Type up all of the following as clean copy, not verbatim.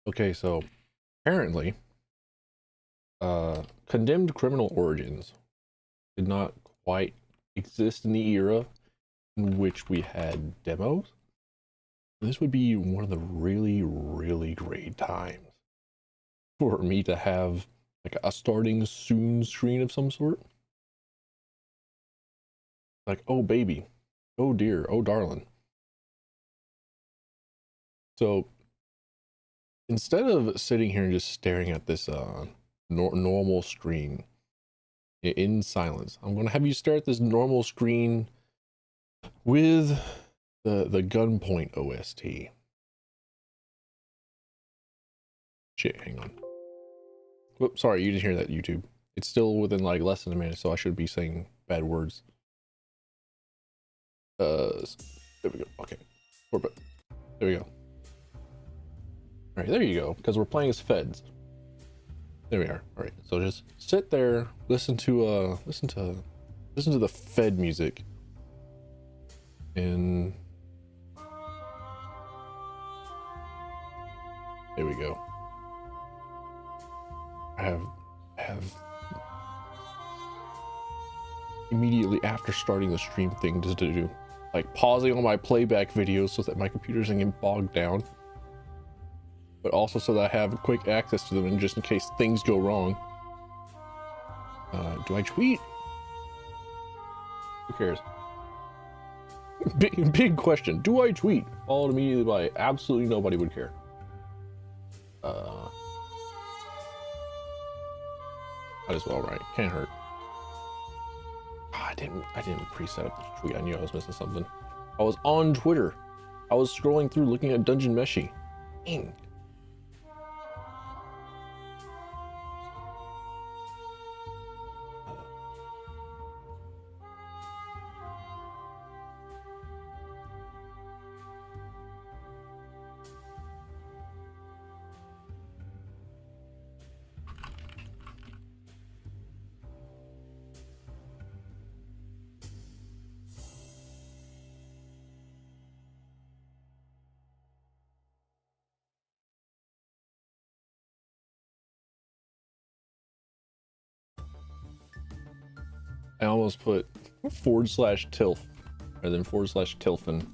Okay, so apparently, condemned criminal origins did not quite exist in the era in which we had demos. This would be one of the really, really great times for me to have like a starting soon screen of some sort. Like, oh baby, oh dear, oh darling. So instead of sitting here and just staring at this normal screen in silence, I'm going to have you stare at this normal screen with the gunpoint OST. Shit, hang on. Whoops, sorry, you didn't hear that, YouTube. It's still within like less than a minute, so I should be saying bad words. There we go. Okay, there we go. All right, there you go. Because we're playing as feds. There we are. All right, so just sit there, listen to the Fed music, and there we go. I have immediately after starting the stream thing just to do like pausing on my playback videos so that my computer doesn't get bogged down, but also so that I have quick access to them and just in case things go wrong. Do I tweet? Who cares? Big question. Do I tweet? Followed immediately by absolutely nobody would care. Might as well, right? Can't hurt. Oh, I didn't preset up the tweet. I knew I was missing something. I was on Twitter. I was scrolling through looking at Dungeon Meshi. Dang. I almost put /tilf rather than /tilfin.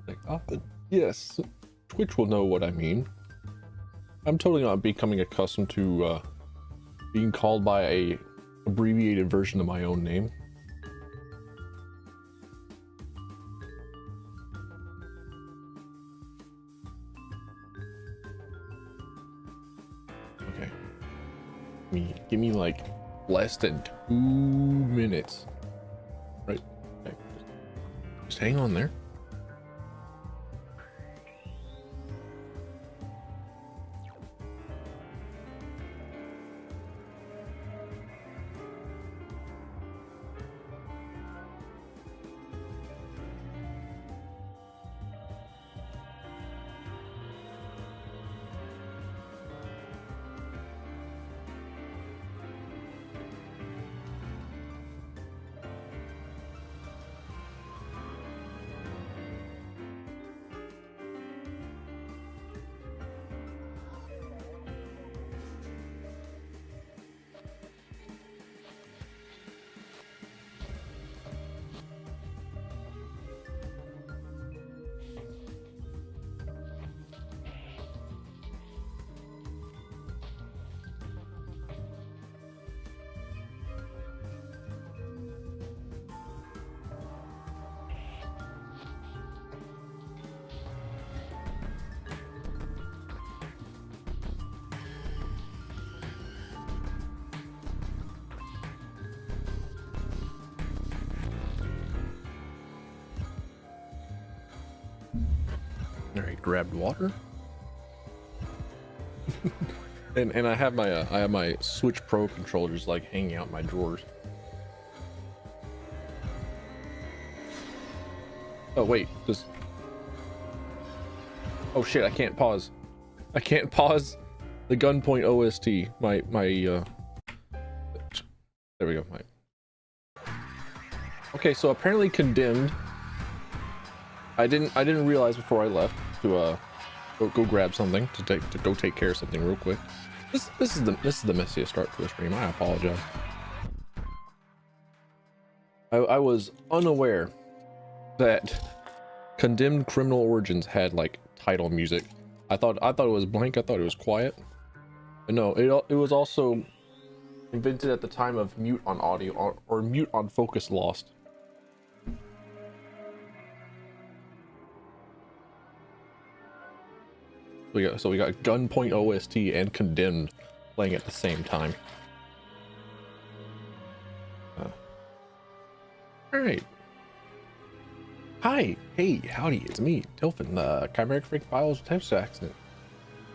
Like, oh, yes, Twitch will know what I mean. I'm totally not becoming accustomed to being called by a abbreviated version of my own name. Okay, give me like less than 2 minutes, right? Okay. Just hang on there. All right, grabbed water. and I have my Switch Pro controllers like hanging out in my drawers. Oh wait, just oh shit, I can't pause. I can't pause the gunpoint OST. My there we go. Okay, so apparently condemned. I didn't realize before I left to go grab something to go take care of something real quick. This is the messiest start to the stream. I apologize. I was unaware that Condemned Criminal Origins had like title music. I thought it was blank. I thought it was quiet. But no, it was also invented at the time of mute on audio or mute on focus lost. So we got Gunpoint OST and Condemned playing at the same time. All right. Hi, hey, howdy, it's me, Tilfin, the Chimeric Fake Files Text Accident.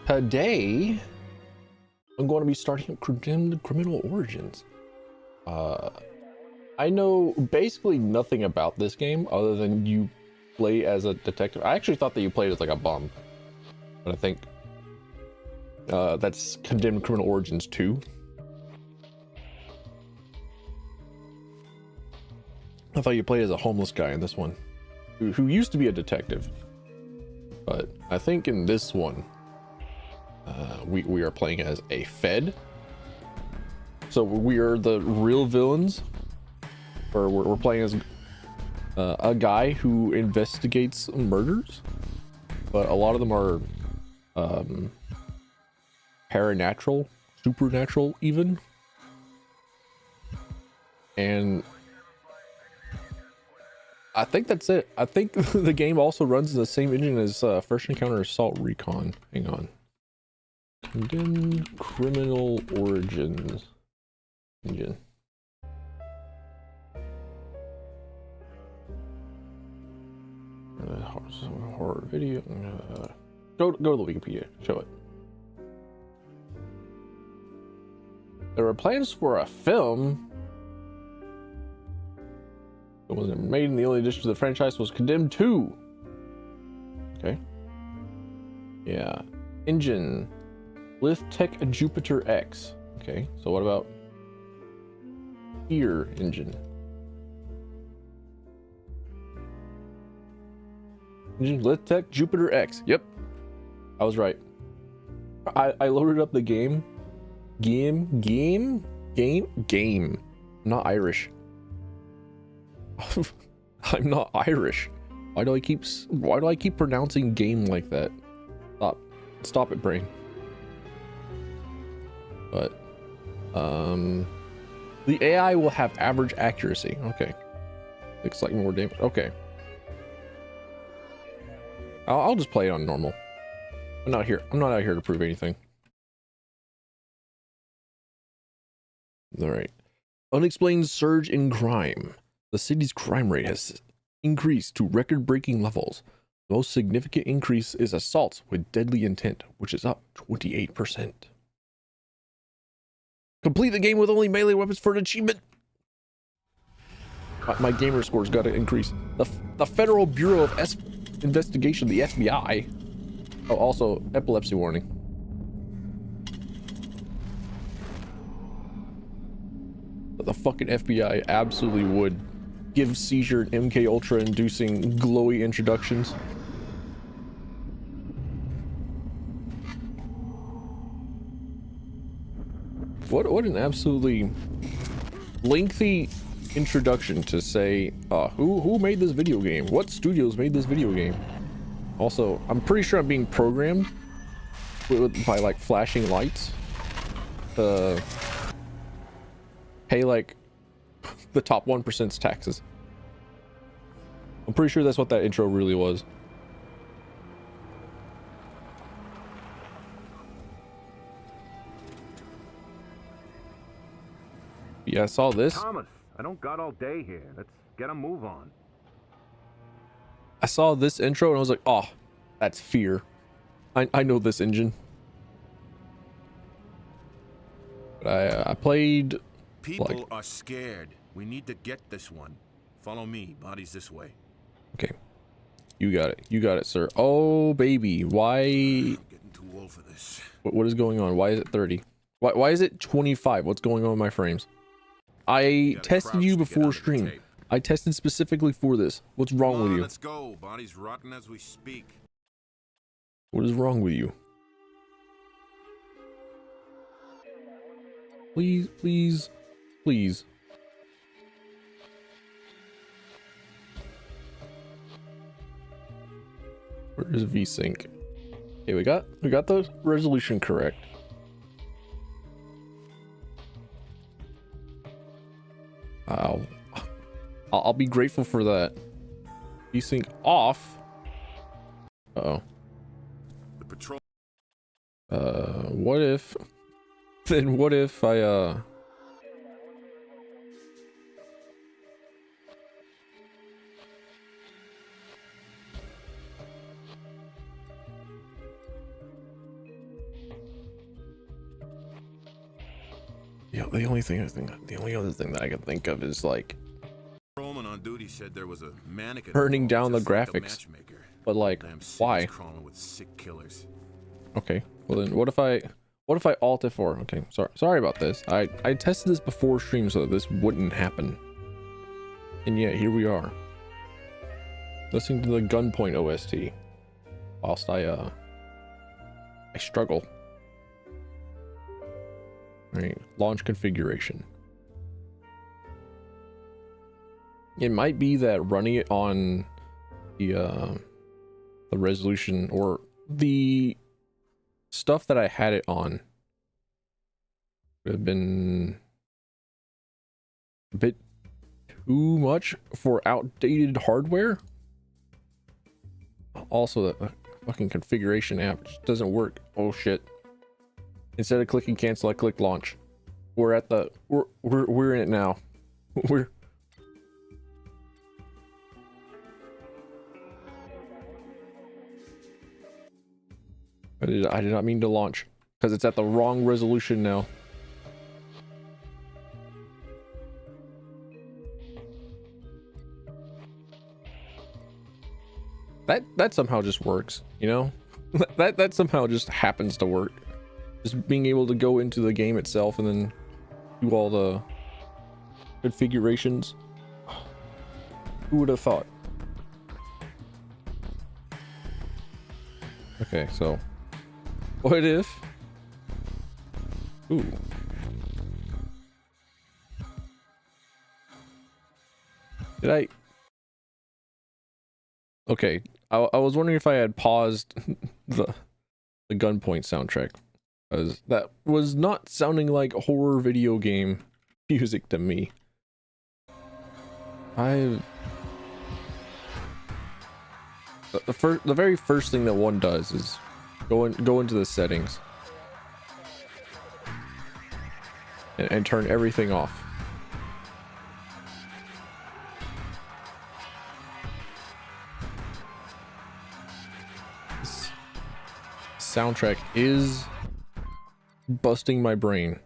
Today, I'm going to be starting up Condemned Criminal Origins. I know basically nothing about this game other than you play as a detective. I actually thought that you played as like a bum, but I think that's Condemned Criminal Origins 2. I thought you played as a homeless guy in this one, who used to be a detective. But I think in this one, we are playing as a Fed. So we are the real villains, or we're playing as a guy who investigates murders, but a lot of them are paranatural, supernatural even. And I think that's it. I think the game also runs in the same engine as First Encounter Assault Recon. Hang on. Condemned Criminal Origins engine. Horror video. Go to the Wikipedia. Show it. There were plans for a film. It wasn't made, and the only addition to the franchise was Condemned 2. Okay. Yeah. Engine. Lithtech Jupiter X. Okay. So what about Fear engine? Engine Lithtech Jupiter X. Yep. I was right. I loaded up the game. Game. Not Irish. I'm not Irish. Why do I keep pronouncing game like that? Stop it, brain. But the AI will have average accuracy. Okay. Looks like more damage. Okay. I'll just play it on normal. I'm not out here to prove anything. All right. Unexplained surge in crime. The city's crime rate has increased to record-breaking levels. The most significant increase is assaults with deadly intent, which is up 28%. Complete the game with only melee weapons for an achievement. My gamer score's got to increase. The Federal Bureau of Investigation, the FBI. Oh, also epilepsy warning. But the fucking FBI absolutely would give seizure and MK Ultra inducing glowy introductions. What an absolutely lengthy introduction to say who made this video game, what studios made this video game. Also, I'm pretty sure I'm being programmed by like flashing lights to pay like the top 1%'s taxes. I'm pretty sure that's what that intro really was. Yeah, I saw this. Thomas, I don't got all day here. Let's get a move on. I saw this intro and I was like, oh, that's Fear. I know this engine. But I played. People are scared. We need to get this one. Follow me. Body's this way. Okay. You got it. You got it, sir. Oh, baby. Why? I'm getting too old for this. What is going on? Why is it 30? Why is it 25? What's going on with my frames? I tested you before stream. I tested specifically for this. What's wrong with you? Let's go. Body's rotten as we speak. What is wrong with you? Please, please, please. Where is VSync? Okay, we got the resolution correct. I'll be grateful for that. VSync off. Uh-oh. The patrol. What if? Then what if I yeah, the only other thing that I can think of is like Patrolman on duty said there was a mannequin turning down the just like graphics. matchmaker. But like, Damn city's why? crawling with sick killers. Okay, well then what if I alt F4? Okay, sorry about this. I tested this before stream so that this wouldn't happen. And yet here we are. Listening to the Gunpoint OST whilst I struggle. Alright, launch configuration. It might be that running it on the resolution or the stuff that I had it on would have been a bit too much for outdated hardware. Also, the fucking configuration app just doesn't work. Oh shit. Instead of clicking cancel, I click launch. We're at the we're in it now. We're I did not mean to launch because it's at the wrong resolution now. That somehow just works, you know? that somehow just happens to work. Just being able to go into the game itself and then do all the configurations. Who would have thought? Okay, so what if? Ooh. Did I? Okay, I was wondering if I had paused the Gunpoint soundtrack, because that was not sounding like horror video game music to me. The very first thing that one does is go into the settings and turn everything off. This soundtrack is busting my brain.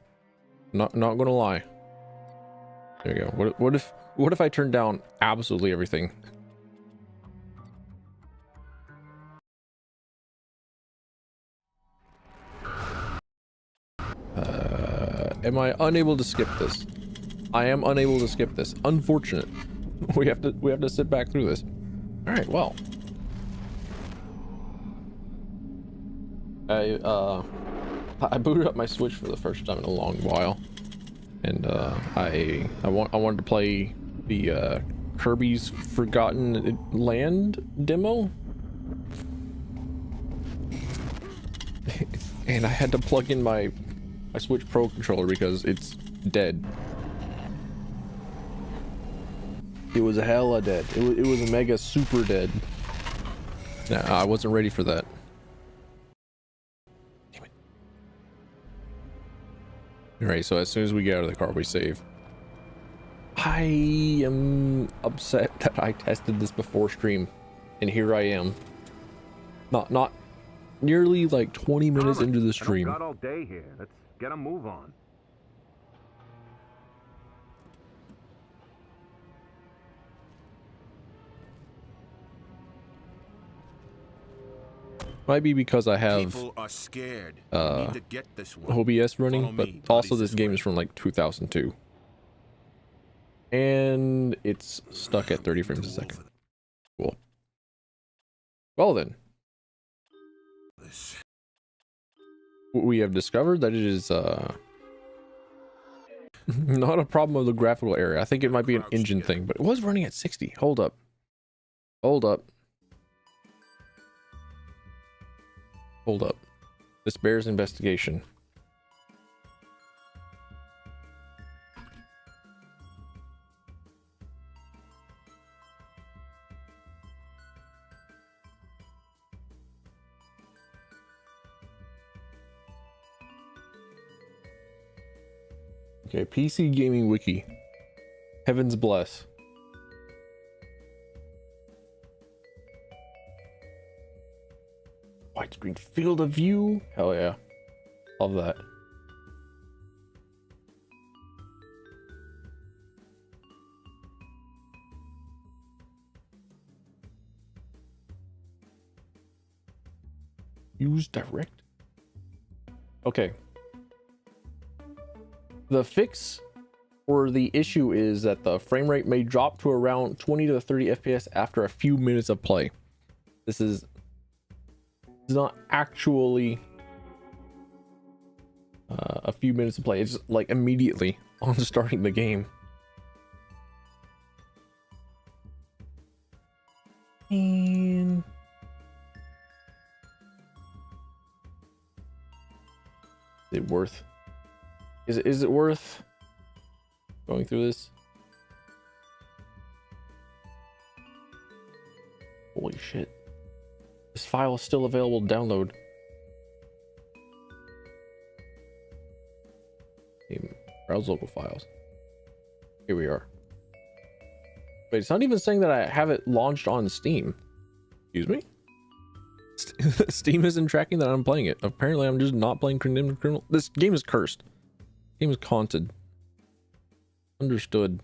Not gonna lie. There you go. What if I turn down absolutely everything? Am I unable to skip this? I am unable to skip this. Unfortunate. We have to sit back through this. All right. Well, I booted up my Switch for the first time in a long while, and I wanted to play the Kirby's Forgotten Land demo, and I had to plug in my Switch Pro controller because it's dead. It was hella dead. It was a mega super dead. Nah, I wasn't ready for that. Damn it. Alright, so as soon as we get out of the car, we save. I am upset that I tested this before stream, and here I am. Not nearly like 20 minutes into the stream. I don't got all day here. Let's get a move on. Might be because I have People are scared. We need to get this one. OBS running, Follow but me, also bodies this this game way. is from like 2002. And it's stuck at 30 frames a second. Cool. Well then. this. We have discovered that it is not a problem of the graphical area. I think it might be an engine thing, but it was running at 60. Hold up. Hold up. Hold up. This bears investigation. Okay, PC Gaming Wiki. Heavens bless. Widescreen field of view. Hell yeah. Love that. Use direct. Okay. The fix or the issue is that the frame rate may drop to around 20 to 30 FPS after a few minutes of play. This is not actually a few minutes of play. It's like immediately on starting the game. And is it worth? Is it worth going through this? Holy shit. This file is still available to download. Browse local files. Here we are. Wait, it's not even saying that I have it launched on Steam. Excuse me? Steam isn't tracking that I'm playing it. Apparently I'm just not playing Condemned Criminal. This game is cursed. Game is haunted. Understood.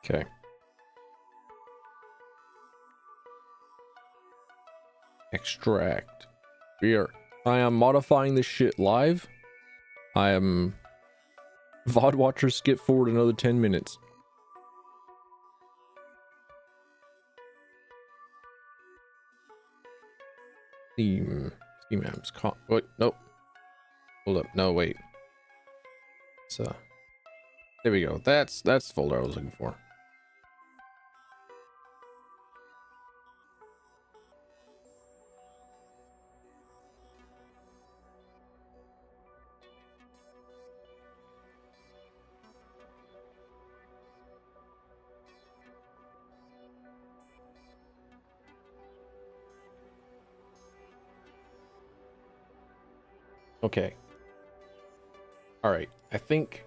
Okay. Extract. I am modifying this shit live. I am VOD watcher, skip forward another 10 minutes. Steam apps. Wait, nope. Hold up. No, wait. So there we go. That's the folder I was looking for. Okay. All right. I think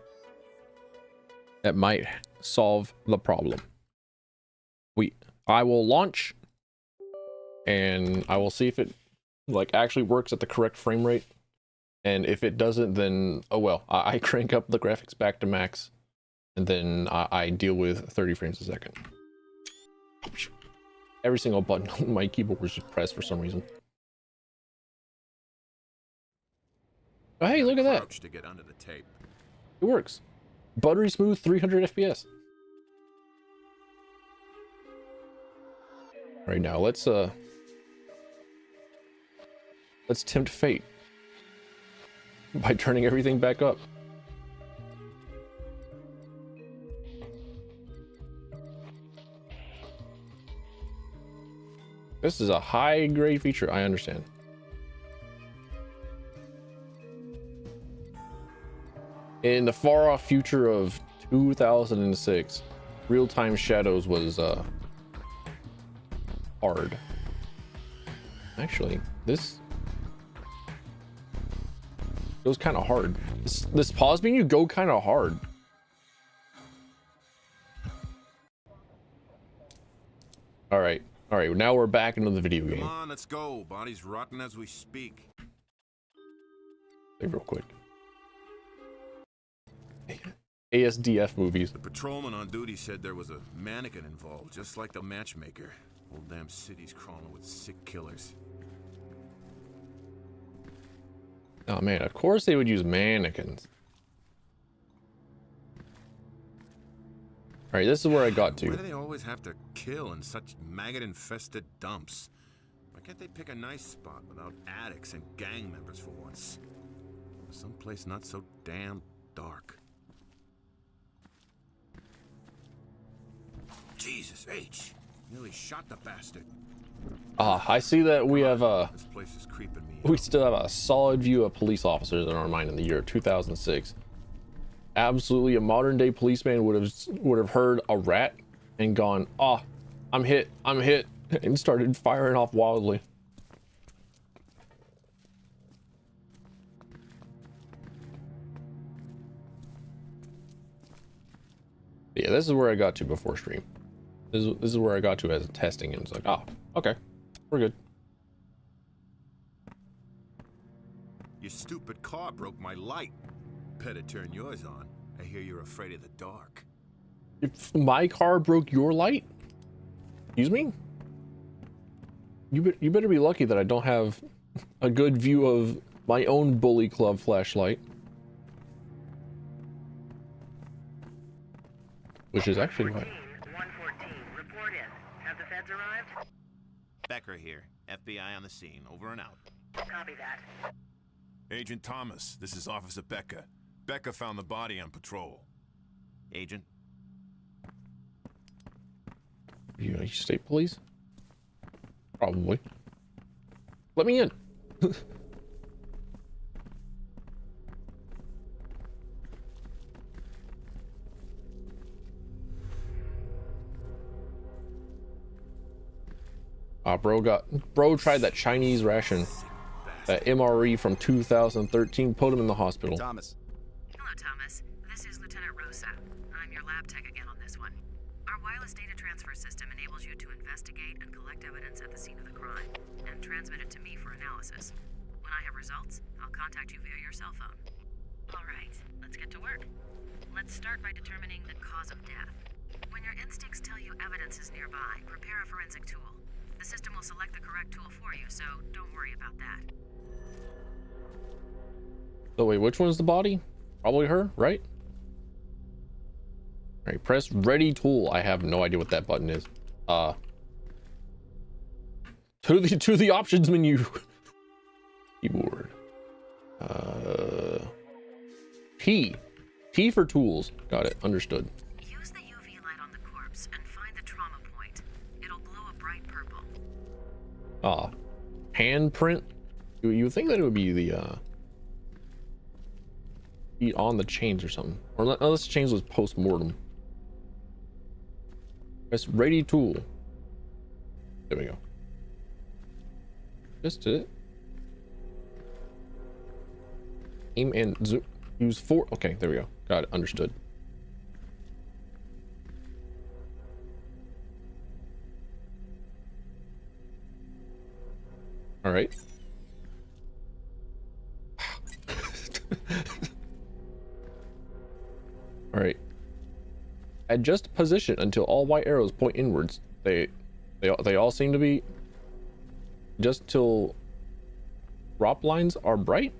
that might solve the problem. I will launch and I will see if it like actually works at the correct frame rate. And if it doesn't, then oh well. I crank up the graphics back to max and then I deal with 30 frames a second. Every single button on my keyboard was just pressed for some reason. Oh, hey, look at that. To get under the tape. It works. Buttery smooth 300 FPS. Right now, let's tempt fate by turning everything back up. This is a high grade feature, I understand. In the far off future of 2006, real-time shadows was hard. Actually, this goes kind of hard. This pause menu go kind of hard. All right, now we're back into the video game. Come on, let's go. Body's rotten as we speak. Save real quick. ASDF movies. The patrolman on duty said there was a mannequin involved, just like the matchmaker. Whole damn city's crawling with sick killers. Oh man, of course they would use mannequins. Alright, this is where I got to. Why do they always have to kill in such maggot-infested dumps? Why can't they pick a nice spot without addicts and gang members for once? Someplace not so damn dark. Jesus H. Nearly shot the bastard. I see that we have This place is creeping me we out. still have a solid view of police officers in our mind in the year 2006. Absolutely, a modern day policeman would have heard a rat and gone, "Oh, I'm hit," and started firing off wildly. Yeah, this is where I got to before stream. This is where I got to as testing, and it's like, oh, okay, we're good. Your stupid car broke my light. Better turn yours on. I hear you're afraid of the dark. If my car broke your light, excuse me, you better be lucky that I don't have a good view of my own Bully Club flashlight, which is actually why. 114, report in. Have the feds arrived? Becker here. FBI on the scene. Over and out. Copy that. Agent Thomas, this is Officer Becker. Becker found the body on patrol. Agent? You state police? Probably. Let me in. Bro tried that Chinese ration, that MRE from 2013, put him in the hospital. Thomas. Hello, Thomas. This is Lieutenant Rosa. I'm your lab tech again on this one. Our wireless data transfer system enables you to investigate and collect evidence at the scene of the crime and transmit it to me for analysis. When I have results, I'll contact you via your cell phone. All right, let's get to work. Let's start by determining the cause of death. When your instincts tell you evidence is nearby, prepare a forensic tool. The system will select the correct tool for you, so don't worry about that. So wait, which one's the body? Probably her, right? All right, press ready tool. I have no idea what that button is. To the options menu. Keyboard. T for tools. Got it. Understood. Use the UV light on the corpse and find the trauma point. It'll glow a bright purple. Handprint. You would think that it would be the be on the chains or something, or unless the chains was post-mortem. Press ready tool. There we go. Just did it. Aim and zoom. Use 4. Okay, there we go. Got it. Understood. All right. All right. Adjust position until all white arrows point inwards. They all seem to be just till drop lines are bright.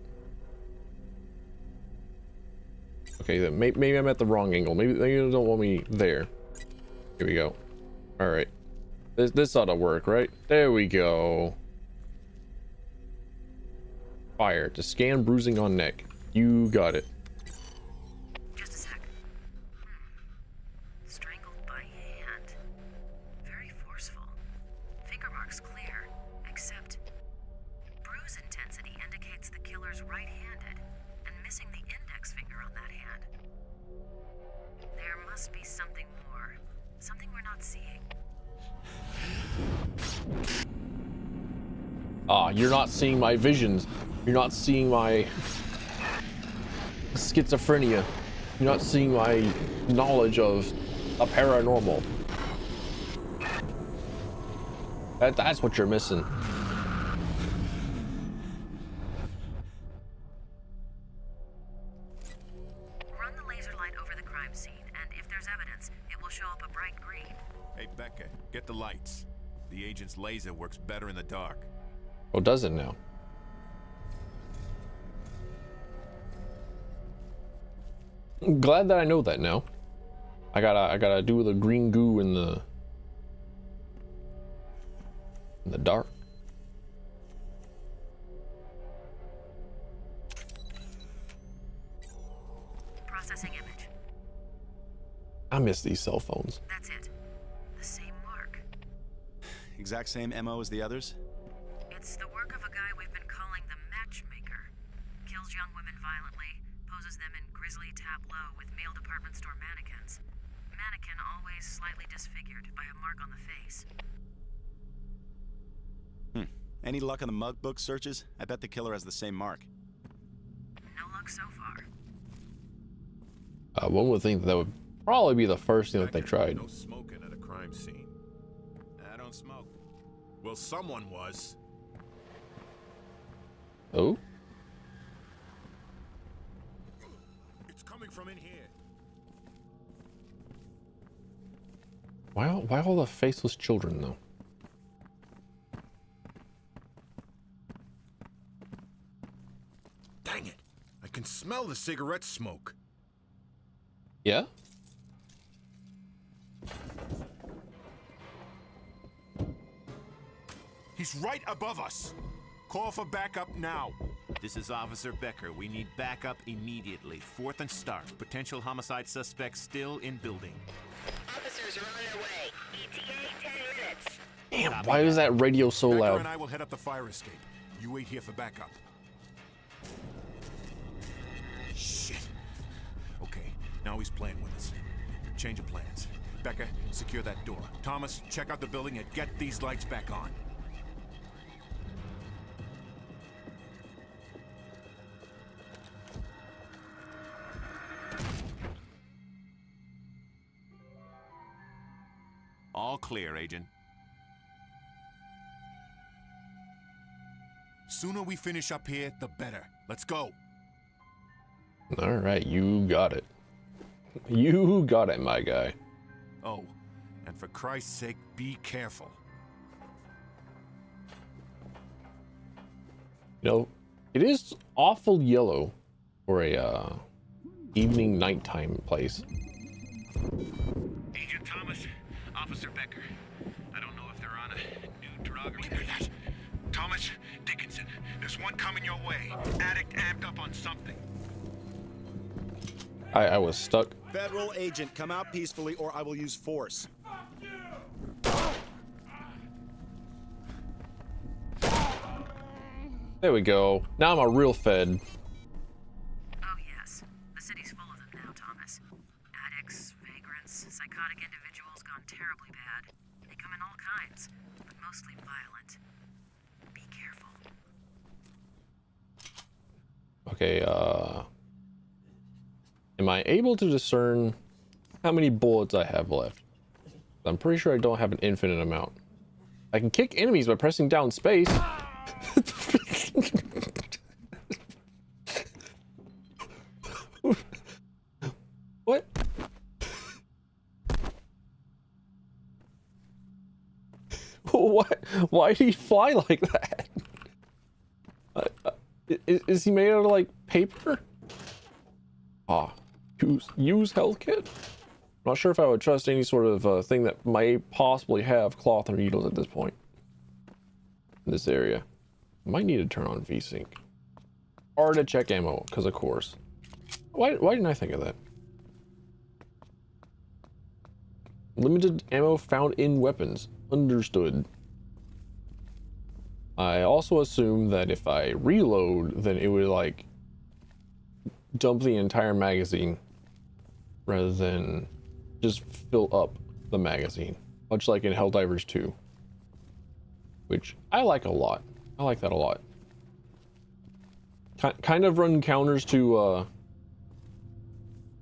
Okay, then maybe I'm at the wrong angle. Maybe they don't want me there. Here we go. All right. This ought to work, right? There we go. Fire to scan bruising on neck. You got it. Just a sec. Strangled by hand. Very forceful. Finger marks clear, except bruise intensity indicates the killer's right-handed and missing the index finger on that hand. There must be something more. Something we're not seeing. You're not seeing my visions. You're not seeing my schizophrenia. You're not seeing my knowledge of a paranormal. That's what you're missing. Run the laser light over the crime scene, and if there's evidence, it will show up a bright green. Hey, Becca, get the lights. The agent's laser works better in the dark. Oh, does it now? I'm glad that I know that now. I gotta do the green goo in the dark. Processing image. I miss these cell phones. That's it. The same mark. Exact same MO as the others? It's the work of a guy we've been calling the Matchmaker. Kills young women violently, poses them in grisly tableau with male department store mannequins. Mannequin always slightly disfigured by a mark on the face. Any luck on the mug book searches? I bet the killer has the same mark. No luck so far. One would think that would probably be the first thing that they tried. No smoking at a crime scene. I don't smoke. Well, someone was. Oh? It's coming from in here. Why all the faceless children though? Dang it! I can smell the cigarette smoke. Yeah? He's right above us. Call for backup now. This is Officer Becker. We need backup immediately. 4th and Stark. Potential homicide suspect still in building. Officers are on their way. ETA 10 minutes. Damn, why is that radio so Becker loud? and I will head up the fire escape. You wait here for backup. Shit. Okay, now he's playing with us. Change of plans. Becker, secure that door. Thomas, check out the building and get these lights back on. All clear, Agent. Sooner we finish up here, the better. Let's go. All right, you got it. You got it, my guy. Oh, and for Christ's sake, be careful. You know, it is awful yellow for a evening nighttime place. Agent Thomas, Officer Becker. I don't know if they're on a new drug or... Thomas, Dickinson, there's one coming your way. Addict amped up on something. I was stuck. Federal agent, come out peacefully or I will use force. There we go. Now I'm a real Fed. Oh yes. The city's full of them now, Thomas. Addicts, vagrants, psychotic individuals gone terribly bad. They come in all kinds, but mostly violent. Be careful. Okay, am I able to discern how many bullets I have left? I'm pretty sure I don't have an infinite amount. I can kick enemies by pressing down space. What? What? Why did he fly like that? Is he made out of like paper? Ah, use health kit. I'm not sure if I would trust any sort of thing that might possibly have cloth or needles at this point. In this area, might need to turn on VSync or to check ammo, because of course. Why didn't I think of that? Limited ammo found in weapons. Understood. I also assume that if I reload, then it would like dump the entire magazine rather than just fill up the magazine, much like in Helldivers 2, which I like a lot. I like that a lot. Kind of run counters to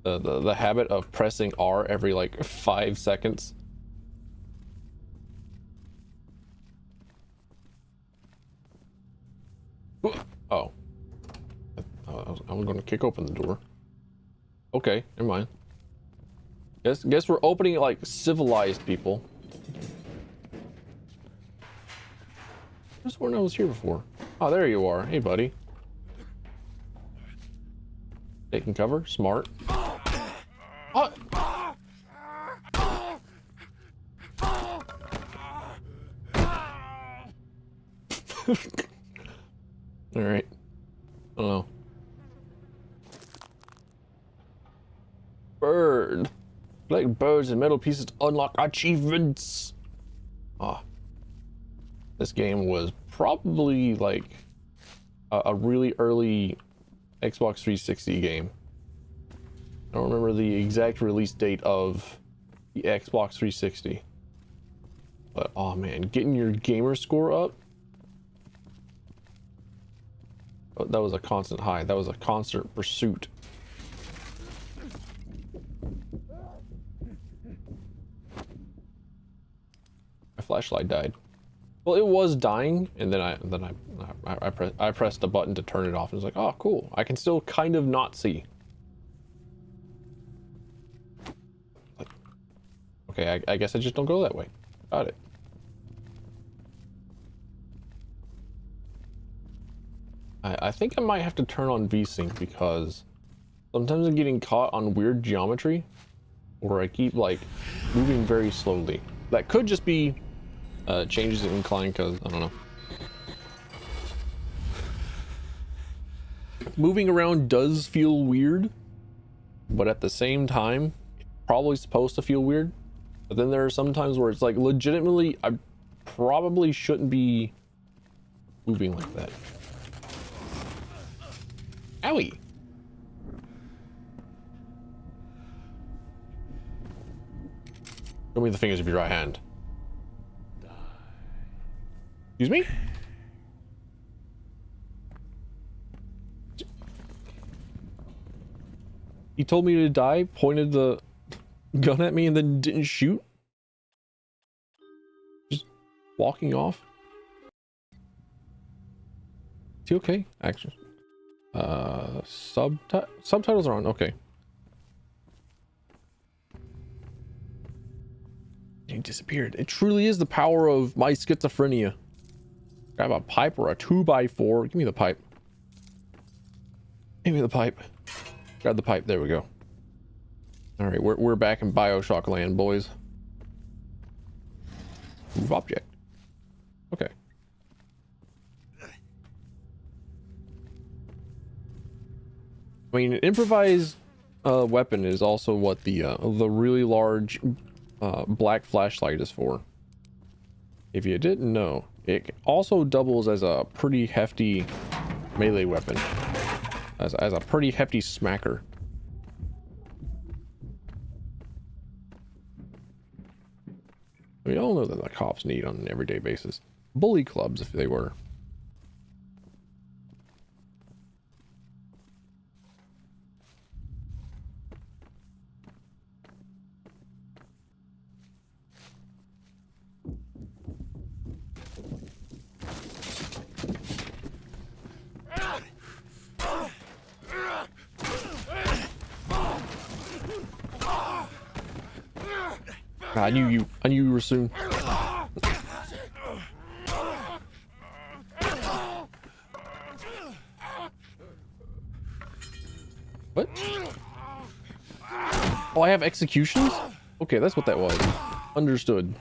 the habit of pressing R every like 5 seconds. Oh. I was going to kick open the door. Okay, never mind. Guess we're opening it like civilized people. I just sworn I was here before. Oh, there you are. Hey, buddy. Taking cover. Smart. Oh. All right. I don't know. Bird. Collect birds and metal pieces to unlock achievements. Ah. This game was probably like a really early Xbox 360 game. I don't remember the exact release date of the Xbox 360. But oh man, getting your gamer score up. Oh, that was a constant high. That was a constant pursuit. My flashlight died. Well, it was dying, and then I pressed the button to turn it off. And it was like, oh, cool. I can still kind of not see. Okay, I guess I just don't go that way. Got it. I think I might have to turn on VSync because sometimes I'm getting caught on weird geometry where I keep like moving very slowly. That could just be changes in incline because I don't know. Moving around does feel weird, but at the same time, it's probably supposed to feel weird. But then there are some times where it's like legitimately, I probably shouldn't be moving like that. Owie. Show me the fingers of your right hand. Excuse me? He told me to die, pointed the gun at me, and then didn't shoot? Just walking off? Is he okay? Action. Subtitles are on. Okay. He disappeared. It truly is the power of my schizophrenia. Grab a pipe or a 2x4. Give me the pipe. Give me the pipe. Grab the pipe. There we go. All right, we're back in BioShock land, boys. Move object. Okay. I mean, an improvised weapon is also what the really large black flashlight is for. If you didn't know, it also doubles as a pretty hefty melee weapon, as a pretty hefty smacker. We all know that the cops need on an everyday basis. Bully clubs, if they were. I knew you were soon. What? Oh, I have executions? Okay, that's what that was. Understood.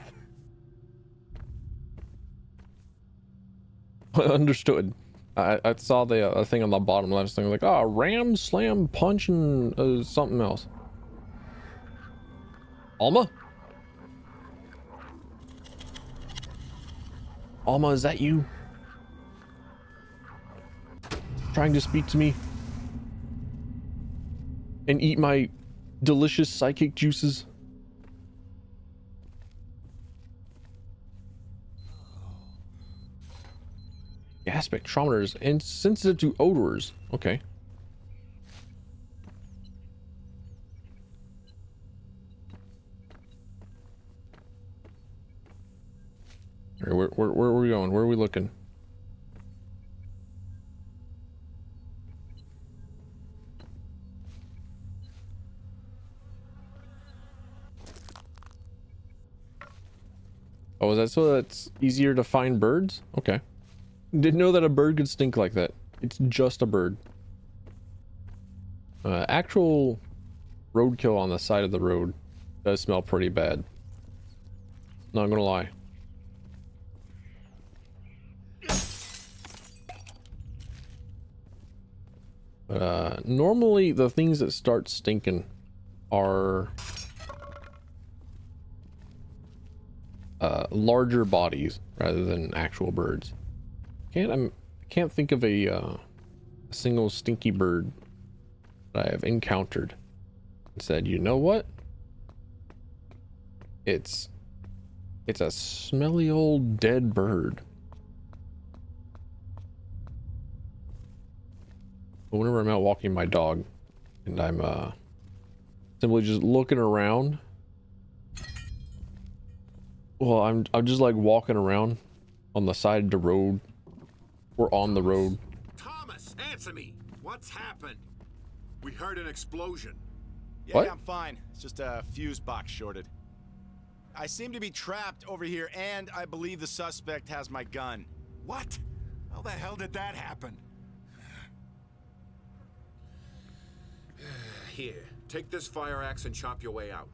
Understood. I saw the thing on the bottom left thing like, oh, ram, slam, punch, and something else. Alma? Alma, is that you? Trying to speak to me? And eat my delicious psychic juices? Gas spectrometers and sensitive to odors. Okay. All right, where are we going? Where are we looking? Oh, is that so that's easier to find birds? Okay. Didn't know that a bird could stink like that. It's just a bird. Actual roadkill on the side of the road does smell pretty bad. Not gonna lie. Normally the things that start stinking are larger bodies rather than actual birds. I can't think of a single stinky bird that I have encountered and said, you know what? It's a smelly old dead bird. But whenever I'm out walking my dog and I'm simply just looking around, well, I'm just like walking around on the side of the road or on the road. Thomas, answer me. What's happened? We heard an explosion. Yeah, What? I'm fine. It's just a fuse box shorted. I seem to be trapped over here, and I believe the suspect has my gun. What? How the hell did that happen? Here, take this fire axe and chop your way out.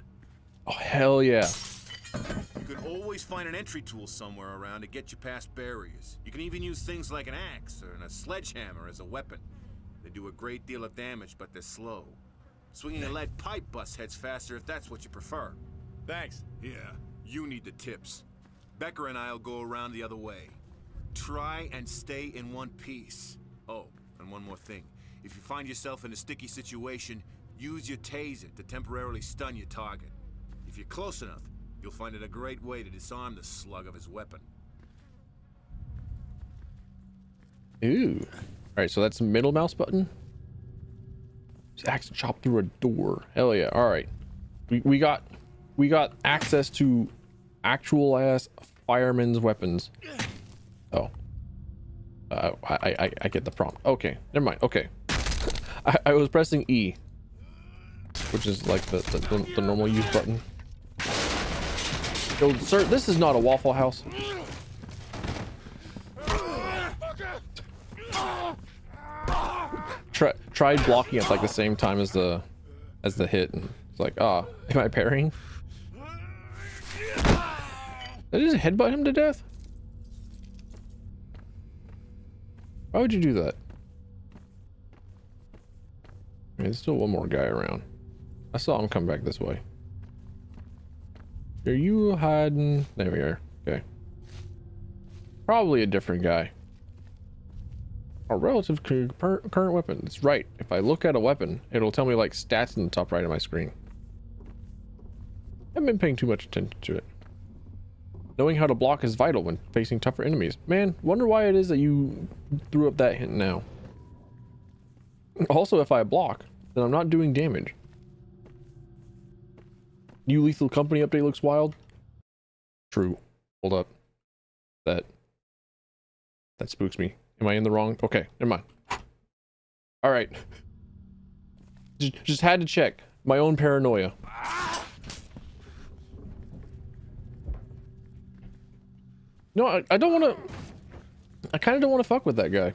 Oh, hell yeah. You can always find an entry tool somewhere around to get you past barriers. You can even use things like an axe or a sledgehammer as a weapon. They do a great deal of damage, but they're slow. Swinging a lead pipe busts heads faster if that's what you prefer. Thanks. Yeah, you need the tips. Becker and I'll go around the other way. Try and stay in one piece. Oh, and one more thing. If you find yourself in a sticky situation, use your taser to temporarily stun your target. If you're close enough, you'll find it a great way to disarm the slug of his weapon. Ooh. Alright, so that's the middle mouse button. Axe to chop through a door. Hell yeah. Alright. We got access to actual ass fireman's weapons. Oh. I get the prompt. Okay, never mind. Okay. I was pressing E, which is like the normal use button. Yo, sir, this is not a Waffle House. Tried blocking at like the same time as the hit, and it's like, am I parrying? Did I just headbutt him to death? Why would you do that? I mean, there's still one more guy around. I saw him come back this way. Are you hiding? There we are. Okay. Probably a different guy. A relative current weapon. That's right. If I look at a weapon, it'll tell me like stats in the top right of my screen. I haven't been paying too much attention to it. Knowing how to block is vital when facing tougher enemies. Man, wonder why it is that you threw up that hint now. Also, if I block, then I'm not doing damage. New Lethal Company update looks wild. True. Hold up. That spooks me. Am I in the wrong? Okay, never mind. All right. Just had to check my own paranoia. No, I don't want to. I kind of don't want to fuck with that guy.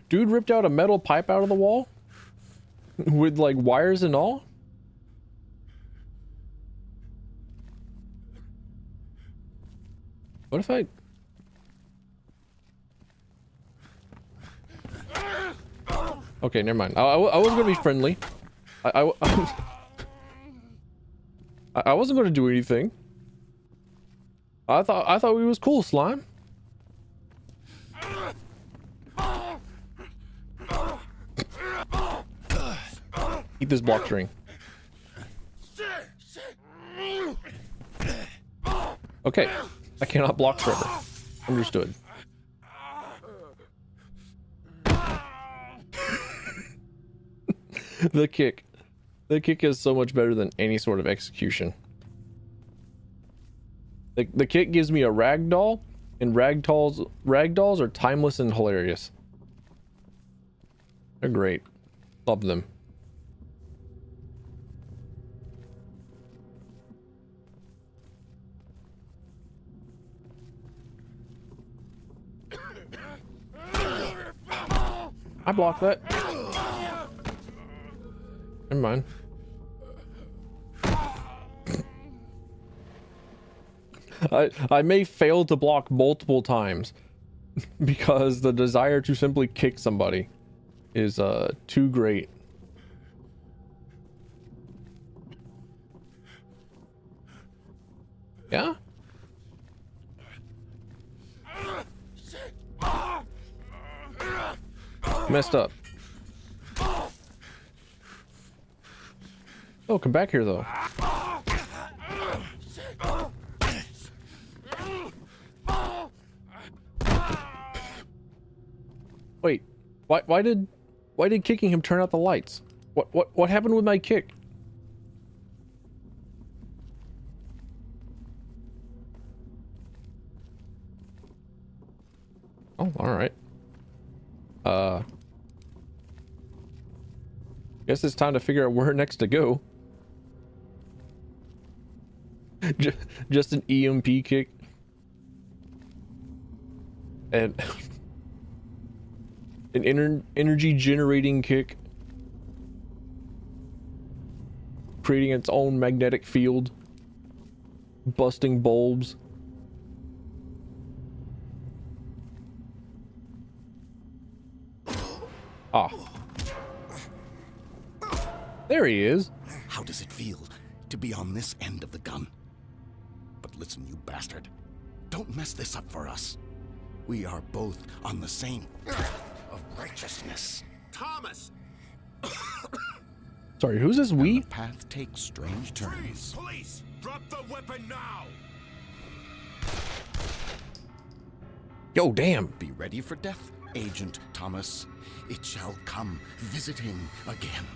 Dude ripped out a metal pipe out of the wall with like wires and all. What if I? Okay, never mind. I wasn't gonna be friendly. I wasn't gonna do anything. I thought we was cool, slime. Eat this block string. Okay, I cannot block forever. Understood. The kick is so much better than any sort of execution. The kick gives me a ragdoll, and ragdolls are timeless and hilarious. They're great. Love them. I blocked that. Never mind. I may fail to block multiple times because the desire to simply kick somebody is too great. Yeah? Messed up. Oh, come back here though. Wait, why did kicking him turn out the lights? What happened with my kick? Oh, all right. Guess it's time to figure out where next to go. Just an EMP kick. And an energy generating kick. Creating its own magnetic field. Busting bulbs. Ah. There he is. How does it feel to be on this end of the gun? But listen, you bastard. Don't mess this up for us. We are both on the same of righteousness. Thomas! Sorry, who's this we? The path takes strange turns. Police! Drop the weapon now! Yo, damn. Be ready for death, Agent Thomas. It shall come visiting again.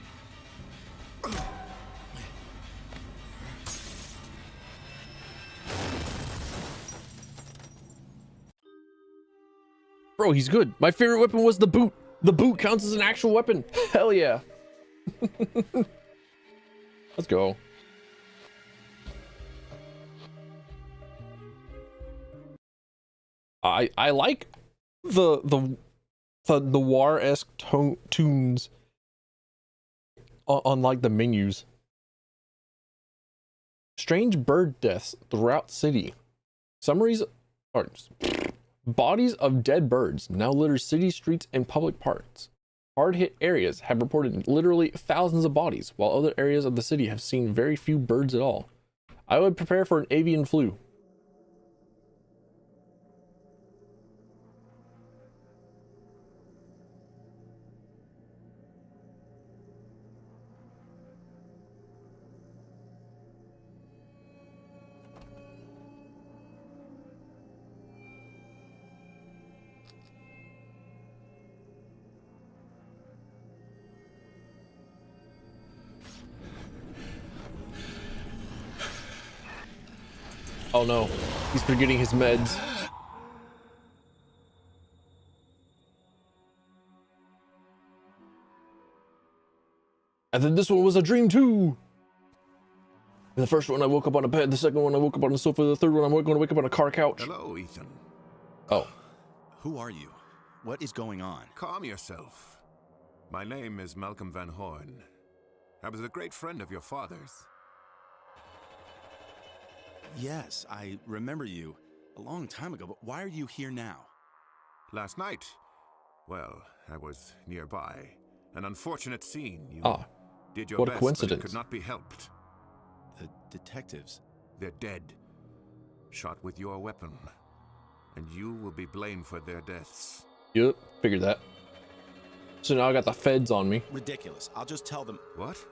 Bro, he's good. My favorite weapon was the boot. The boot counts as an actual weapon. Hell yeah. Let's go. I like the noir-esque tunes on like the menus. Strange bird deaths throughout city. Summaries or bodies of dead birds now litter city streets and public parks. Hard-hit areas have reported literally thousands of bodies, while other areas of the city have seen very few birds at all. I would prepare for an avian flu. Oh no, he's forgetting his meds. And then this one was a dream too. In the first one, I woke up on a bed. The second one, I woke up on a sofa. The third one, I'm going to wake up on a car couch. Hello, Ethan. Oh. Who are you? What is going on? Calm yourself. My name is Malcolm Van Horn. I was a great friend of your father's. Yes, I remember you a long time ago, but why are you here now? Last night, well, I was nearby. An unfortunate scene. You did your what a best, coincidence. but it could not be helped. The detectives. They're dead. Shot with your weapon. And you will be blamed for their deaths. Yep, figured that. So now I got the feds on me. Ridiculous. I'll just tell them. What?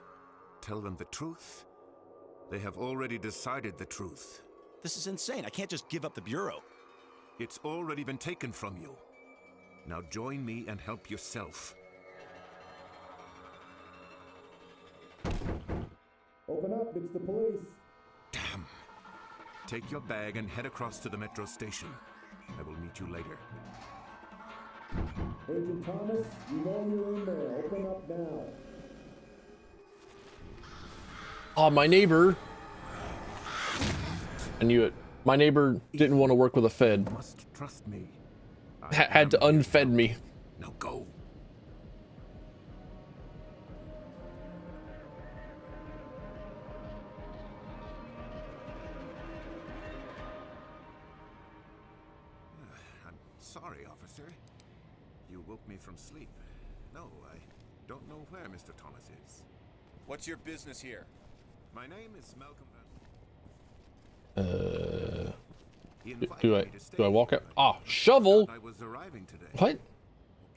Tell them the truth? They have already decided the truth. This is insane. I can't just give up the Bureau. It's already been taken from you. Now join me and help yourself. Open up, it's the police. Damn. Take your bag and head across to the metro station. I will meet you later. Agent Thomas, you know you're in there. Open up now. Oh, my neighbor. I knew it. My neighbor didn't want to work with a fed. You must trust me. Had to unfed me. Now go. Sorry, officer. You woke me from sleep. No, I don't know where Mr. Thomas is. What's your business here? My name is Malcolm Van. He Do invited I me to stay walk here, out? but Ah, shovel. I was arriving today. What?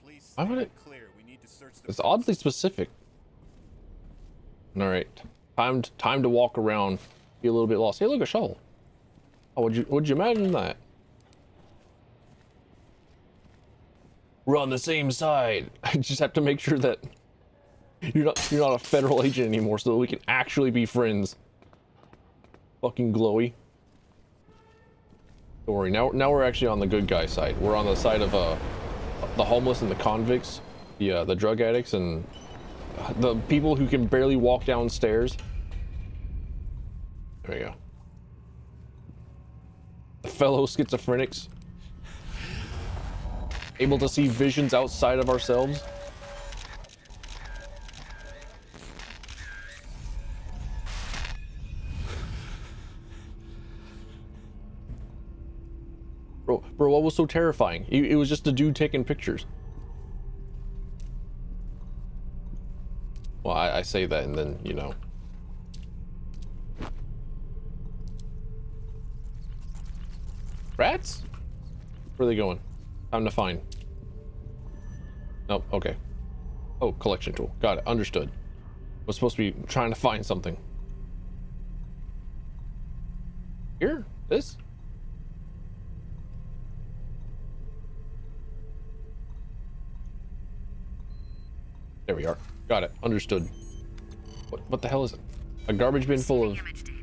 Please Why state would it it? clear. We need to search the It's oddly specific. All right, time to walk around, be a little bit lost. Hey, look, a shovel. Oh, would you imagine that? We're on the same side. I just have to make sure that you're not a federal agent anymore, so that we can actually be friends. Fucking glowy. Don't worry. Now we're actually on the good guy side. We're on the side of the homeless and the convicts, the drug addicts, and the people who can barely walk downstairs. There we go. The fellow schizophrenics. Able to see visions outside of ourselves. Bro, what was so terrifying? It was just a dude taking pictures. Well, I say that and then, you know. Rats? Where are they going? Time to find. Nope, okay. Oh, collection tool. Got it. Understood. Was supposed to be trying to find something. Here? This? There we are. Got it. Understood. What the hell is it? A garbage bin full of... Image data.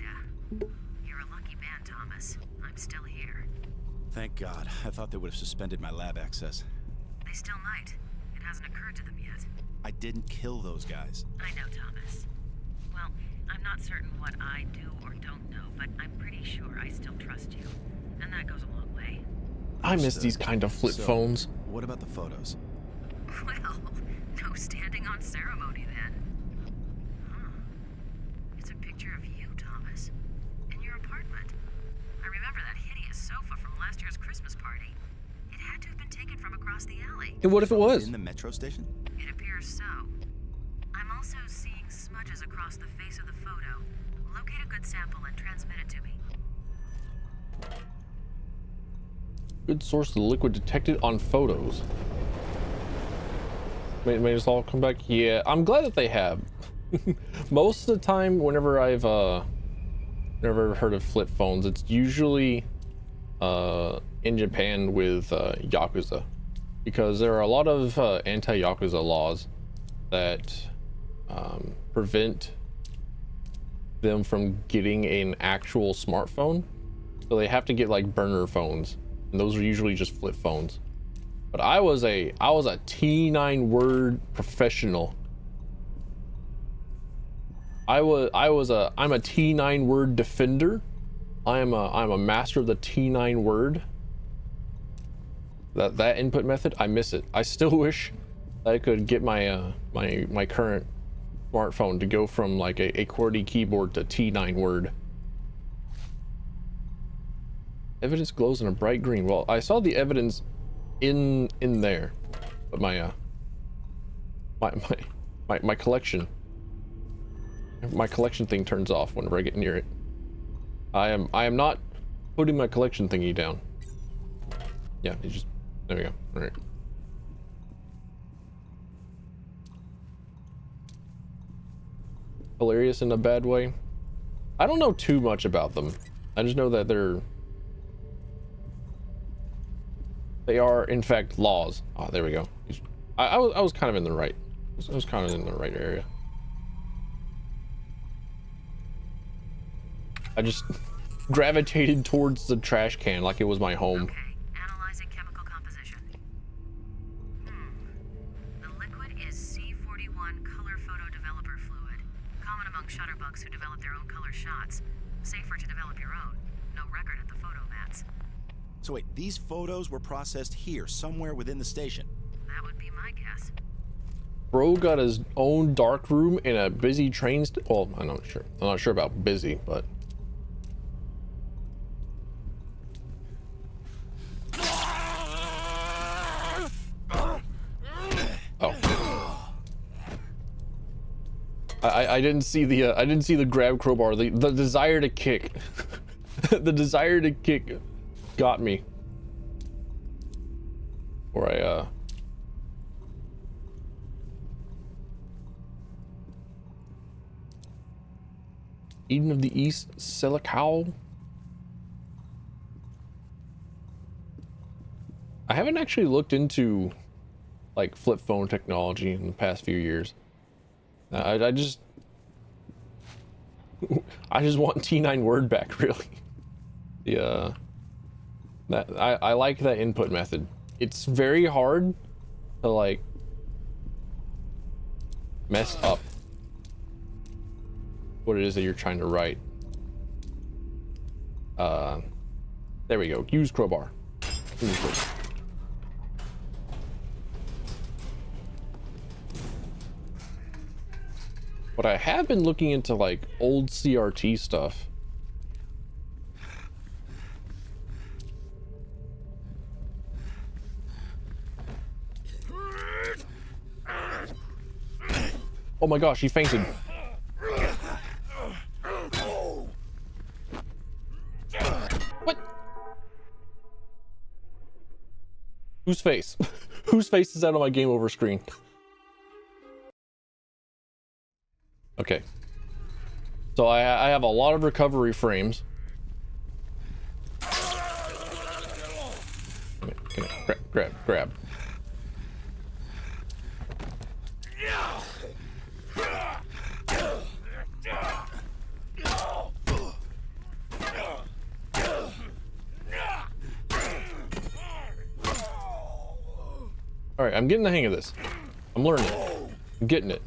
You're a lucky man, Thomas. I'm still here. Thank God. I thought they would have suspended my lab access. They still might. It hasn't occurred to them yet. I didn't kill those guys. I know, Thomas. Well, I'm not certain what I do or don't know, but I'm pretty sure I still trust you. And that goes a long way. I miss these kind of flip phones. What about the photos? Well, no standing on ceremony then. Huh. It's a picture of you, Thomas. In your apartment. I remember that hideous sofa from last year's Christmas party. It had to have been taken from across the alley. And what if it was? In the metro station? It appears so. I'm also seeing smudges across the face of the photo. Locate a good sample and transmit it to me. Good source of the liquid detected on photos. May just all come back. Yeah, I'm glad that they have. Most of the time, whenever I've never heard of flip phones, it's usually in Japan with Yakuza, because there are a lot of anti-Yakuza laws that prevent them from getting an actual smartphone, so they have to get like burner phones, and those are usually just flip phones. But I was a T9 word professional. I'm a T9 word defender. I'm a master of the T9 word. That input method, I miss it. I still wish that I could get my my current smartphone to go from like a QWERTY keyboard to T9 word. Evidence glows in a bright green. Well, I saw the evidence in there, but my collection thing turns off whenever I get near it. I am not putting my collection thingy down. Yeah, it just, there we go. All right. Hilarious in a bad way. I don't know too much about them. I just know that they are in fact laws. Oh, there we go. I was kind of in the right. I was kind of in the right area. I just gravitated towards the trash can like it was my home. Okay, analyzing chemical composition. The liquid is C41 color photo developer fluid, common among shutterbugs who develop their own color shots. Safer to develop your own. No record at the photo mats. So wait, these photos were processed here, somewhere within the station. That would be my guess. Bro got his own dark room in a busy train well, I'm not sure about busy, but I didn't see the grab crowbar. The desire to kick. The desire to kick got me. Or Eden of the East, Silicow. I haven't actually looked into like flip phone technology in the past few years. I just want T9 word back, really. Yeah, I like that input method. It's very hard to like mess up what it is that you're trying to write. There we go. Use crowbar. Use crowbar. But I have been looking into like old CRT stuff. Oh my gosh, he fainted. What? Whose face? Whose face is that on my game over screen? Okay. So I have a lot of recovery frames. Grab. All right, I'm getting the hang of this. I'm learning. I'm getting it.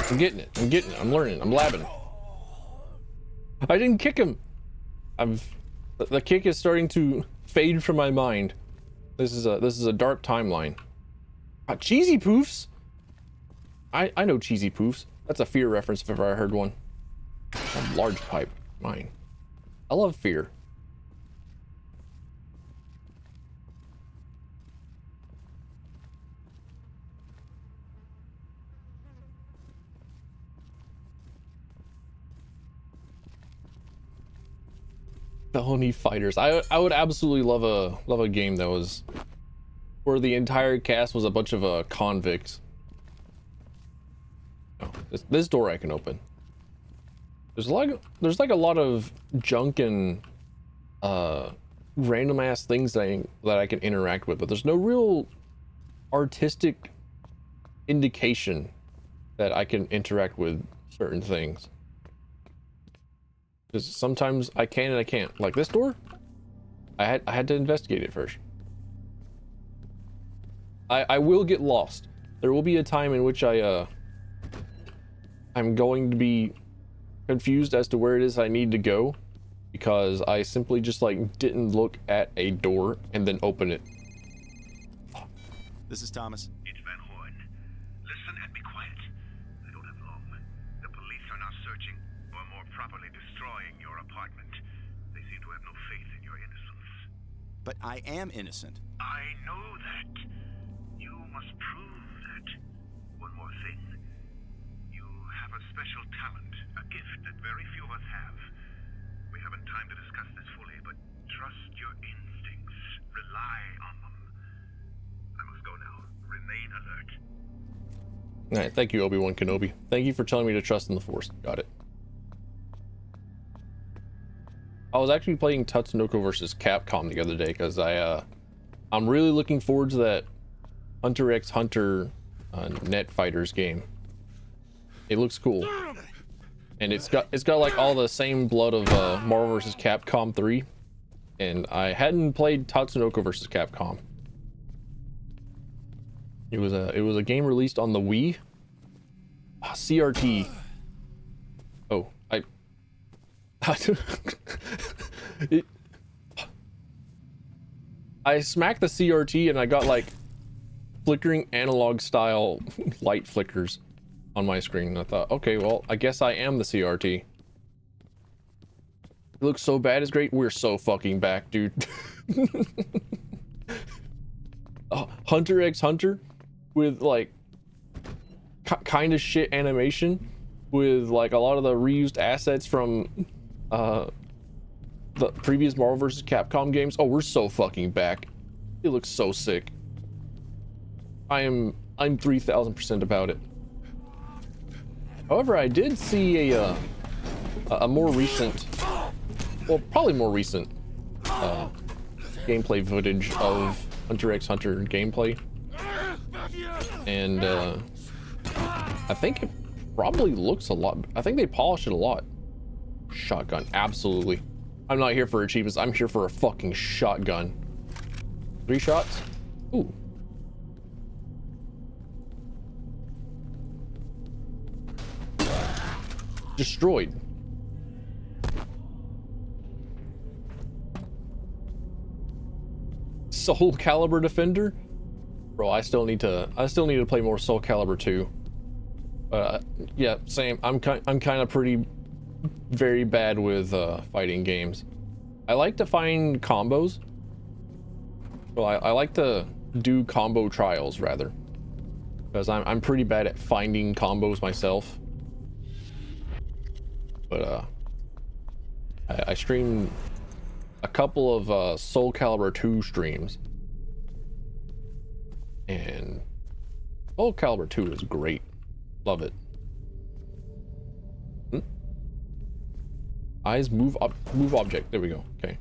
I'm getting it. I'm learning. I'm labbing. I didn't kick him. The kick is starting to fade from my mind. This is a dark timeline. Cheesy poofs. I know cheesy poofs. That's a Fear reference if ever I heard one. A large pipe. Mine. I love Fear. Felony fighters. I would absolutely love a game that was where the entire cast was a bunch of convicts. Oh, this door I can open. There's like a lot of junk and random ass things that I can interact with, but there's no real artistic indication that I can interact with certain things. Because sometimes I can and I can't. Like this door, I had to investigate it first. I will get lost. There will be a time in which I'm going to be confused as to where it is I need to go, because I simply just like didn't look at a door and then open it. This is Thomas. It's Van Horn. Listen and be quiet. I don't have long. The police are now searching, or more properly destroying your apartment. They seem to have no faith in your innocence. But I am innocent. I know that. You must prove that. One more thing. You have a special talent, a gift that very few of us have. We haven't time to discuss this fully, but trust your instincts. Rely on them. I must go now. Remain alert. All right, thank you, Obi-Wan Kenobi. Thank you for telling me to trust in the Force. Got it. I was actually playing Tatsunoko versus Capcom the other day because I'm really looking forward to that Hunter x Hunter Net Fighters game. It looks cool, and it's got like all the same blood of Marvel vs. Capcom 3, and I hadn't played Tatsunoko vs. Capcom. It was a game released on the Wii. CRT. Oh, I smacked the CRT and I got like flickering analog style light flickers on my screen. And I thought, okay, well, I guess I am the CRT. It looks so bad it's great. We're so fucking back, dude. Hunter x Hunter with like kind of shit animation with like a lot of the reused assets from the previous Marvel vs. Capcom games. Oh, we're so fucking back. It looks so sick. I'm 3000% about it. However, I did see a more recent, well, probably more recent gameplay footage of Hunter x Hunter gameplay, and I think it probably looks a lot. I think they polished it a lot. Shotgun, absolutely. I'm not here for achievements. I'm here for a fucking shotgun. 3 shots. Ooh. Destroyed. Soul Calibur Defender? Bro, I still need to play more Soul Calibur 2. Yeah, same. I'm kind of very bad with fighting games. I like to find combos. Well, I like to do combo trials rather, because I'm pretty bad at finding combos myself. But I streamed a couple of Soul Calibur 2 streams, and Soul Calibur 2 is great. Love it. Eyes move up, move object. There we go. Okay.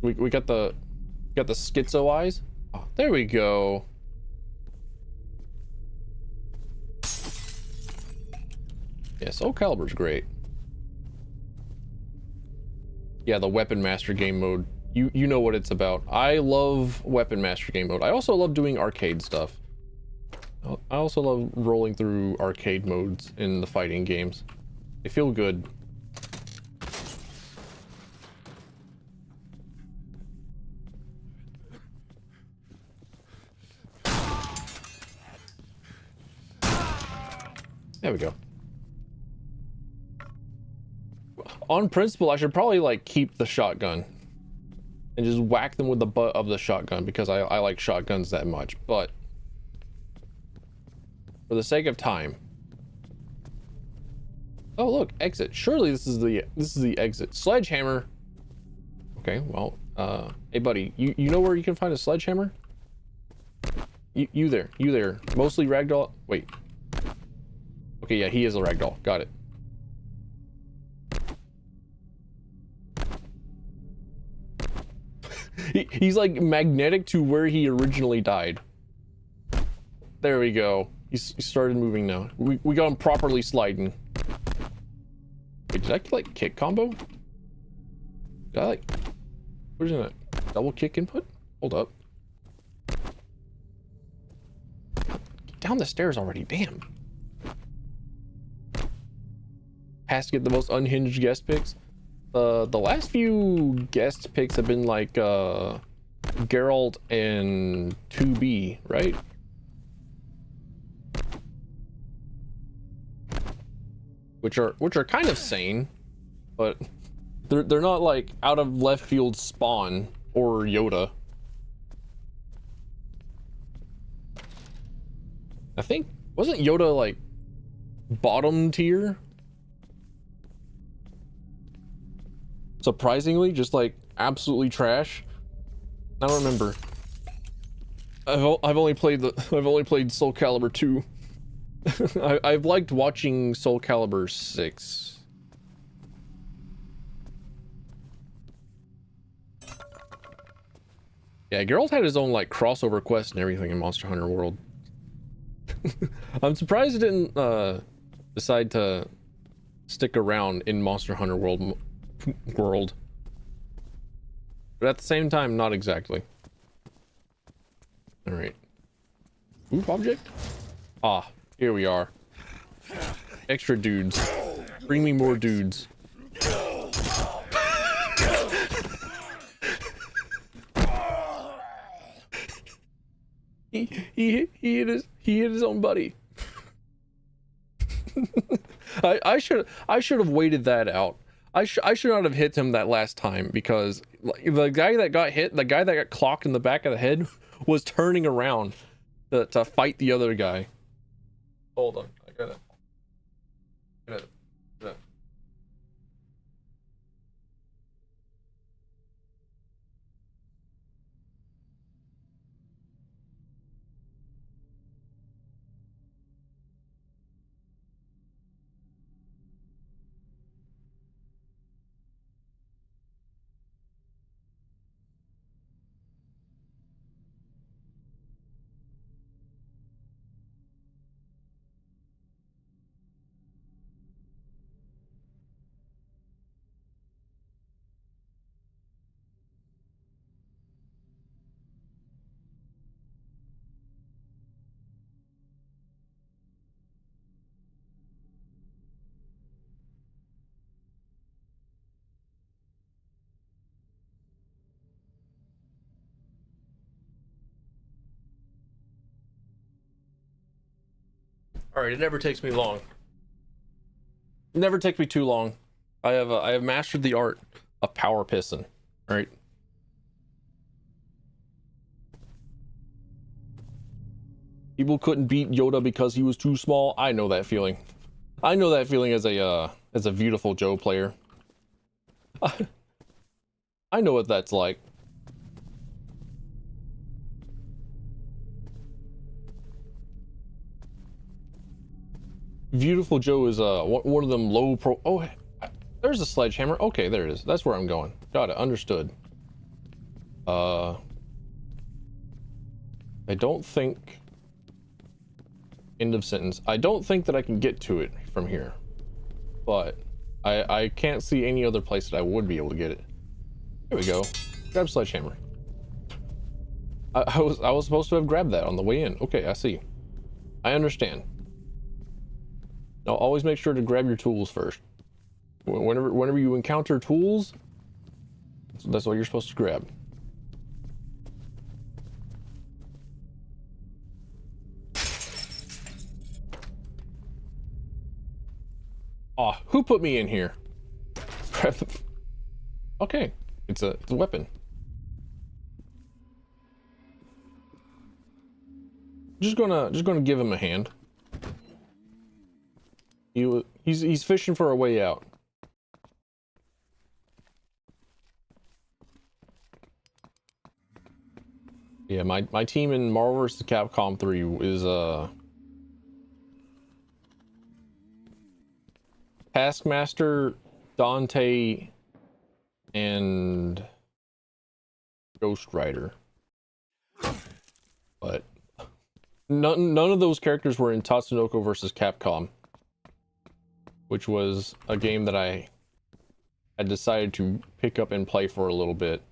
We got the schizo eyes. Oh, there we go. Yeah, Soul Calibur's great. Yeah, the Weapon Master game mode. You know what it's about. I love Weapon Master game mode. I also love doing arcade stuff. I also love rolling through arcade modes in the fighting games. They feel good. There we go. On principle, I should probably like keep the shotgun and just whack them with the butt of the shotgun because I like shotguns that much, but for the sake of time. Oh look, exit. Surely this is the exit. Sledgehammer. Okay, well, hey buddy, you know where you can find a sledgehammer? You there. Mostly ragdoll. Wait. Okay, yeah, he is a ragdoll. Got it. He's like magnetic to where he originally died. There we go. He started moving now. We got him properly sliding. Wait, did I like kick combo? Did I like... What is that? Double kick input? Hold up. Get down the stairs already, damn. Has to get the most unhinged guest picks. The last few guest picks have been like Geralt and 2B, right? Which are kind of sane, but they're not like out of left field Spawn or Yoda. I think, wasn't Yoda like bottom tier? Surprisingly, just like absolutely trash. I don't remember. I've only played Soul Calibur 2. I've liked watching Soul Calibur 6. Yeah, Geralt had his own like crossover quest and everything in Monster Hunter World. I'm surprised it didn't decide to stick around in Monster Hunter World, but at the same time, not exactly. All right, move object. Ah, here we are. Extra dudes. Bring me more dudes. He hit his own buddy. I should have waited that out. I should not have hit him that last time, because the guy that got hit, the guy that got clocked in the back of the head, was turning around to fight the other guy. Hold on, I gotta. All right, it never takes me long. It never takes me too long. I have mastered the art of power pissing. All right. People couldn't beat Yoda because he was too small. I know that feeling. I know that feeling as a beautiful Joe player. I know what that's like. Beautiful Joe is one of them low pro. Oh, there's a sledgehammer. Okay, there it is. That's where I'm going. Got it. Understood. I don't think. End of sentence. I don't think that I can get to it from here, but I can't see any other place that I would be able to get it. There we go. Grab sledgehammer. I was supposed to have grabbed that on the way in. Okay, I see. I understand. Now always make sure to grab your tools first. Whenever you encounter tools, that's what you're supposed to grab. Aw, who put me in here? Okay, it's a weapon. Just gonna give him a hand. He's fishing for a way out. Yeah, my team in Marvel vs. Capcom 3 is Taskmaster, Dante, and Ghost Rider. But none of those characters were in Tatsunoko vs. Capcom, which was a game that I had decided to pick up and play for a little bit.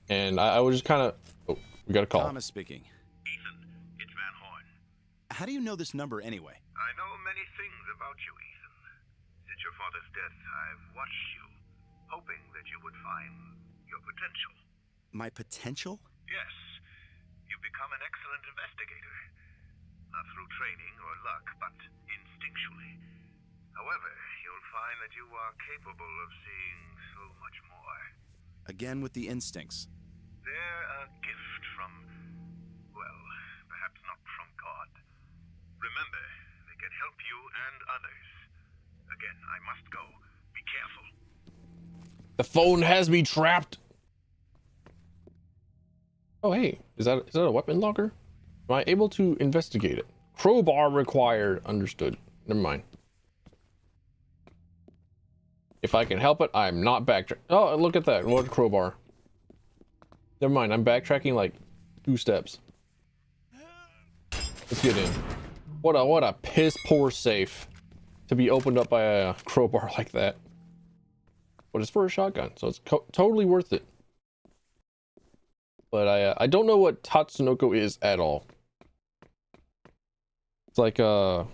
And I was just kind of... Oh, we got a call. Thomas speaking. Ethan, it's Van Horn. How do you know this number anyway? I know many things about you, Ethan. Since your father's death, I've watched you, hoping that you would find your potential. My potential? Yes. You've become an excellent investigator. Not through training or luck, but instinctually. However, you'll find that you are capable of seeing so much more. Again with the instincts. They're a gift from, well, perhaps not from God. Remember, they can help you and others. Again, I must go. Be careful. The phone has me trapped. Oh, hey, is that a weapon locker? Am I able to investigate it? Crowbar required. Understood. Never mind. If I can help it, I'm not backtracking. Oh, look at that. What a crowbar. Never mind. I'm backtracking like 2 steps. Let's get in. What a piss poor safe to be opened up by a crowbar like that. But it's for a shotgun, so it's totally worth it. But I don't know what Tatsunoko is at all. It's like I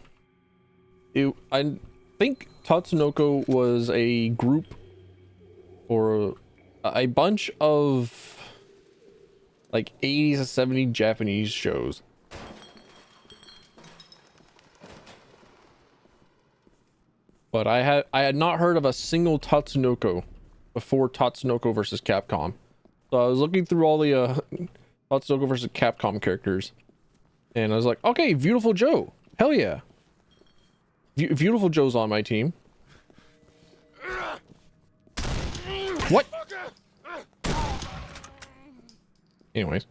think Tatsunoko was a group or a bunch of like 80s and 70s Japanese shows. But I had not heard of a single Tatsunoko before Tatsunoko versus Capcom. So I was looking through all the Tatsunoko versus Capcom characters, and I was like, okay, Beautiful Joe, hell yeah, Beautiful Joe's on my team. What? Anyways,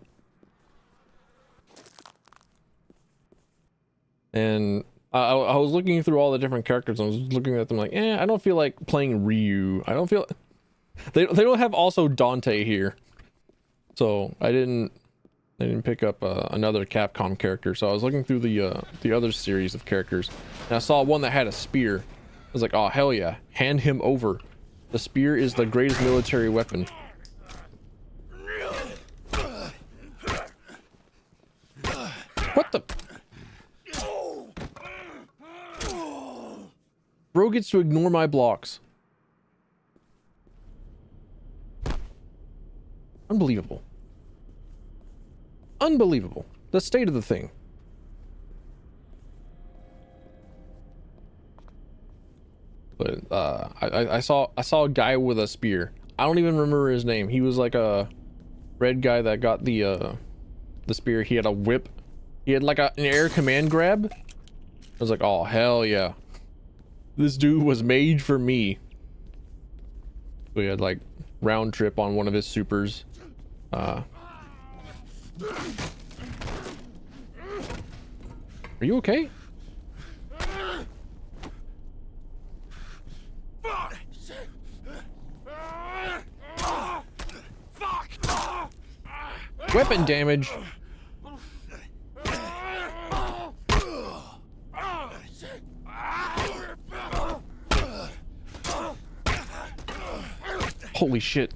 and I was looking through all the different characters. And I was looking at them like, I don't feel like playing Ryu. I don't feel. They don't have also Dante here, so I didn't pick up another Capcom character. So I was looking through the other series of characters, and I saw one that had a spear. I was like, oh hell yeah, hand him over. The spear is the greatest military weapon. What the? Bro gets to ignore my blocks. Unbelievable. Unbelievable. The state of the thing. But I saw a guy with a spear. I don't even remember his name. He was like a red guy that got the spear. He had a whip. He had like an air command grab. I was like, oh hell yeah. This dude was made for me. We had like round trip on one of his supers. Are you okay? Weapon damage. Holy shit.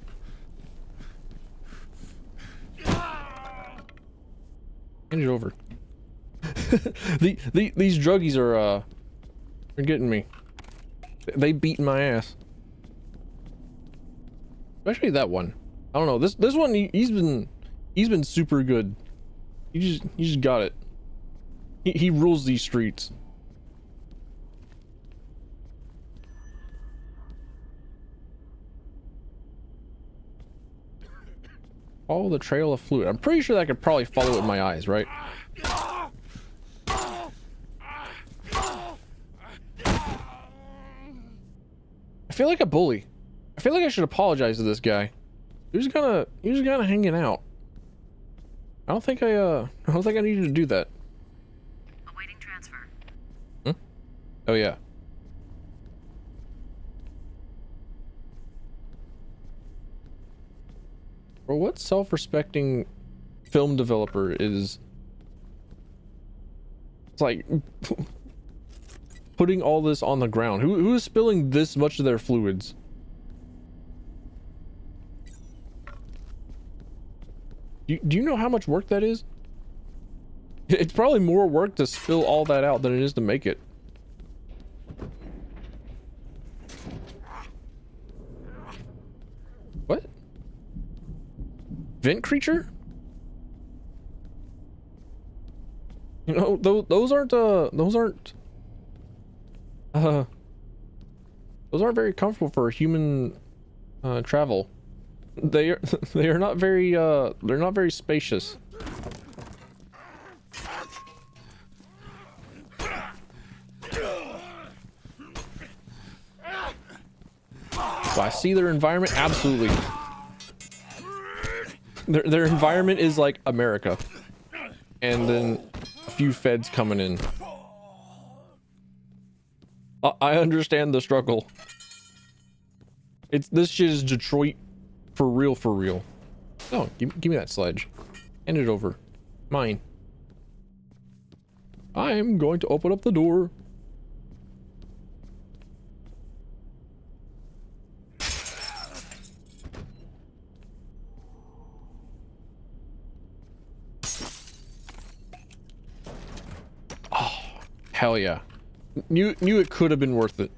Hand it over. These druggies are they're getting me. They beating my ass. Especially that one. I don't know. This one he's been super good. He just got it. He rules these streets. Follow the trail of fluid. I'm pretty sure that I could probably follow it with my eyes, right? I feel like a bully. I feel like I should apologize to this guy. He was kind of hanging out. I don't think I needed to do that. Awaiting transfer. Oh yeah. Bro, what self-respecting film developer is... It's like... putting all this on the ground? Who is spilling this much of their fluids? Do you know how much work that is? It's probably more work to spill all that out than it is to make it. What? Vent creature? You know, those aren't very comfortable for human travel. They are not very they're not very spacious. Do I see their environment? Absolutely. Their environment is like America, and then a few feds coming in. I understand the struggle. This shit is Detroit for real, for real. Oh, give me that sledge. Hand it over. Mine. I am going to open up the door. Oh, hell yeah. Knew it could have been worth it.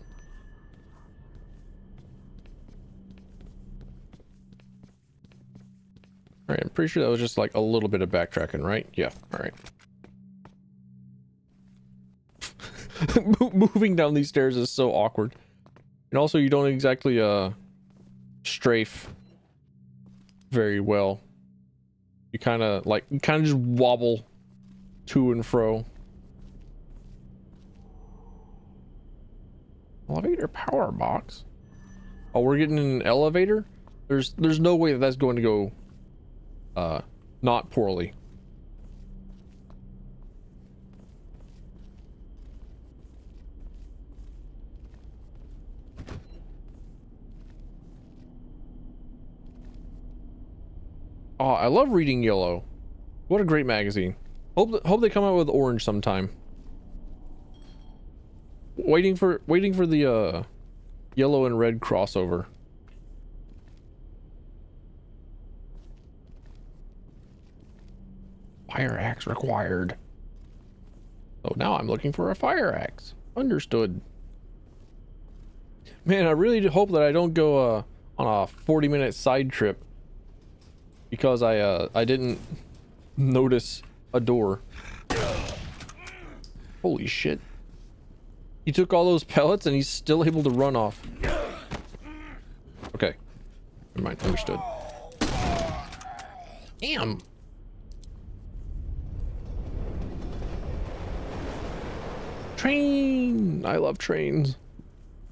All right, I'm pretty sure that was just like a little bit of backtracking, right? Yeah, all right. Moving down these stairs is so awkward. And also you don't exactly strafe very well. You kind of just wobble to and fro. Elevator power box. Oh, we're getting in an elevator? There's no way that that's going to go not poorly. Oh, I love reading Yellow. What a great magazine. Hope they come out with Orange sometime. Waiting for the yellow and red crossover. Fire axe required. So now I'm looking for a fire axe. Understood. Man, I really hope that I don't go on a 40-minute side trip because I didn't notice a door. Holy shit. He took all those pellets and he's still able to run off. Okay. Never mind. Understood. Damn. Train. I love trains.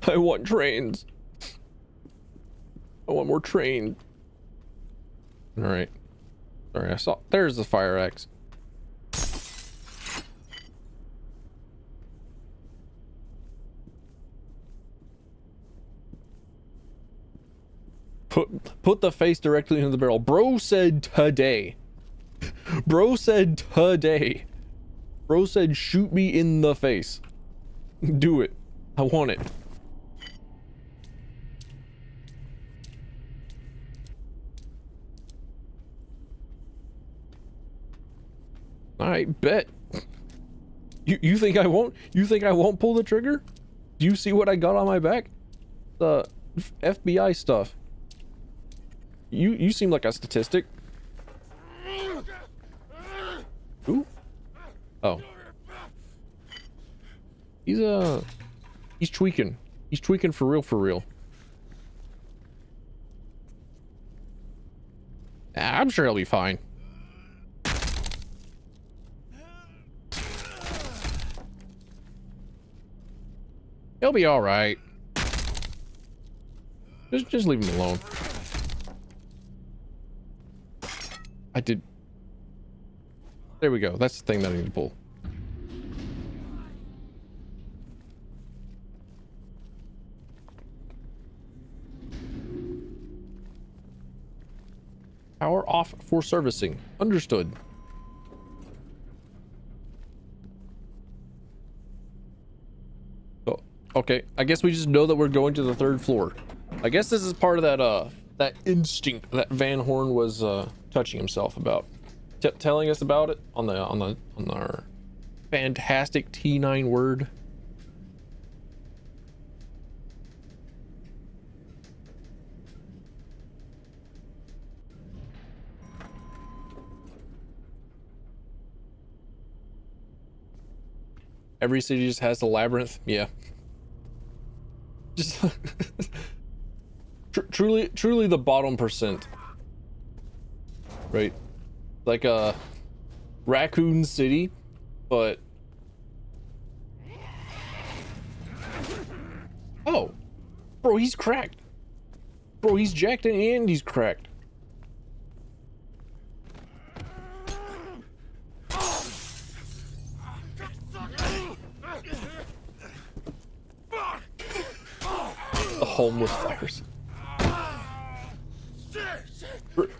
I want trains. I want more train. All right. Sorry, I saw. There's the fire axe. Put the face directly into the barrel. Bro said today. Bro said today. Bro said shoot me in the face. Do it. I want it. I bet. You think I won't? You think I won't pull the trigger? Do you see what I got on my back? The FBI stuff. You seem like a statistic. Who? Oh. He's tweaking. He's tweaking for real, for real. I'm sure he'll be fine. He'll be all right. Just leave him alone. I did. There we go. That's the thing that I need to pull. Power off for servicing. Understood. Oh, okay. I guess we just know that we're going to the 3rd floor. I guess this is part of that that instinct that Van Horn was touching himself about, telling us about it on our fantastic T9 word. Every city just has the labyrinth. Yeah. Just truly the bottom percent. Right? Like a Raccoon City, but oh, bro, he's cracked. Bro, he's jacked and he's cracked. The homeless fires.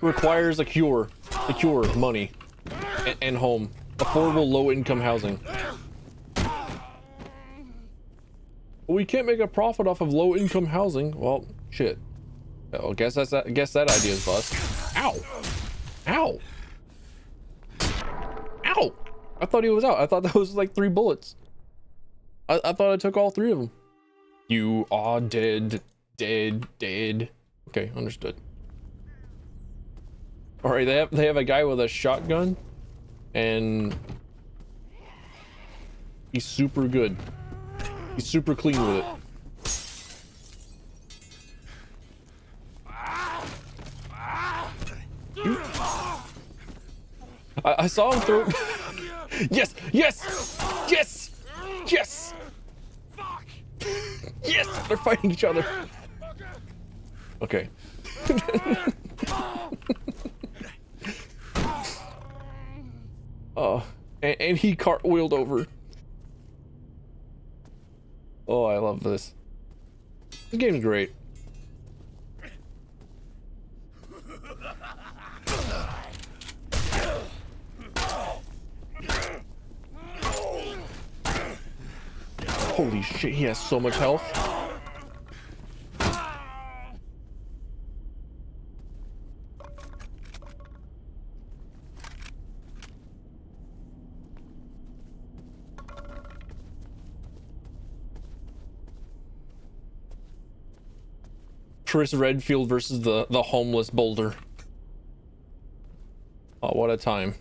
Requires a cure. A cure, money, and home. Affordable low-income housing. We can't make a profit off of low-income housing. Well, shit. I guess that idea's bust. Ow! Ow! Ow! I thought he was out. I thought that was like 3 bullets. I thought I took all 3 of them. You are dead. Dead. Okay, understood. All right, they have a guy with a shotgun, and he's super good. He's super clean with it. I saw him throw. Yes, yes, yes, yes. Yes, they're fighting each other. Okay. Oh, and he cartwheeled over. Oh, I love this. This game's great. Holy shit, he has so much health. Chris Redfield versus the homeless Boulder. Oh, what a time.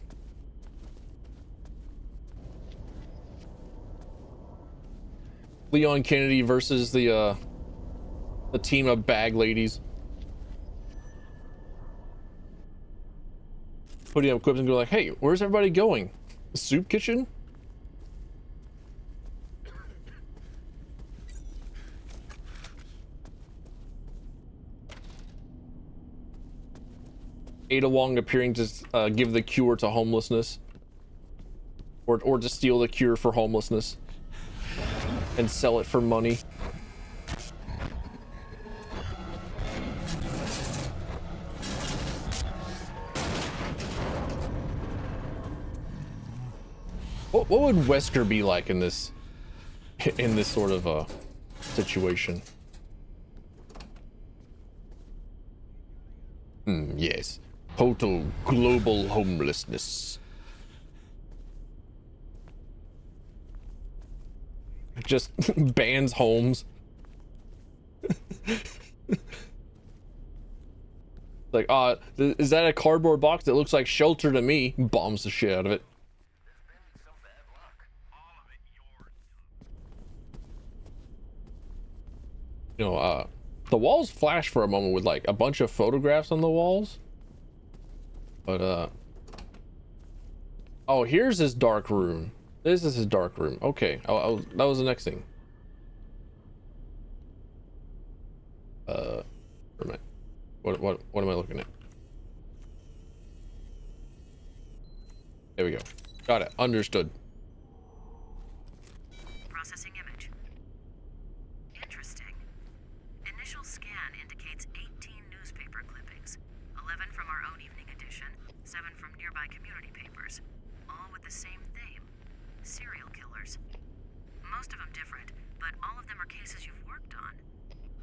Leon Kennedy versus the team of bag ladies. Putting up clips and go like, hey, where's everybody going? The soup kitchen? Ada Wong appearing to give the cure to homelessness, or to steal the cure for homelessness and sell it for money. What would Wesker be like in this sort of situation? Yes. Total global homelessness. Just bans homes. Like, is that a cardboard box that looks like shelter to me? Bombs the shit out of it. You know, the walls flash for a moment with like a bunch of photographs on the walls. But oh, here's his dark room. This is his dark room. Okay, that was the next thing. Where am I? What am I looking at? There we go. Got it. Understood. Processing image. Interesting. Initial scan indicates 18 newspaper clippings, 11 from our own evening edition, 7 from nearby community papers, all with the same theme: serial killers. Most of them different, but all of them are cases you've worked on.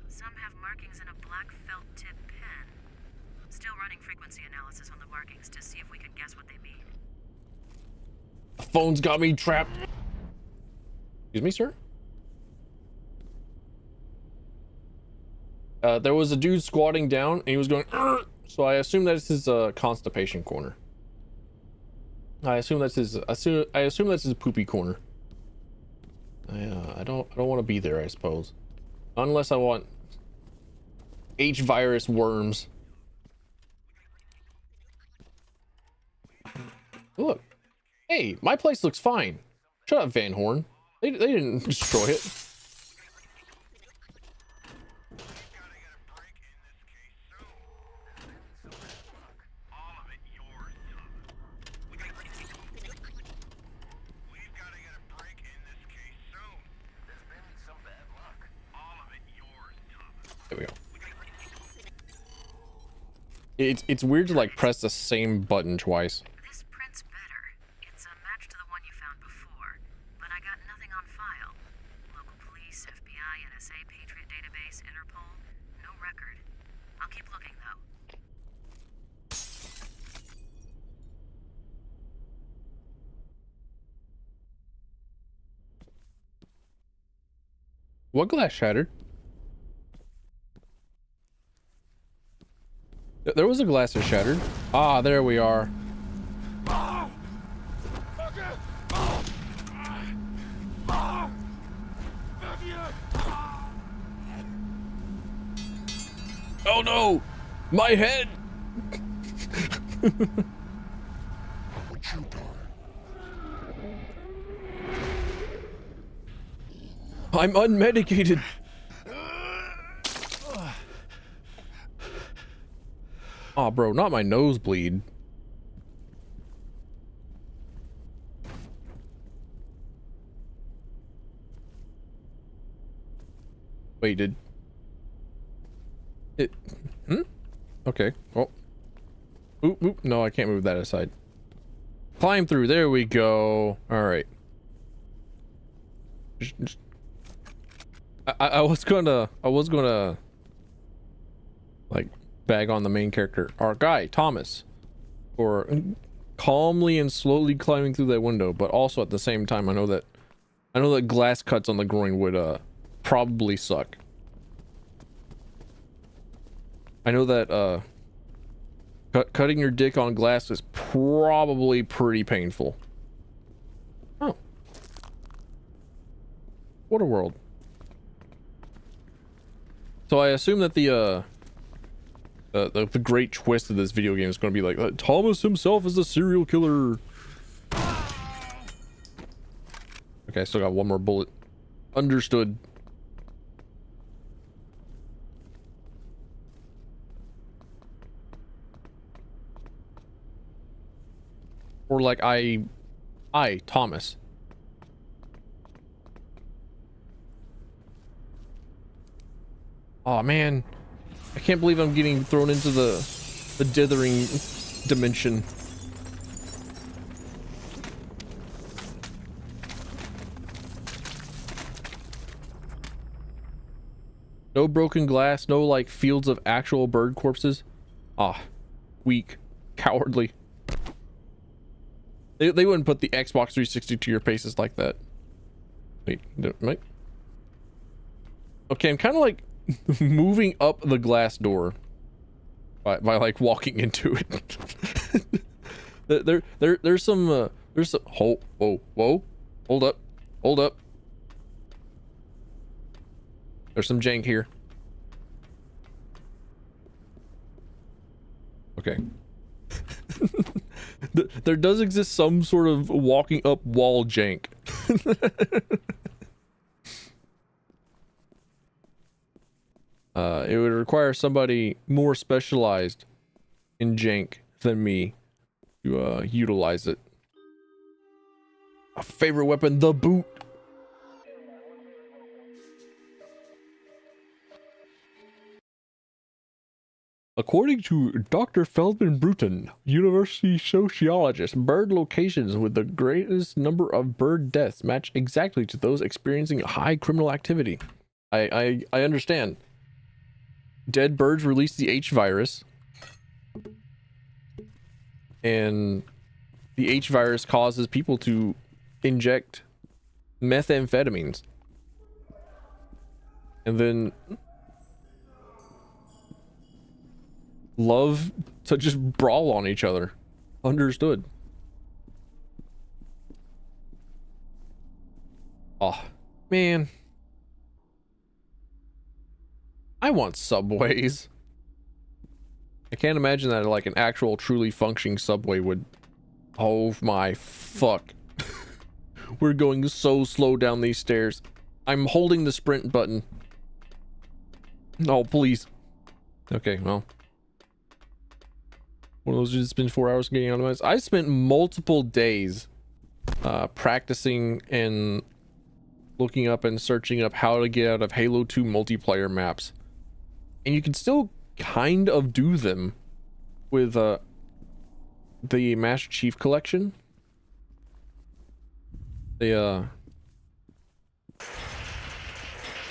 Some have markings in a black felt tip pen. Still running frequency analysis on the markings to see if we can guess what they mean. The phone's got me trapped. Excuse me, sir? There was a dude squatting down and he was going, "Arr!" So I assume that this is a constipation corner. I assume that's his poopy corner. I don't want to be there, I suppose. Unless I want H virus worms. Look. Hey, my place looks fine. Shut up, Van Horn. They didn't destroy it. There we go. It's weird to like press the same button twice. This print's better. It's a match to the one you found before, but I got nothing on file. Local police, FBI, NSA, Patriot Database, Interpol, no record. I'll keep looking though. What glass shattered? There was a glass that shattered. Ah, there we are. Oh no! My head! I'm unmedicated. Aw, bro, not my nosebleed. Wait, did it? Okay. Oh. Oop, oop. No, I can't move that aside. Climb through. There we go. All right. I was gonna like bag on the main character, our guy Thomas, for calmly and slowly climbing through that window, but also at the same time I know that glass cuts on the groin would probably suck. I know that cutting your dick on glass is probably pretty painful. Oh, what a world. So I assume that the great twist of this video game is going to be like Thomas himself is the serial killer. Okay, I still got one more bullet. Understood. Or like I Thomas. Oh man, I can't believe I'm getting thrown into the dithering dimension. No broken glass, no like fields of actual bird corpses. Ah, weak, cowardly. They wouldn't put the Xbox 360 to your faces like that. Wait, Mike. Okay, I'm kind of like moving up the glass door by like walking into it. there's some whoa, hold up. There's some jank here. Okay. There does exist some sort of walking up wall jank. It would require somebody more specialized in jank than me to utilize it. A favorite weapon, the boot. According to Dr. Feldman Bruton, university sociologist, bird locations with the greatest number of bird deaths match exactly to those experiencing high criminal activity. I understand. Dead birds release the H virus, and the H virus causes people to inject methamphetamines and then love to just brawl on each other. Understood. Oh man, I want subways. I can't imagine that like an actual truly functioning subway would. Oh my fuck. We're going so slow down these stairs. I'm holding the sprint button. No, please. Okay, well. One of those just spent 4 hours getting out of my. I spent multiple days practicing and looking up and searching up how to get out of Halo 2 multiplayer maps. And you can still kind of do them with the Master Chief Collection. They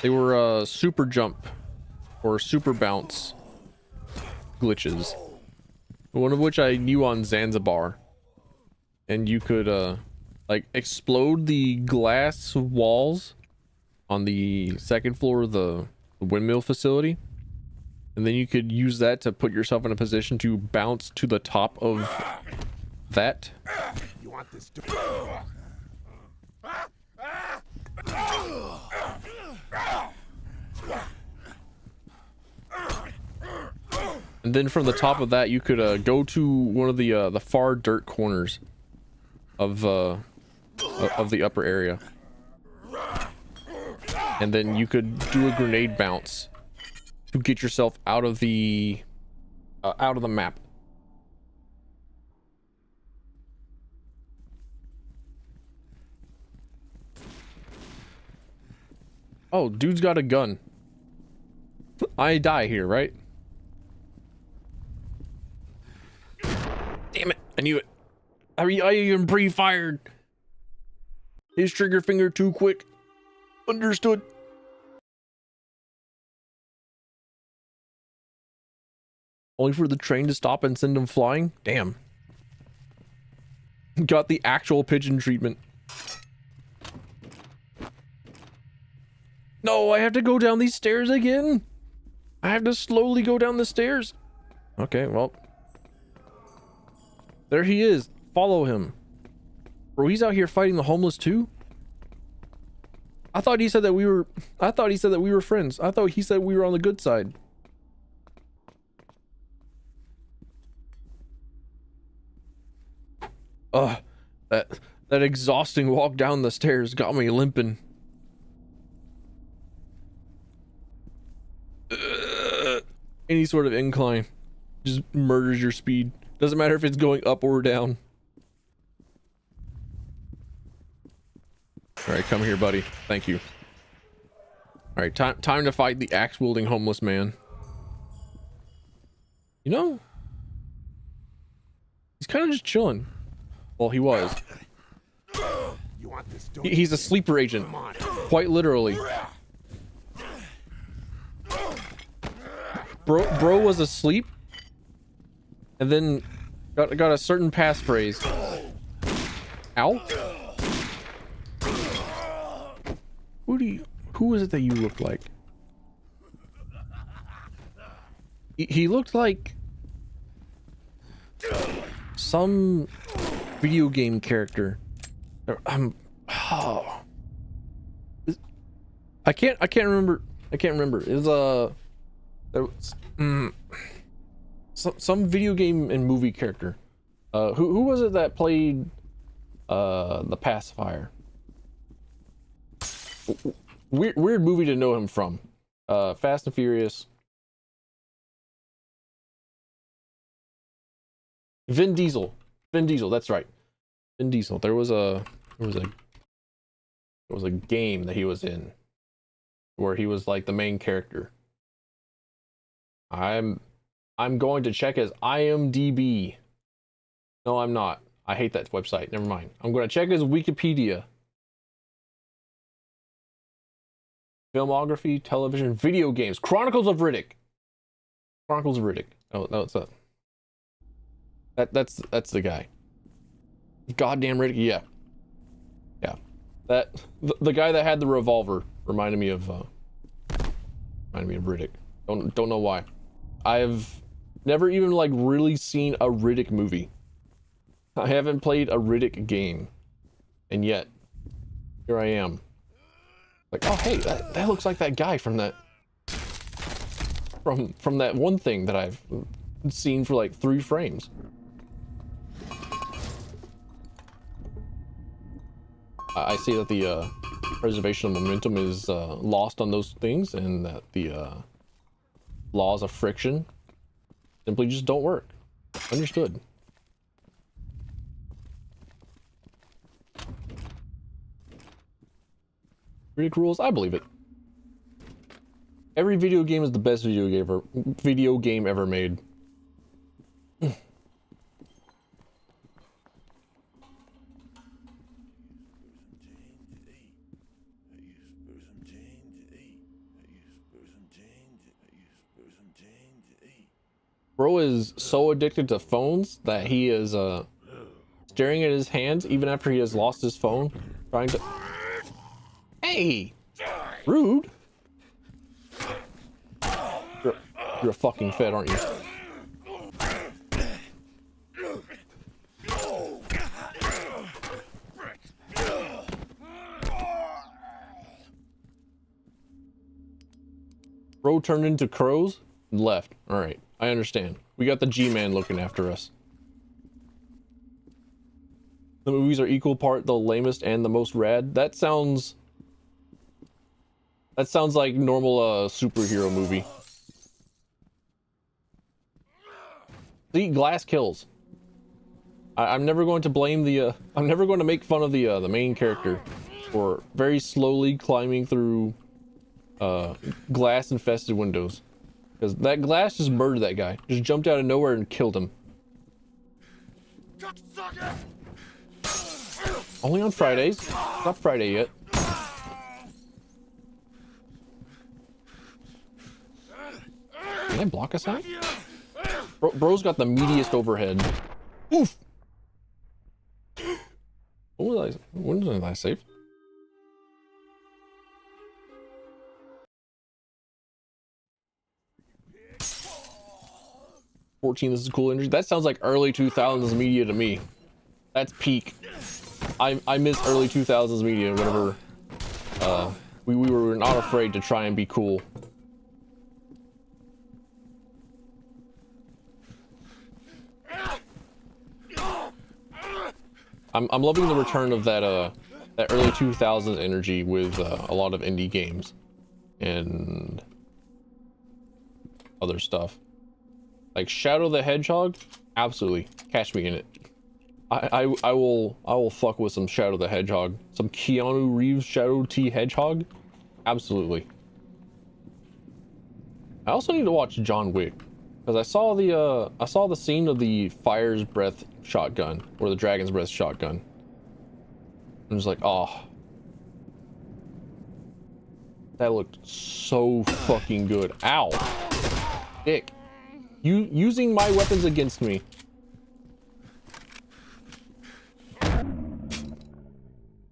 were super jump or super bounce glitches. One of which I knew on Zanzibar. And you could like explode the glass walls on the second floor of the windmill facility. And then you could use that to put yourself in a position to bounce to the top of that. You want this to... And then from the top of that, you could go to one of the far dirt corners of the upper area. And then you could do a grenade bounce to get yourself out of the map. Oh, dude's got a gun. I die here, right? Damn it, I knew it. I even pre-fired. His trigger finger too quick. Understood. Only for the train to stop and send him flying? Damn. Got the actual pigeon treatment. No, I have to go down these stairs again. I have to slowly go down the stairs. Okay, well. There he is. Follow him. Bro, he's out here fighting the homeless too? I thought he said that we were friends. I thought he said we were on the good side. Ugh, that exhausting walk down the stairs got me limping. Any sort of incline just murders your speed. Doesn't matter if it's going up or down. All right, come here, buddy. Thank you. All right, time to fight the axe-wielding homeless man. You know, he's kind of just chilling. Well, he was. He's a sleeper agent, quite literally. Bro was asleep, and then got a certain passphrase. Ow. Who is it that you look like? He looked like some video game character. Oh. I can't remember. It was there was some video game and movie character. Who was it that played the pacifier? Weird movie to know him from. Fast and Furious. Vin Diesel, that's right. Vin Diesel. There was a game that he was in where he was like the main character. I'm going to check his IMDb. No, I'm not. I hate that website. Never mind. I'm going to check his Wikipedia. Filmography, television, video games. Chronicles of Riddick. Oh, no, it's not. That's the guy. Goddamn Riddick. Yeah. The guy that had the revolver reminded me of Riddick. Don't know why. I've never even like really seen a Riddick movie. I haven't played a Riddick game, and yet here I am. Like, oh hey, that looks like that guy from that from that one thing that I've seen for like 3 frames. I see that the preservation of momentum is lost on those things, and that the laws of friction simply just don't work. Understood. Riddick rules. I believe it. Every video game is the best video game ever made. Bro is so addicted to phones that he is staring at his hands even after he has lost his phone, trying to... Hey! Rude! You're a fucking fed, aren't you? Bro turned into crows and left. Alright. I understand. We got the G-Man looking after us. The movies are equal part the lamest and the most rad. That sounds like normal superhero movie. See, glass kills. I'm never going to blame the I'm never going to make fun of the main character for very slowly climbing through glass infested windows, because that glass just murdered that guy. Just jumped out of nowhere and killed him. Only on Fridays. It's not Friday yet. Can I block us out? Bro's got the meatiest overhead. Oof. When did I save? "14, this is cool energy." That sounds like early 2000s media to me. That's peak. I miss early 2000s media whenever we were not afraid to try and be cool. I'm loving the return of that early 2000s energy with a lot of indie games and other stuff. Like Shadow the Hedgehog, absolutely. Catch me in it. I will fuck with some Shadow the Hedgehog. Some Keanu Reeves Shadow T Hedgehog, absolutely. I also need to watch John Wick, because I saw the scene of the Fire's Breath shotgun, or the Dragon's Breath shotgun. I'm just like, oh, that looked so fucking good. Ow, dick! You using my weapons against me.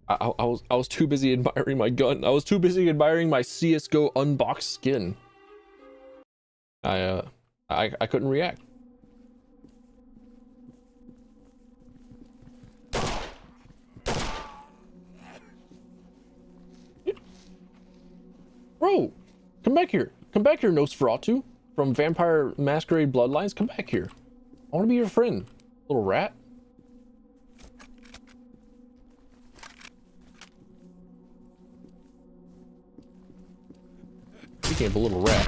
I was too busy admiring my gun. I was too busy admiring my CS:GO unboxed skin. I couldn't react. Bro, come back here. Come back here, Nosferatu from Vampire Masquerade Bloodlines. Come back here. I want to be your friend, little rat. Speaking of a little rat.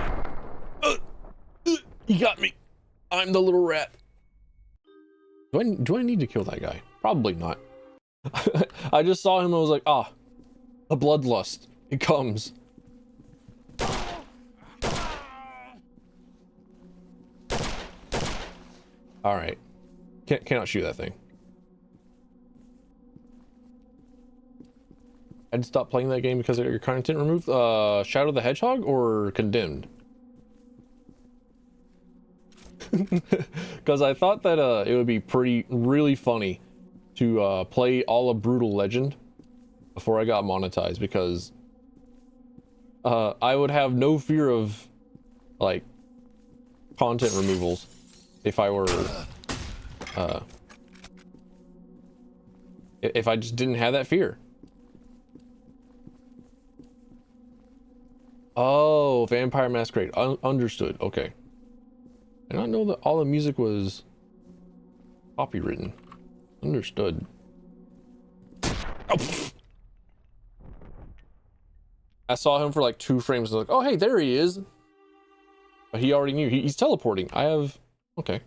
He got me. I'm the little rat. Do I need to kill that guy? Probably not. I just saw him and I was like, ah, a bloodlust. It comes. All right. Cannot shoot that thing. I'd stop playing that game because of your content removed. Shadow the Hedgehog or Condemned? Because I thought that it would be really funny to play all of Brutal Legend before I got monetized, because I would have no fear of like content removals if I were if I just didn't have that fear. Oh, Vampire Masquerade. Understood. Okay. I did not know that all the music was copywritten. Understood. Oh, I saw him for like 2 frames. I was like, oh, hey, there he is. But he already knew. He's teleporting. I have... Okay.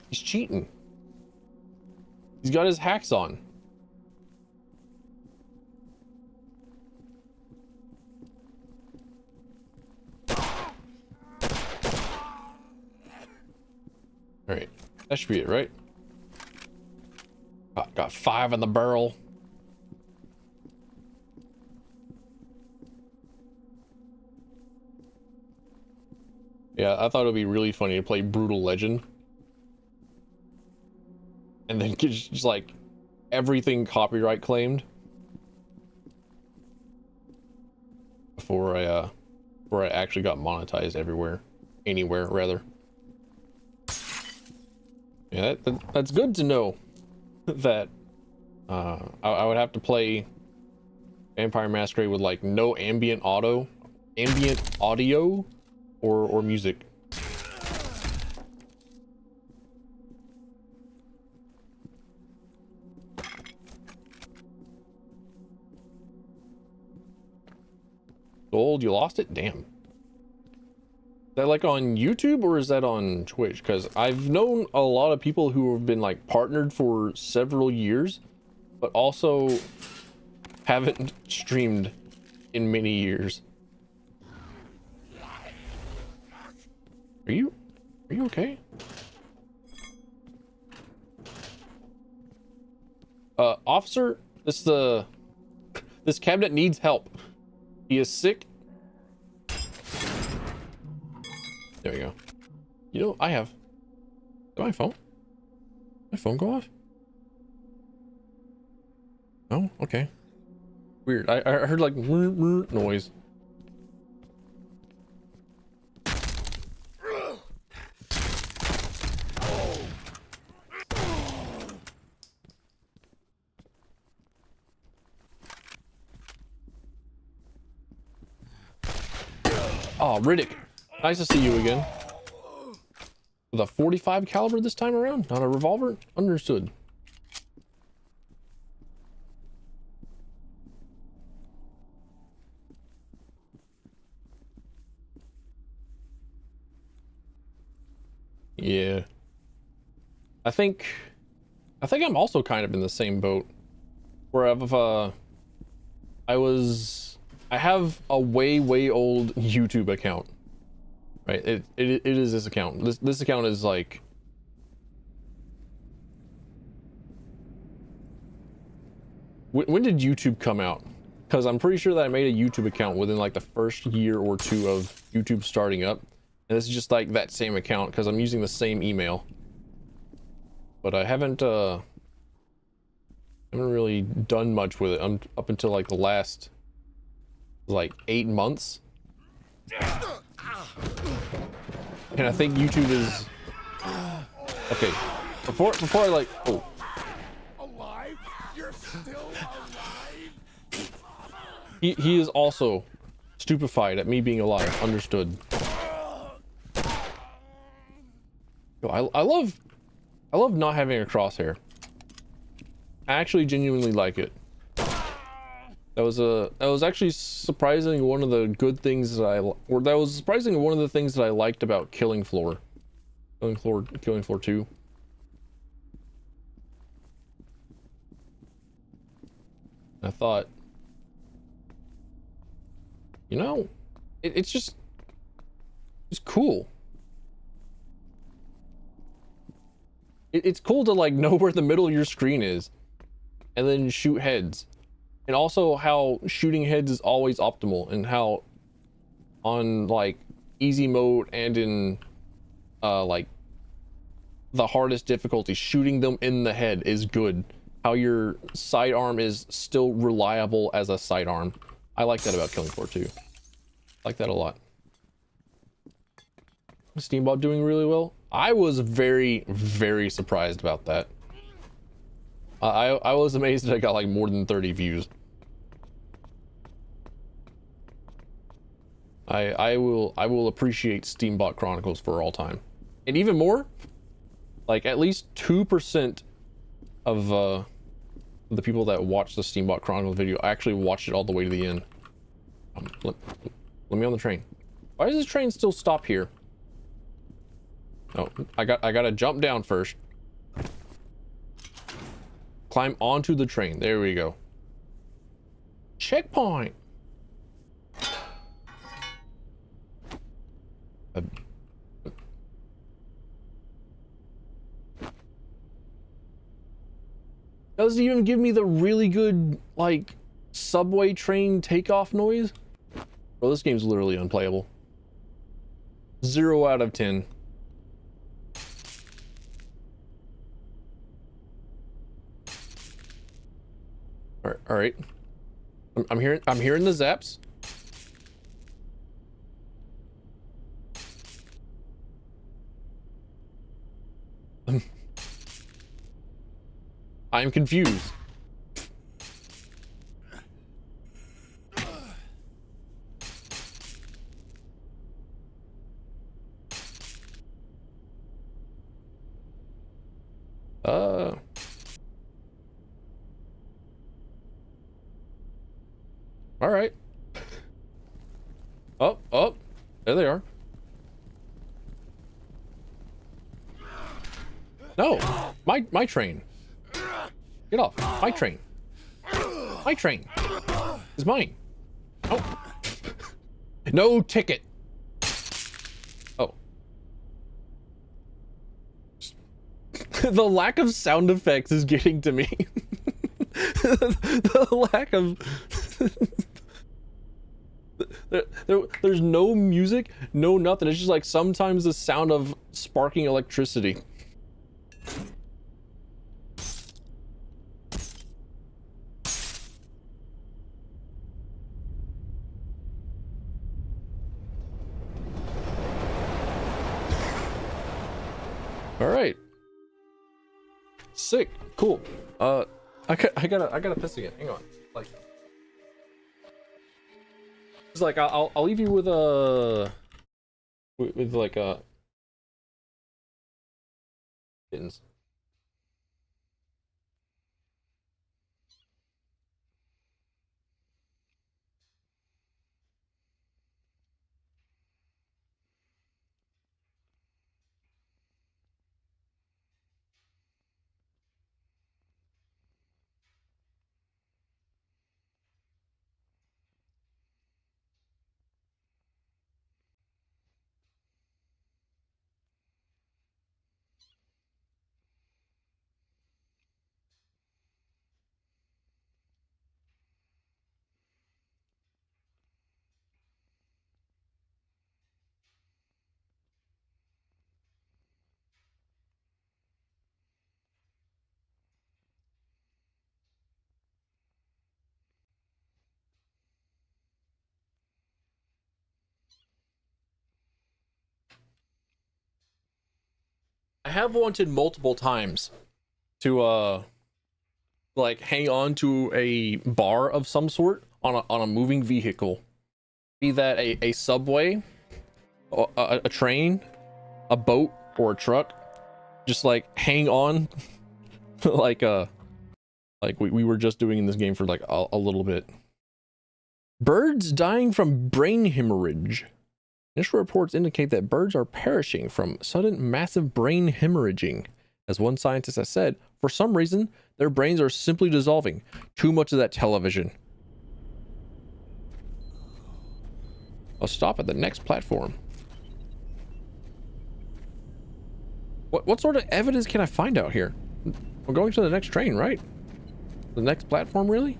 He's cheating. He's got his hacks on. All right, that should be it, right? Got 5 in the barrel. Yeah, I thought it would be really funny to play Brutal Legend and then get just like everything copyright claimed before I actually got monetized anywhere rather. Yeah, that's good to know that I would have to play Vampire Masquerade with like no ambient audio or music. Gold, you lost it? Damn. Is that like on YouTube or is that on Twitch? Because I've known a lot of people who have been like partnered for several years, but also haven't streamed in many years. Are you okay? Officer, this cabinet needs help. He is sick. There we go. You know, I have. Did my phone? My phone go off? Oh, okay. Weird. I heard like noise. Oh, Riddick. Nice to see you again. With a 45 caliber this time around, not a revolver? Understood. Yeah. I think I'm also kind of in the same boat where I have a way old YouTube account. Right? It is this account. This account is like when did YouTube come out? Because I'm pretty sure that I made a YouTube account within like the first year or two of YouTube starting up. And this is just like that same account because I'm using the same email. But I haven't really done much with it. I'm up until like the last like 8 months. And I think YouTube is okay. Before I like Alive? You're still alive? he is also stupefied at me being alive. Understood. Yo, I love not having a crosshair. I actually genuinely like it. That was actually surprisingly one of the good things that that was surprisingly one of the things that I liked about Killing Floor 2. I thought, you know, it's cool. It's cool to like know where the middle of your screen is and then shoot heads. And also how shooting heads is always optimal, and how on like easy mode and in like the hardest difficulty, shooting them in the head is good. How your sidearm is still reliable as a sidearm. I like that about Killing Floor 2. I like that a lot. Steambot doing really well. I was very surprised about that. I was amazed that I got like more than 30 views. I will appreciate Steambot Chronicles for all time. And even more, like at least 2% of the people that watch the Steambot Chronicles video actually watched it all the way to the end. Let me on the train. Why does this train still stop here? Oh, I gotta jump down first. Climb onto the train. There we go. Checkpoint. Doesn't even give me the really good like subway train takeoff noise. Bro, this game's literally unplayable. 0 out of 10. All right. I'm hearing the zaps. I'm confused. All right. Oh, there they are. No, my train. Get off. My train. My train is mine. Oh. No ticket. Oh. The lack of sound effects is getting to me. The lack of there's no music, no nothing. It's just like sometimes the sound of sparking electricity. All right. Sick. Cool. I gotta piss again. Hang on. Like, it's like I'll leave you with like kittens. I have wanted multiple times to like hang on to a bar of some sort on a moving vehicle, be that a subway, a train, a boat, or a truck. Just like hang on like we were just doing in this game for like a little bit. Birds dying from brain hemorrhage. Initial reports indicate that birds are perishing from sudden massive brain hemorrhaging. As one scientist has said, for some reason, their brains are simply dissolving. Too much of that television. I'll stop at the next platform. What sort of evidence can I find out here? We're going to the next train, right? The next platform, really?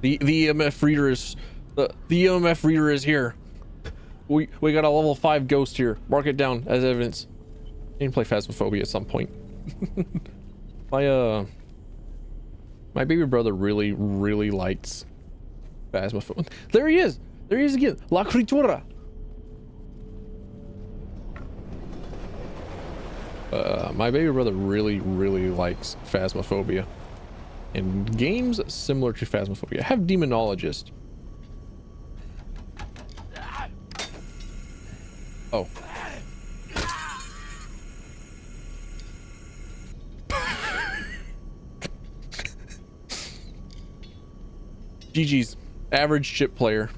The EMF reader is the EMF reader is here. We got a level 5 ghost here. Mark it down as evidence. I need to play Phasmophobia at some point. My baby brother really likes Phasmophobia. There he is again. La Critura. My baby brother really likes Phasmophobia. And games similar to Phasmophobia have Demonologist. Oh. GG's. Average chip player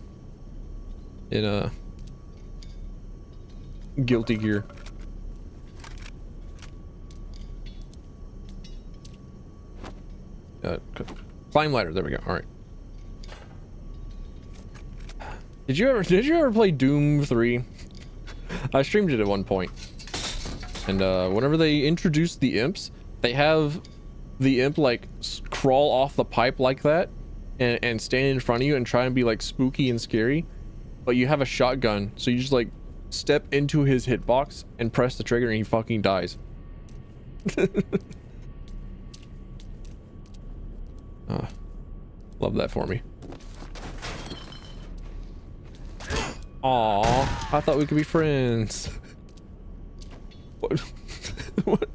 in a Guilty Gear. Climb ladder. There we go. All right. Did you ever play Doom 3? I streamed it at one point, and whenever they introduced the imps, they have the imp like crawl off the pipe like that and stand in front of you and try and be like spooky and scary, but you have a shotgun, so you just like step into his hitbox and press the trigger and he fucking dies. Love that for me. Aw, I thought we could be friends. What? What?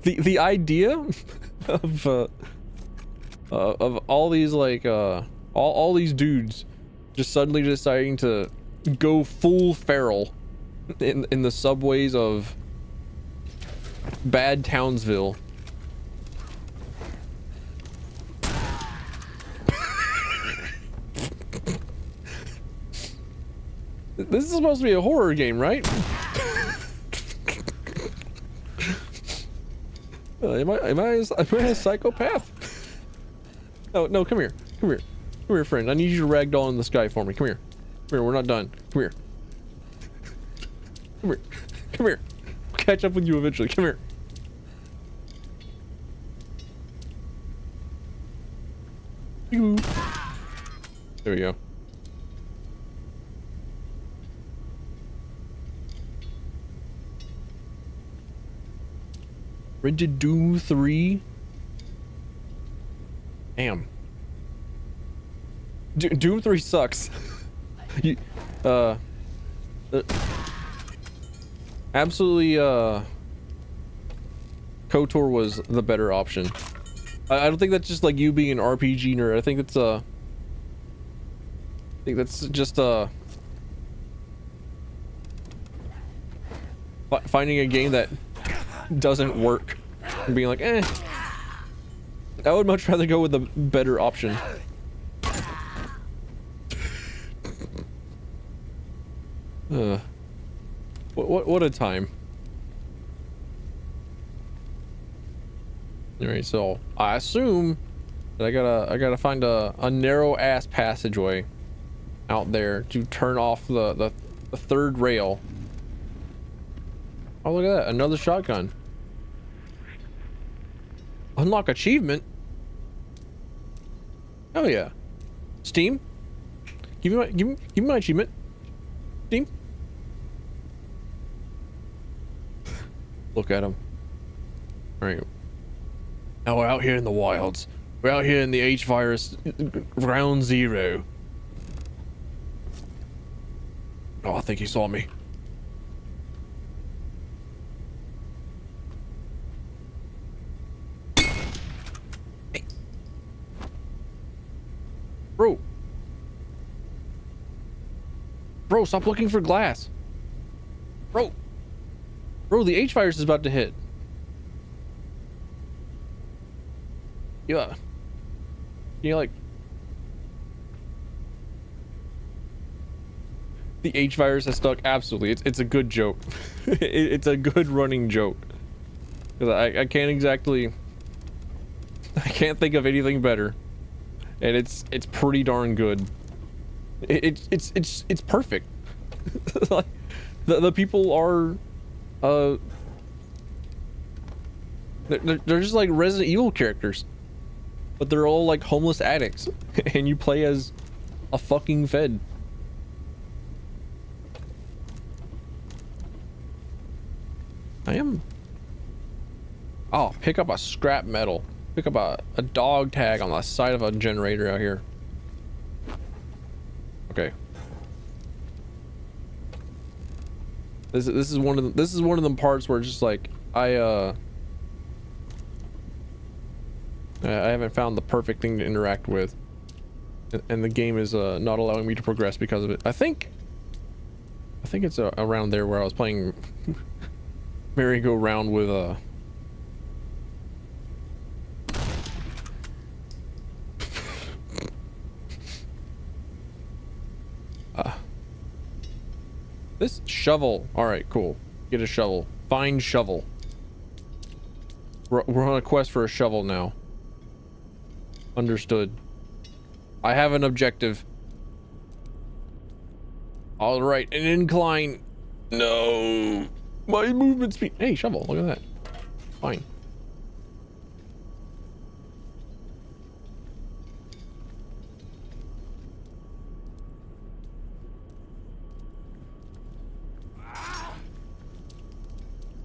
The idea of of all these like all these dudes just suddenly deciding to go full feral in the subways of bad Townsville. This is supposed to be a horror game, right? Am I a psychopath? No, come here. Come here, friend. I need you to ragdoll in the sky for me. Come here. Come here, we're not done. Come here. Come here. Come here. I'll catch up with you eventually. Come here. There we go. Rigid Doom 3. Damn. Doom 3 sucks. You, absolutely, KOTOR was the better option. I don't think that's just like you being an RPG nerd. I think that's just finding a game that doesn't work and being like, eh. I would much rather go with the better option. What a time. All right, so I assume that I gotta find a narrow ass passageway out there to turn off the third rail. Oh, look at that, another shotgun. Unlock achievement. Oh yeah. Steam, give me my achievement. Steam. Look at him. All right. Now we're out here in the wilds. We're out here in the H virus ground zero. Oh, I think he saw me. Hey. Bro, stop looking for glass. Bro, the H virus is about to hit. Yeah. You like the H virus has stuck? Absolutely. It's a good joke. It's a good running joke. Because I can't exactly, I can't think of anything better. And it's pretty darn good. It's perfect. Like the people are they're just like Resident Evil characters, but they're all like homeless addicts, and you play as a fucking Fed. Oh, pick up a scrap metal. Pick up a dog tag on the side of a generator out here. Okay. This is one of them parts where it's just like I haven't found the perfect thing to interact with, and the game is not allowing me to progress because of it. I think it's around there where I was playing merry-go-round with this shovel. All right, cool. Get a shovel. Find shovel. We're on a quest for a shovel now. Understood. I have an objective. All right, an incline. No, my movement speed. Hey, shovel. Look at that. Fine.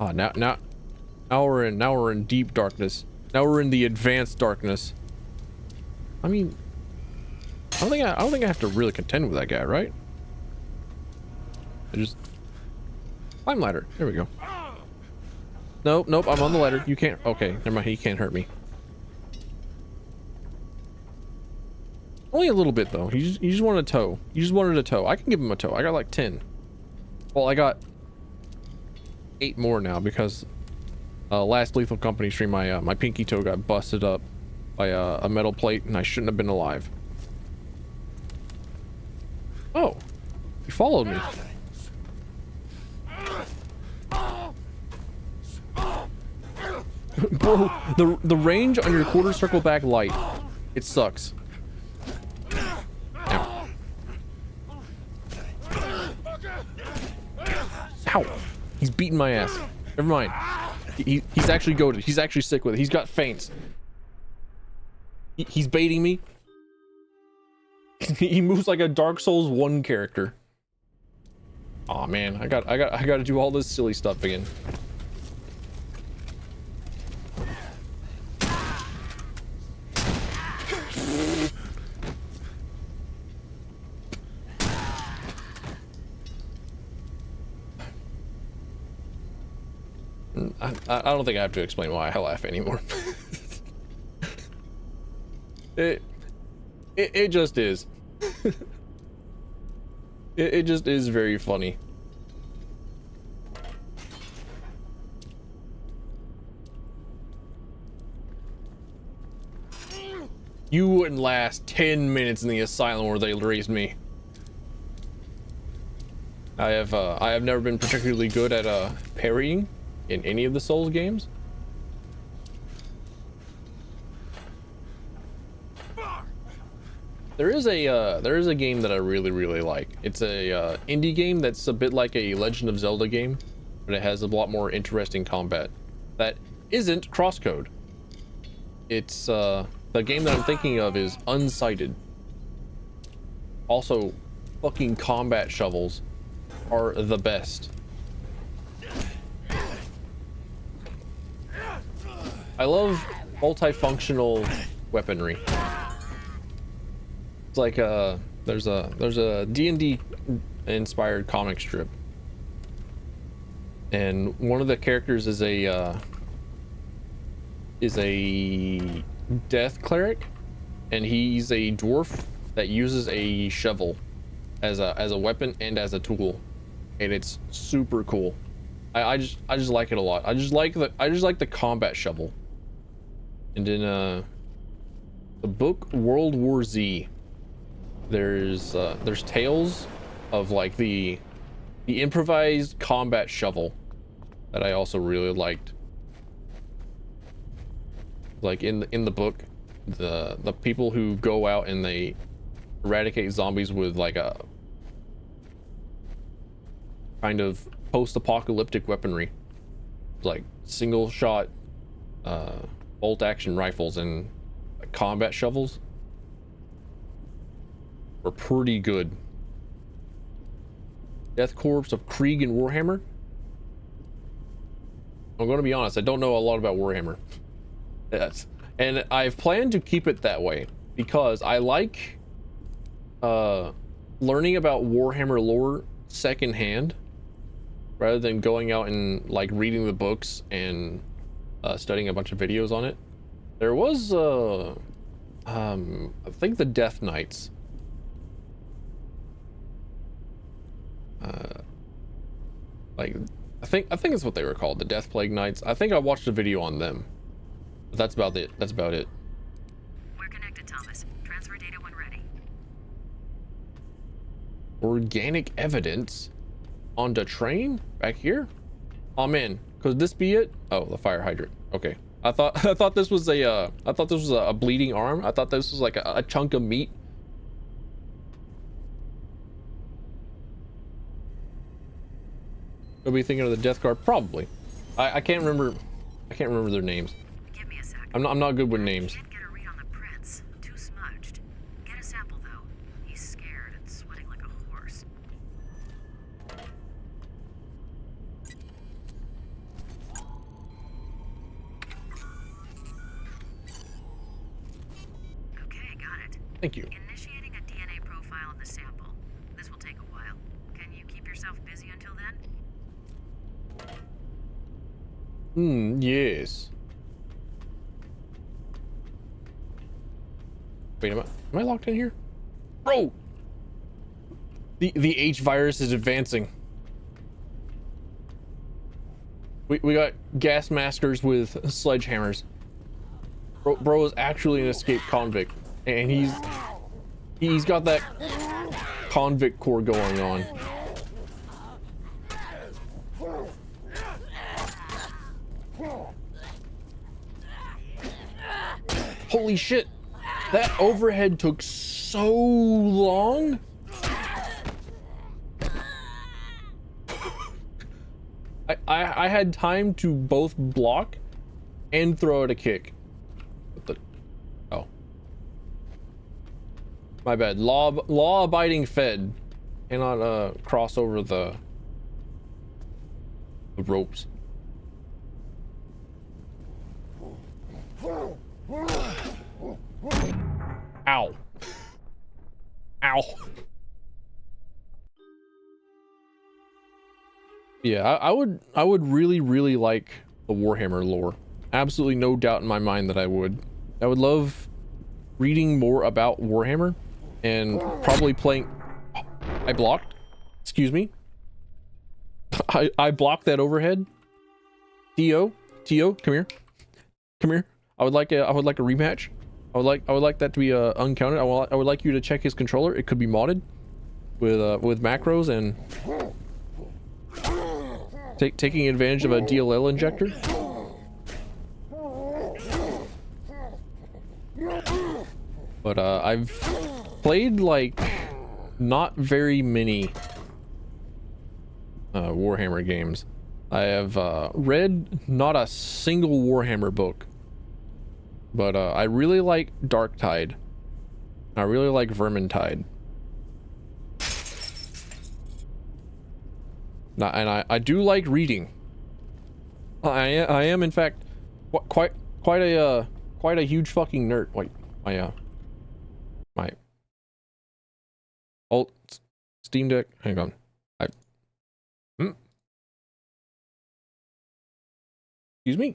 Ah, now we're in deep darkness. Now we're in the advanced darkness. I mean, I don't think I have to really contend with that guy, right? I just climb ladder. There we go. Nope, I'm on the ladder. You can't. Okay, never mind. He can't hurt me. Only a little bit though. He just wanted a toe. He just wanted a toe. I can give him a toe. I got like 10. Well, I got 8 more now because last Lethal Company stream, my pinky toe got busted up by a metal plate, and I shouldn't have been alive. Oh, he followed me. Bro, the range on your quarter circle back light, it sucks. Ow. Ow. He's beating my ass. Never mind. He's actually goated. He's actually sick with it. He's got feints. He's baiting me. He moves like a Dark Souls 1 character. Oh man, I got to do all this silly stuff again. I don't think I have to explain why I laugh anymore. It just is. It just is very funny. You wouldn't last 10 minutes in the asylum where they raised me. I have never been particularly good at parrying in any of the Souls games. There is a game that I really like. It's a indie game that's a bit like a Legend of Zelda game, but it has a lot more interesting combat that isn't crosscode. It's the game that I'm thinking of is Unsighted. Also, fucking combat shovels are the best. I love multifunctional weaponry. It's like there's a D&D inspired comic strip, and one of the characters is a death cleric, and he's a dwarf that uses a shovel as a weapon and as a tool, and it's super cool. I just like it a lot. I just like the combat shovel. And in the book World War Z, there's tales of like the improvised combat shovel that I also really liked. Like in the book, the people who go out and they eradicate zombies with like a kind of post-apocalyptic weaponry, like single shot bolt action rifles and like combat shovels, were pretty good. Death Corps of Krieg and Warhammer. I'm going to be honest, I don't know a lot about Warhammer. Yes. And I've planned to keep it that way because I like learning about Warhammer lore secondhand rather than going out and like reading the books and studying a bunch of videos on it. There was I think the Death Knights. Like I think it's what they were called, the Death Plague Knights. I think I watched a video on them. But that's about it. That's about it. We're connected, Thomas. Transfer data when ready. Organic evidence on the train back here. I'm in. Could this be it? Oh, the fire hydrant. Okay. I thought this was a bleeding arm. I thought this was like a chunk of meat. Could be thinking of the Death Guard, probably. I can't remember their names. Give me a sec. I'm not good with names. Can't get a read on the prints. Too smudged. Get a sample though. He's scared and sweating like a horse. Okay, got it. Thank you. Initiating a DNA profile of the sample. This will take a while. Can you keep yourself busy until then? Yes. Wait a minute. Am I locked in here? Bro! The H virus is advancing. We got gas maskers with sledgehammers. Bro is actually an escaped convict. And he's got that convict core going on. Holy shit! That overhead took so long. I had time to both block and throw out a kick. What the? Oh. My bad. Law-abiding Fed cannot cross over the ropes. Ow. Ow. Yeah, I would really like the Warhammer lore. Absolutely no doubt in my mind that I would. I would love reading more about Warhammer and probably playing. I blocked. Excuse me. I blocked that overhead. Tio, come here. Come here. I would like a rematch. I would like that to be uncounted. I would like you to check his controller. It could be modded with macros and taking advantage of a DLL injector. But I've played like not very many Warhammer games. I have read not a single Warhammer book. But I really like Darktide. I really like Vermintide. And I do like reading. I am in fact quite a huge fucking nerd. Wait, my alt Steam Deck. Hang on. Excuse me.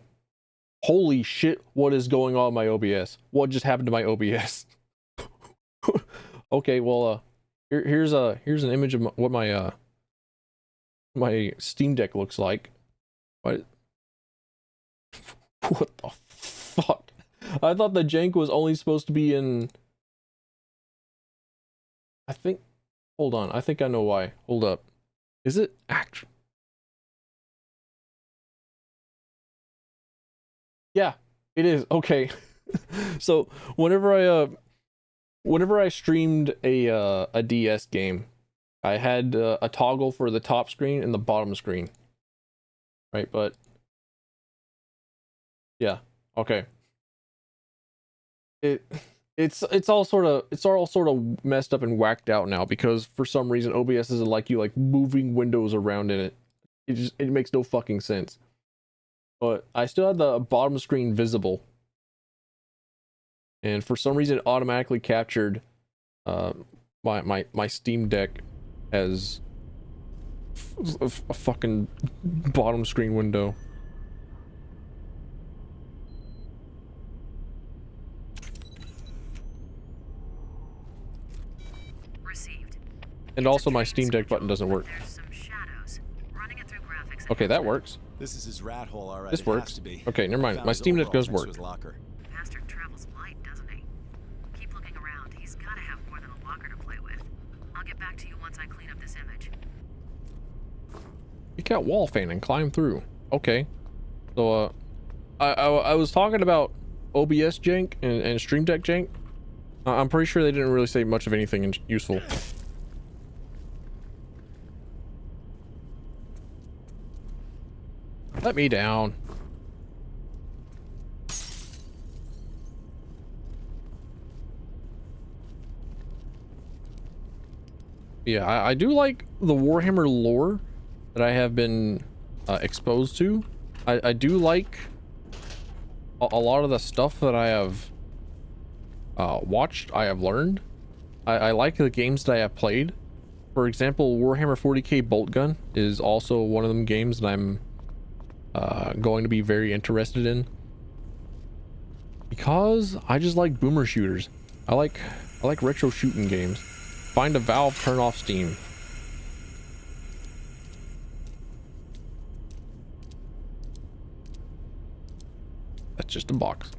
Holy shit, what is going on with my OBS? What just happened to my OBS? Okay, well, here's an image of what my my Steam Deck looks like. What the fuck? I thought the jank was only supposed to be in... I think... Hold on, I think I know why. Hold up. Is it actually... Yeah, it is. Okay. So whenever I streamed a DS game, I had a toggle for the top screen and the bottom screen. Right, but yeah, okay. It's all sort of messed up and whacked out now because for some reason OBS doesn't like you like moving windows around in it. It makes no fucking sense. But I still had the bottom screen visible. And for some reason it automatically captured my Steam Deck as a fucking bottom screen window. Received. And also my Steam Deck button doesn't work. There's some shadows. Running it through graphics. Okay, that works. This is his rat hole, all right. This It works. has to be. Okay, never mind. Found My his Steam Deck overalls does next to work. his locker. Bastard travels light, doesn't he? Keep looking around. He's gotta have more than a locker to play with. I'll get back to you once I clean up this image. Pick out wall fan and climb through. Okay. So I was talking about OBS jank and Stream Deck jank. I'm pretty sure they didn't really say much of anything useful. Let me down. Yeah, I do like the Warhammer lore that I have been exposed to. I do like a lot of the stuff that I have watched, I have learned. I like the games that I have played. For example, Warhammer 40k Bolt Gun is also one of them games that I'm going to be very interested in. Because I just like boomer shooters. I like I like retro shooting games. Find a valve, turn off Steam. That's just a box.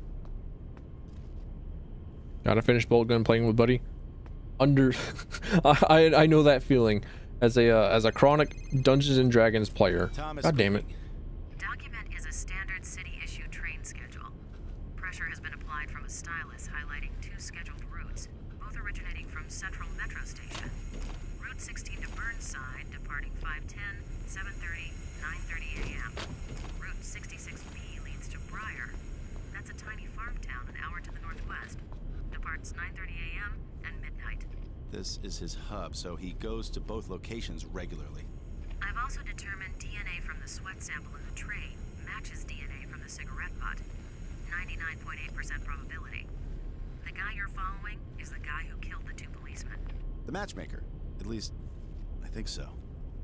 Gotta finish bolt gun playing with buddy. I know that feeling as a chronic Dungeons and Dragons player. God damn it. Document is a standard city issue train schedule. Pressure has been applied from a stylus highlighting 2 scheduled routes, both originating from Central Metro Station. Route 16 to Burnside, departing 5:10, 7:30, 9:30 a.m. Route 66B leads to Briar. That's a tiny farm town an hour to the northwest. Departs 9:30 a.m. and midnight. This is his hub, so he goes to both locations regularly. I've also determined DNA from the sweat sample in the train matches DNA from the cigarette butt. 99.8% probability. The guy you're following is the guy who killed the 2 policemen. The matchmaker. At least, I think so.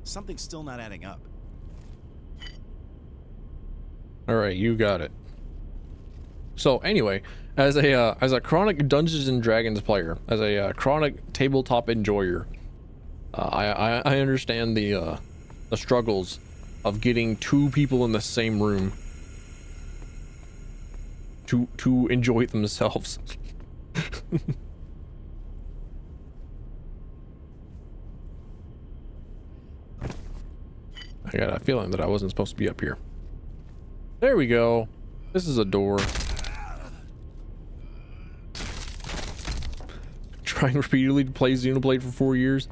Something's still not adding up. All right, you got it. So anyway, as a chronic Dungeons and Dragons player, as a chronic tabletop enjoyer, I understand the struggles of getting 2 people in the same room to enjoy themselves. I got a feeling that I wasn't supposed to be up here. There we go. This is a door. Trying repeatedly to play Xenoblade for 4 years.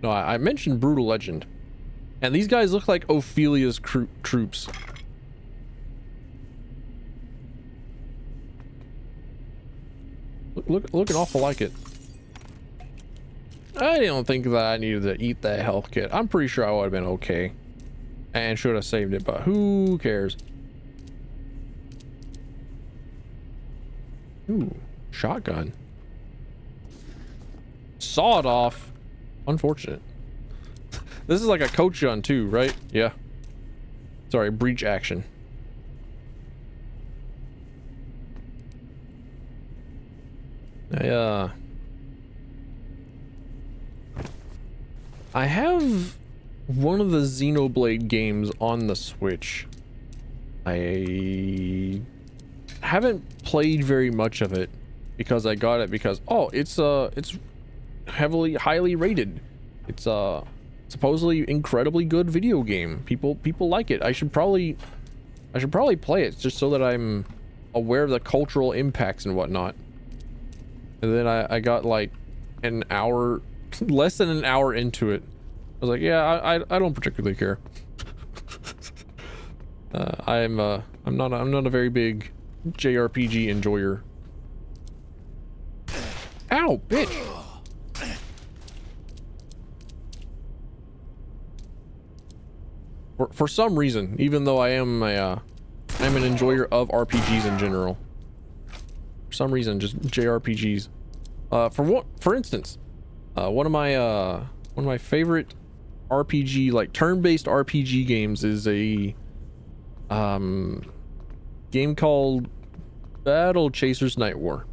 No, I mentioned Brutal Legend, and these guys look like Ophelia's troops. Looking awful like it. I don't think that I needed to eat that health kit. I'm pretty sure I would have been okay and should have saved it, but who cares? Ooh, shotgun. Sawed off. Unfortunate. This is like a coach gun too, right? Yeah. Sorry, breach action. I have one of the Xenoblade games on the Switch. I haven't played very much of it because I got it because it's highly rated. It's supposedly incredibly good video game. People like it. I should probably play it just so that I'm aware of the cultural impacts and whatnot. And then I got like an hour, less than an hour into it. I was like, yeah, I don't particularly care. I'm not a very big JRPG enjoyer. Ow, bitch. For some reason, even though I'm an enjoyer of RPGs in general, for some reason, just JRPGs. For instance, one of my favorite RPG, like turn-based RPG games, is a game called Battle Chasers Night War.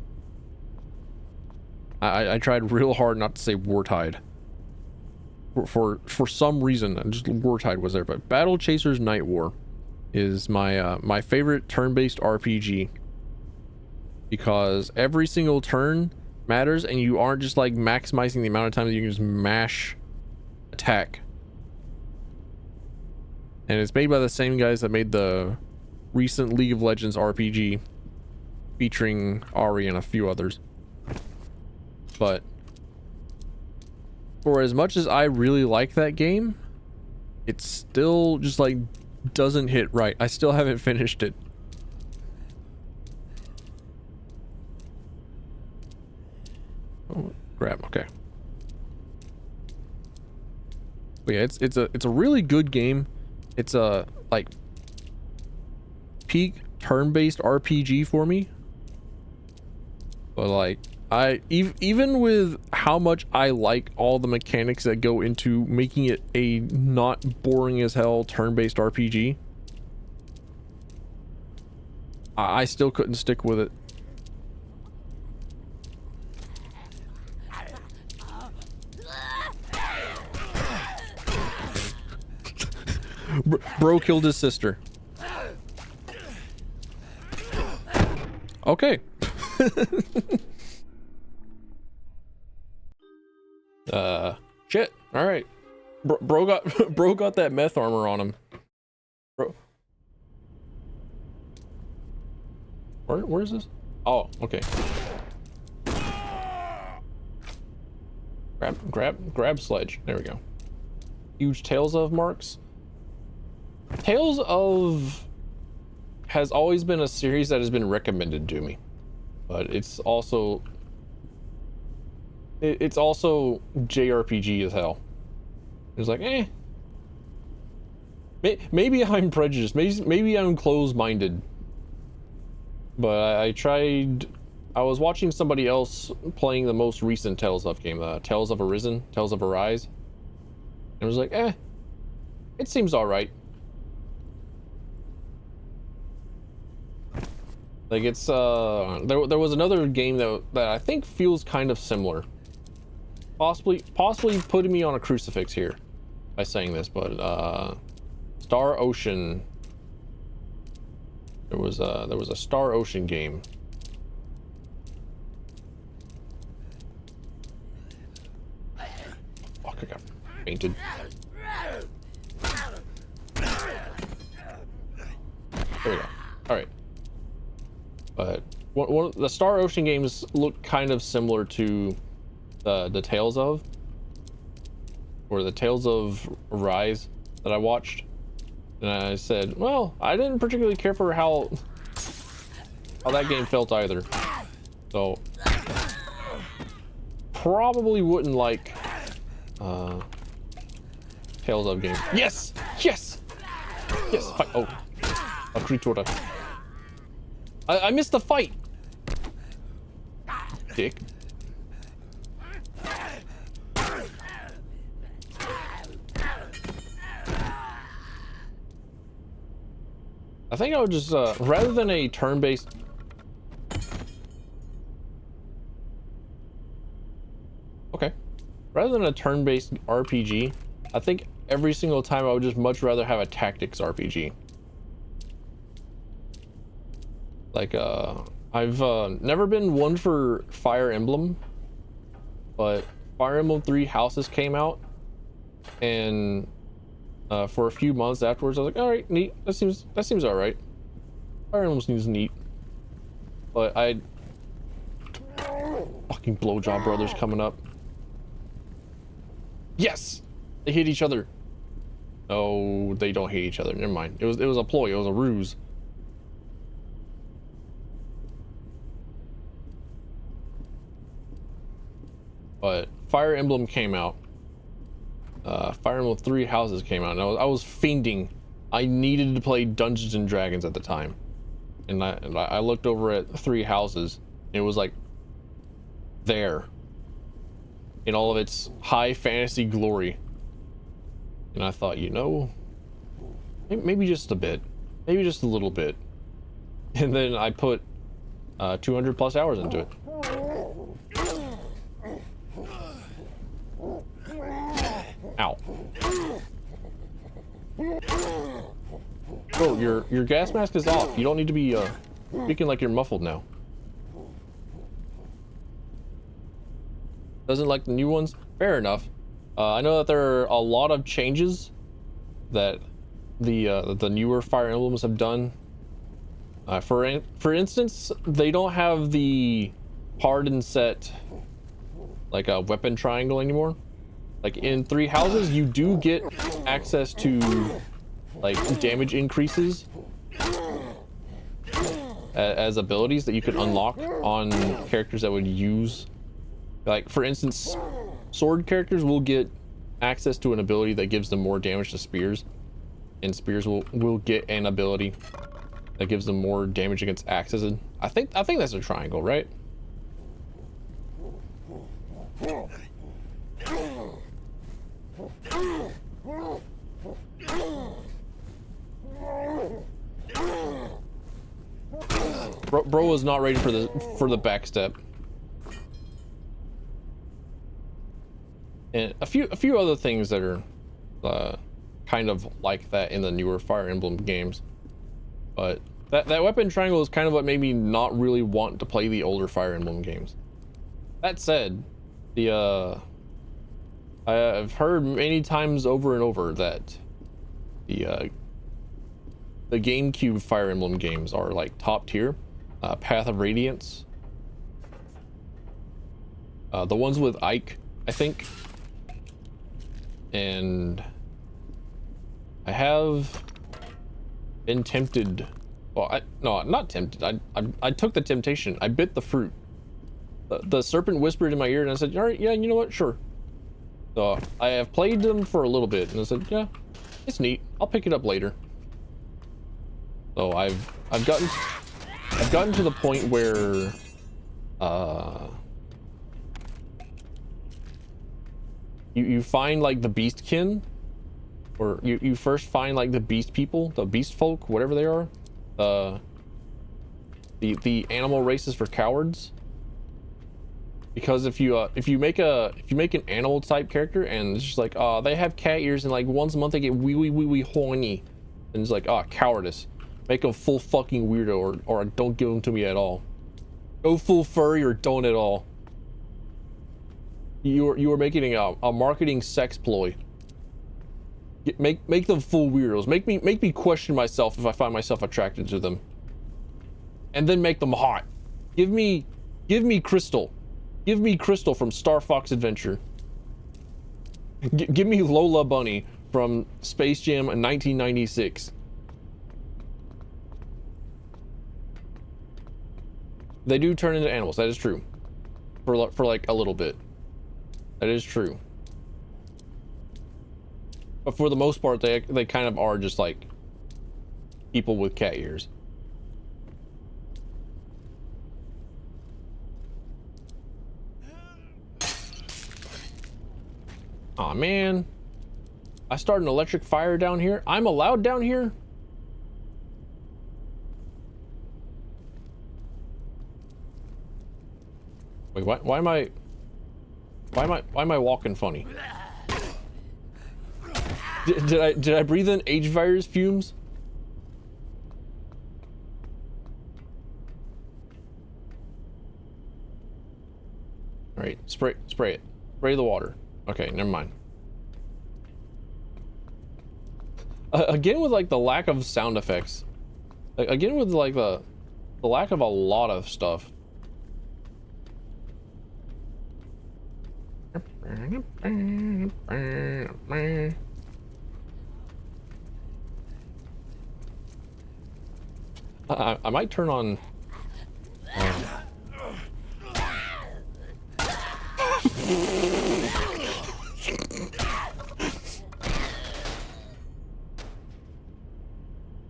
I tried real hard not to say Wartide. For some reason, just Wartide was there, but Battle Chasers Night War is my favorite turn-based RPG because every single turn matters, and you aren't just like maximizing the amount of time that you can just mash attack. And it's made by the same guys that made the recent League of Legends RPG featuring Ari and a few others. But for as much as I really like that game, it still just like doesn't hit right. I still haven't finished it. Oh, grab, okay. But yeah, it's a really good game. It's a like peak turn-based RPG for me. But like Even with how much I like all the mechanics that go into making it a not boring as hell turn-based RPG, I still couldn't stick with it. Bro killed his sister. Okay. Shit. All right. Bro got that meth armor on him. Bro. Where is this? Oh, okay. Grab sledge. There we go. Huge Tales of marks. Tales of has always been a series that has been recommended to me, but it's also JRPG as hell. It's like, maybe I'm prejudiced, maybe I'm closed-minded, but I was watching somebody else playing the most recent Tales of game, Tales of Arise, and I was like, it seems all right. Like it's there was another game that I think feels kind of similar. Possibly putting me on a crucifix here by saying this, but Star Ocean. There was a Star Ocean game. Fuck, I got fainted. There we go. All right. But one the Star Ocean games look kind of similar to the Tales of, or the Tales of Arise that I watched, and I said, well, I didn't particularly care for how that game felt either, so probably wouldn't like Tales of game. Yes, fight. Oh, a creature. I missed the fight. Dick. I think I would just rather than a turn-based. Okay. Rather than a turn-based RPG, I think every single time I would just much rather have a tactics RPG. Like, I've never been one for Fire Emblem, but Fire Emblem 3 Houses came out, and for a few months afterwards, I was like, all right, neat. That seems all right. Fire Emblem seems neat, but fucking Blowjob Brothers coming up. Yes, they hate each other. No, they don't hate each other. Never mind. It was a ploy. It was a ruse. But Fire Emblem came out. Fire Emblem 3 Houses came out, and I was fiending. I needed to play Dungeons and Dragons at the time, and I looked over at 3 Houses, and it was like there in all of its high fantasy glory, and I thought, you know, maybe just a bit, maybe just a little bit, and then I put 200 plus hours into it. Ow. Bro, your gas mask is off. You don't need to be speaking like you're muffled now. Doesn't like the new ones? Fair enough. I know that there are a lot of changes that the newer Fire Emblems have done. For instance, they don't have the hard and set like a weapon triangle anymore. Like in 3 Houses, you do get access to like damage increases as abilities that you can unlock on characters that would use, like for instance, sword characters will get access to an ability that gives them more damage to spears, and spears will get an ability that gives them more damage against axes. And I think that's a triangle, right? Bro was not ready for the back step. And a few other things that are kind of like that in the newer Fire Emblem games. But that weapon triangle is kind of what made me not really want to play the older Fire Emblem games. That said, I've heard many times over and over that the GameCube Fire Emblem games are like top tier. Path of Radiance, the ones with Ike, I think, and I have been tempted. Well, no, not tempted. I took the temptation. I bit the fruit. The serpent whispered in my ear, and I said, "All right, yeah, you know what? Sure." So I have played them for a little bit, and I said, "Yeah, it's neat. I'll pick it up later." So I've gotten to the point where you find like the beastkin, or you first find like the beast people, the beast folk, whatever they are, the animal races for cowards. Because if you make an animal type character and it's just like, they have cat ears and like once a month they get wee horny, and it's like, cowardice. Make them full fucking weirdo, or don't give them to me at all. Go full furry or don't at all. You are making a marketing sex ploy. Make them full weirdos. Make me question myself if I find myself attracted to them. And then make them hot. Give me Crystal. Give me Crystal from Star Fox Adventure. Give me Lola Bunny from Space Jam 1996. They do turn into animals. That is true. For like a little bit. That is true. But for the most part, they kind of are just like people with cat ears. Aw, man. I start an electric fire down here. I'm allowed down here? Wait, why am I walking funny? Did I breathe in H virus fumes? All right, spray it. Spray the water. Okay, never mind. Again with like the lack of sound effects. Again with like the lack of a lot of stuff. I might turn on.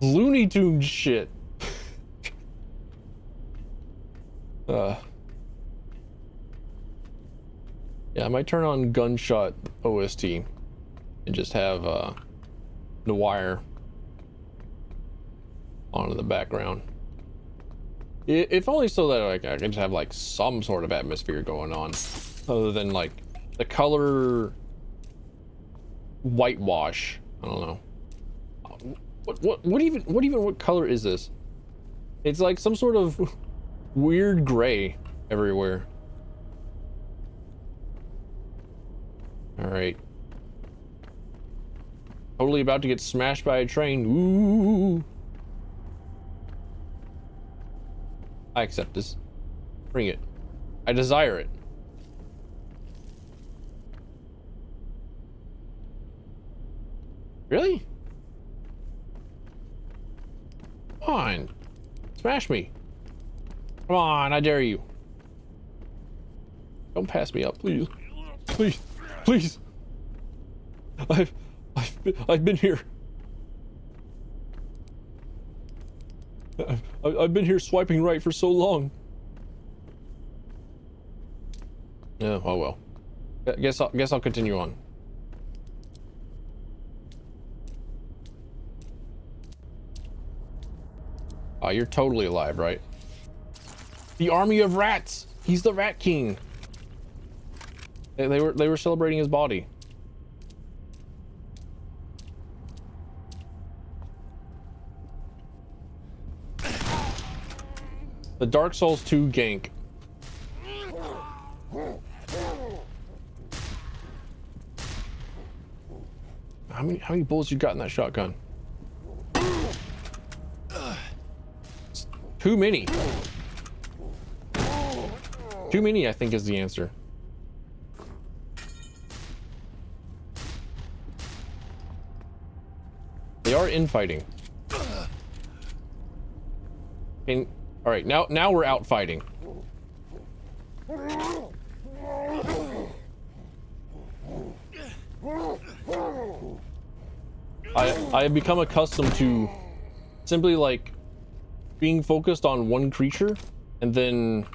Looney Tunes shit. Yeah, I might turn on Gunshot OST and just have the wire on in the background. If only so that like I can just have like some sort of atmosphere going on, other than like the color whitewash. I don't know. What color is this? It's like some sort of weird gray everywhere. All right. Totally about to get smashed by a train. Ooh. I accept this. Bring it. I desire it. Really? Come on. Smash me. Come on, I dare you. Don't pass me up, please. Please. Please. I've been here. I've been here swiping right for so long. Yeah, oh well. Guess I'll continue on. Oh, you're totally alive, right? The army of rats. He's the Rat King. They were celebrating his body. The Dark Souls 2 gank. How many bullets you got in that shotgun? Too many. Too many, I think, is the answer. They are infighting. And all right, now we're out fighting. I have become accustomed to simply like being focused on one creature and then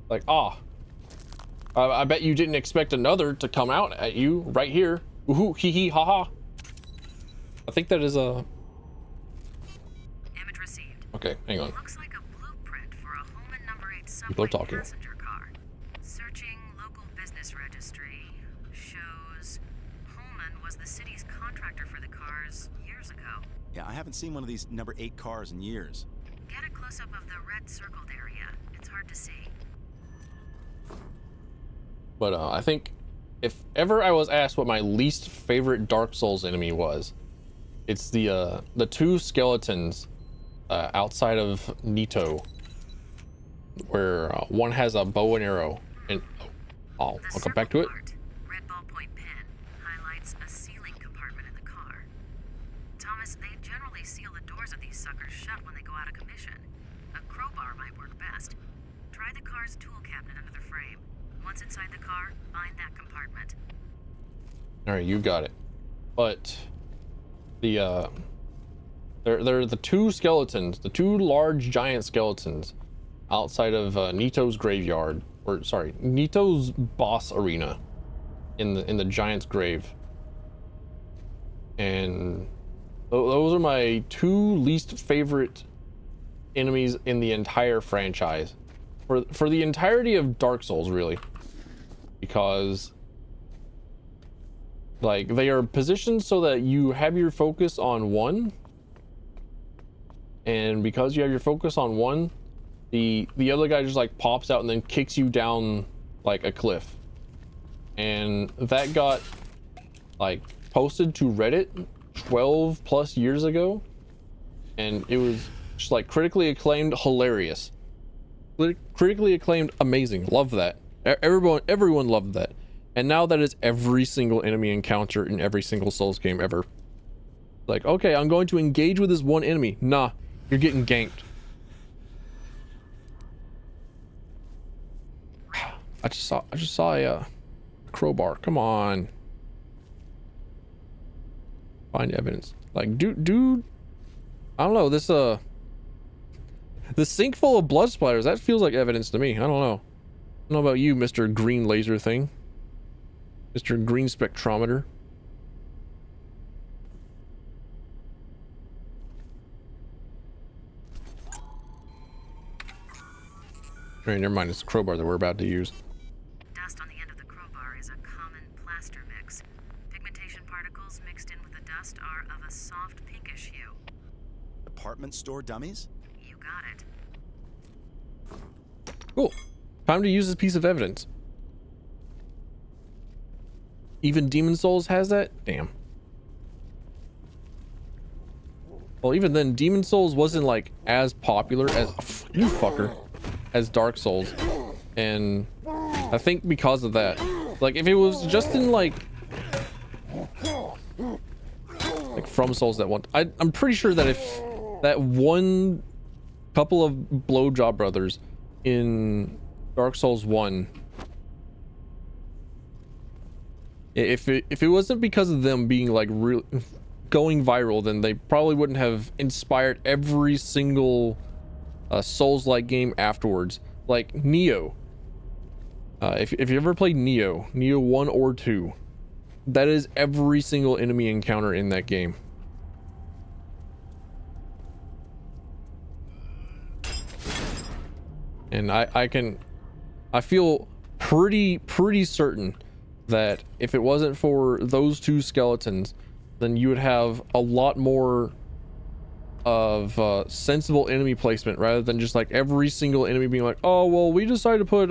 like, I bet you didn't expect another to come out at you right here. Woohoo, hee hee, haha. I think that is a Image received. okay, hang on. Looks like a blueprint for a Holman number 8 People are subway talking. passenger car. Searching local business registry shows Holman was the city's contractor for the cars years ago. Yeah, I haven't seen one of these number 8 cars in years. Get a close-up of the red circled area. It's hard to see. But I think if ever I was asked what my least favorite Dark Souls enemy was, it's the two skeletons outside of Nito, where one has a bow and arrow, and I'll come back to it. Red ballpoint pen highlights a sealing compartment in the car. Thomas, they generally seal the doors of these suckers shut when they go out of commission. A crowbar might work best. Try the car's tool cabinet under the frame. Once inside the car, find that compartment. All right, you got it. But the they're the two skeletons, the two large giant skeletons outside of Nito's graveyard, or sorry, Nito's boss arena in the giant's grave. And those are my two least favorite enemies in the entire franchise, for the entirety of Dark Souls, really, because like they are positioned so that you have your focus on one, and because you have your focus on one, the other guy just like pops out and then kicks you down like a cliff. And that got like posted to Reddit 12 plus years ago, and it was just like critically acclaimed, hilarious, critically acclaimed, amazing. Love that. Everyone loved that. And now that is every single enemy encounter in every single Souls game ever. Like, okay, I'm going to engage with this one enemy. Nah, you're getting ganked. I just saw a crowbar. Come on. Find evidence. Like, dude, I don't know. This sink full of blood splatters, that feels like evidence to me. I don't know. I don't know about you, Mr. Green Laser thing. Mr. Green Spectrometer. Alright, never mind. It's a crowbar that we're about to use. Dust on the end of the crowbar is a common plaster mix. Pigmentation particles mixed in with the dust are of a soft pinkish hue. Department store dummies? You got it. Cool. Time to use this piece of evidence. Even Demon Souls has that? Damn. Well, even then, Demon Souls wasn't like as popular as you fucker as Dark Souls, and I think because of that, like if it was just in like From Souls that one, I'm pretty sure that if that one couple of blowjob brothers in Dark Souls 1, if it wasn't because of them being like going viral, then they probably wouldn't have inspired every single Souls-like game afterwards. Like Neo. If you ever played Neo 1 or 2, that is every single enemy encounter in that game. And I feel pretty certain that if it wasn't for those two skeletons, then you would have a lot more of sensible enemy placement rather than just like every single enemy being like, oh well, we decided to put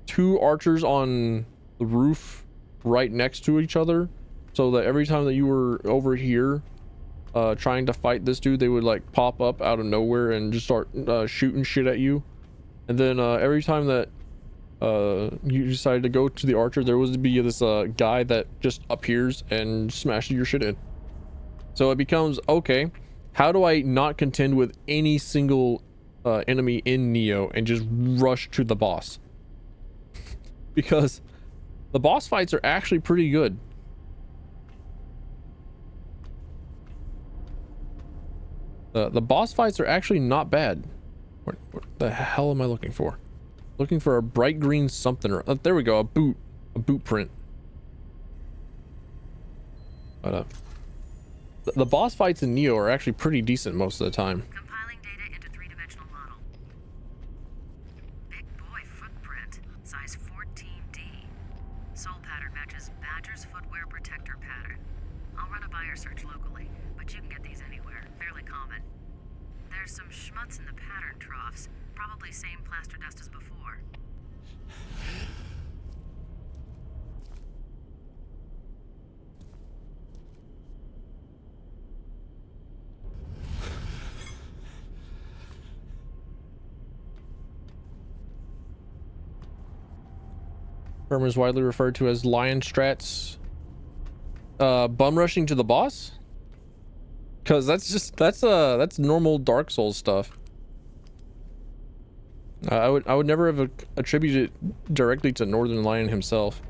2 archers on the roof right next to each other so that every time that you were over here trying to fight this dude, they would like pop up out of nowhere and just start shooting shit at you. And then every time that you decided to go to the archer, there would be this guy that just appears and smashes your shit in. So it becomes, okay, how do I not contend with any single enemy in Neo and just rush to the boss? Because the boss fights are actually pretty good. The boss fights are actually not bad. What the hell am I looking for? Looking for a bright green something. Or there we go, a boot print. But the boss fights in Neo are actually pretty decent most of the time. Compiling data into 3-dimensional model. Big boy footprint, size 14D. Sole pattern matches Badger's footwear protector pattern. I'll run a buyer search locally, but you can get these anywhere, fairly common. There's some schmutz in the pattern troughs, probably same plaster dust as before. Term is widely referred to as lion strats. Bum rushing to the boss, because that's normal Dark Souls stuff. I would never have attributed it directly to Northern Lion himself.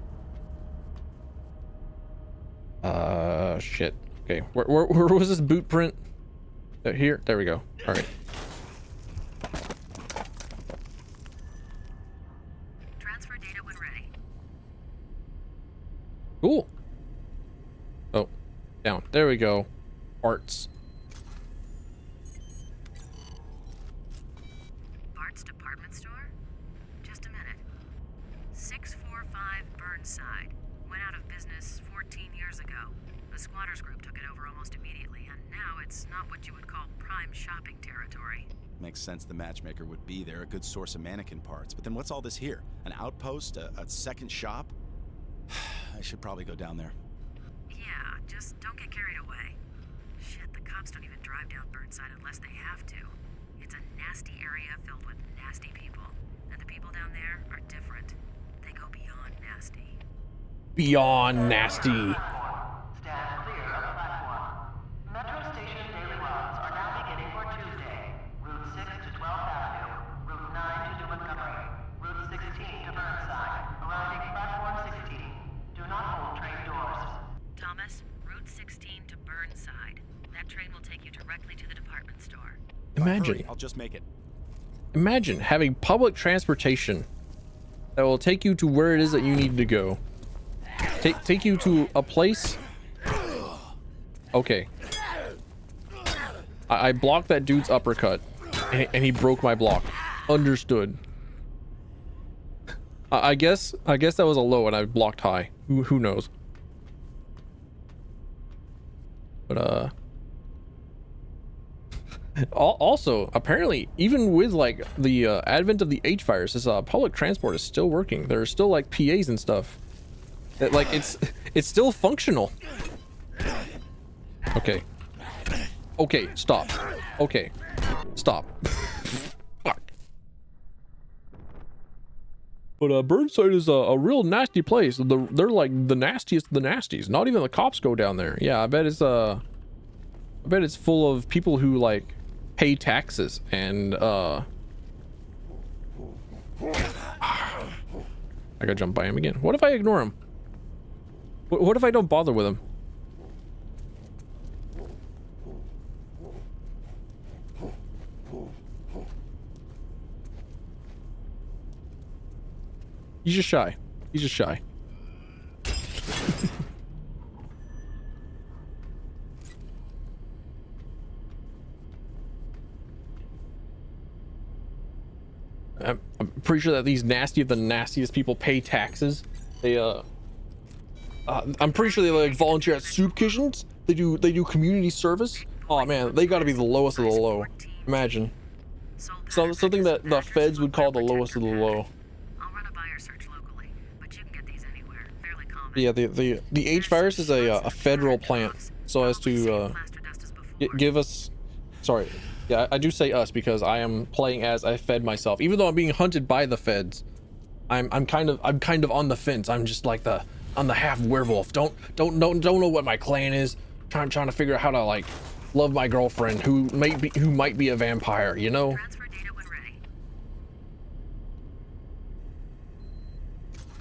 Shit. Okay, where was this boot print? Here, there we go. All right. Transfer data when ready. Cool. Oh, down. There we go. Arts. Bart's department store? Just a minute. 645 Burnside. Went out of business 14 years ago. The squatters group took it over almost immediately, and now it's not what you would call prime shopping territory. Makes sense the matchmaker would be there, a good source of mannequin parts. But then what's all this here? An outpost? A second shop? I should probably go down there. Yeah, just don't get carried away. Shit, the cops don't even drive down Burnside unless they have to. It's a nasty area filled with nasty people. And the people down there are different. They go beyond nasty. Beyond nasty. Stand clear of the platform. Metro Station daily runs are now beginning for Tuesday. Route 6 to 12th Avenue, Route 9 to New Montgomery, Route 16 to Burnside, arriving platform 16. Do not hold train doors. Thomas, Route 16 to Burnside. That train will take you directly to the department store. Imagine. Hurry, I'll just make it. Imagine having public transportation that will take you to where it is that you need to go. Take you to a place. Okay. I blocked that dude's uppercut, and he broke my block. Understood. I guess that was a low, and I blocked high. Who knows? But also apparently, even with like the advent of the H virus, this public transport is still working. There are still like PAs and stuff. That like it's still functional. Okay. Okay, stop. Okay. Stop. Fuck. But Burnside is a real nasty place. They're like the nastiest of the nasties. Not even the cops go down there. Yeah, I bet it's full of people who like pay taxes and I gotta jump by him again. What if I ignore him? What if I don't bother with him? He's just shy. He's just shy. I'm pretty sure that these nasty of the nastiest people pay taxes. They I'm pretty sure they like volunteer at soup kitchens. They do community service. Oh man, they got to be the lowest of the low. Imagine something that the feds would call the lowest of the low. I'll run a buyer search locally, but you can get these anywhere. Fairly common. Yeah, the H virus is a federal plant, so as to give us. Sorry, yeah, I do say us because I am playing as a fed myself. Even though I'm being hunted by the feds, I'm kind of on the fence. I'm just like I'm the half werewolf. Don't know what my clan is. Trying to figure out how to like love my girlfriend who might be a vampire, you know. Transfer data when ready.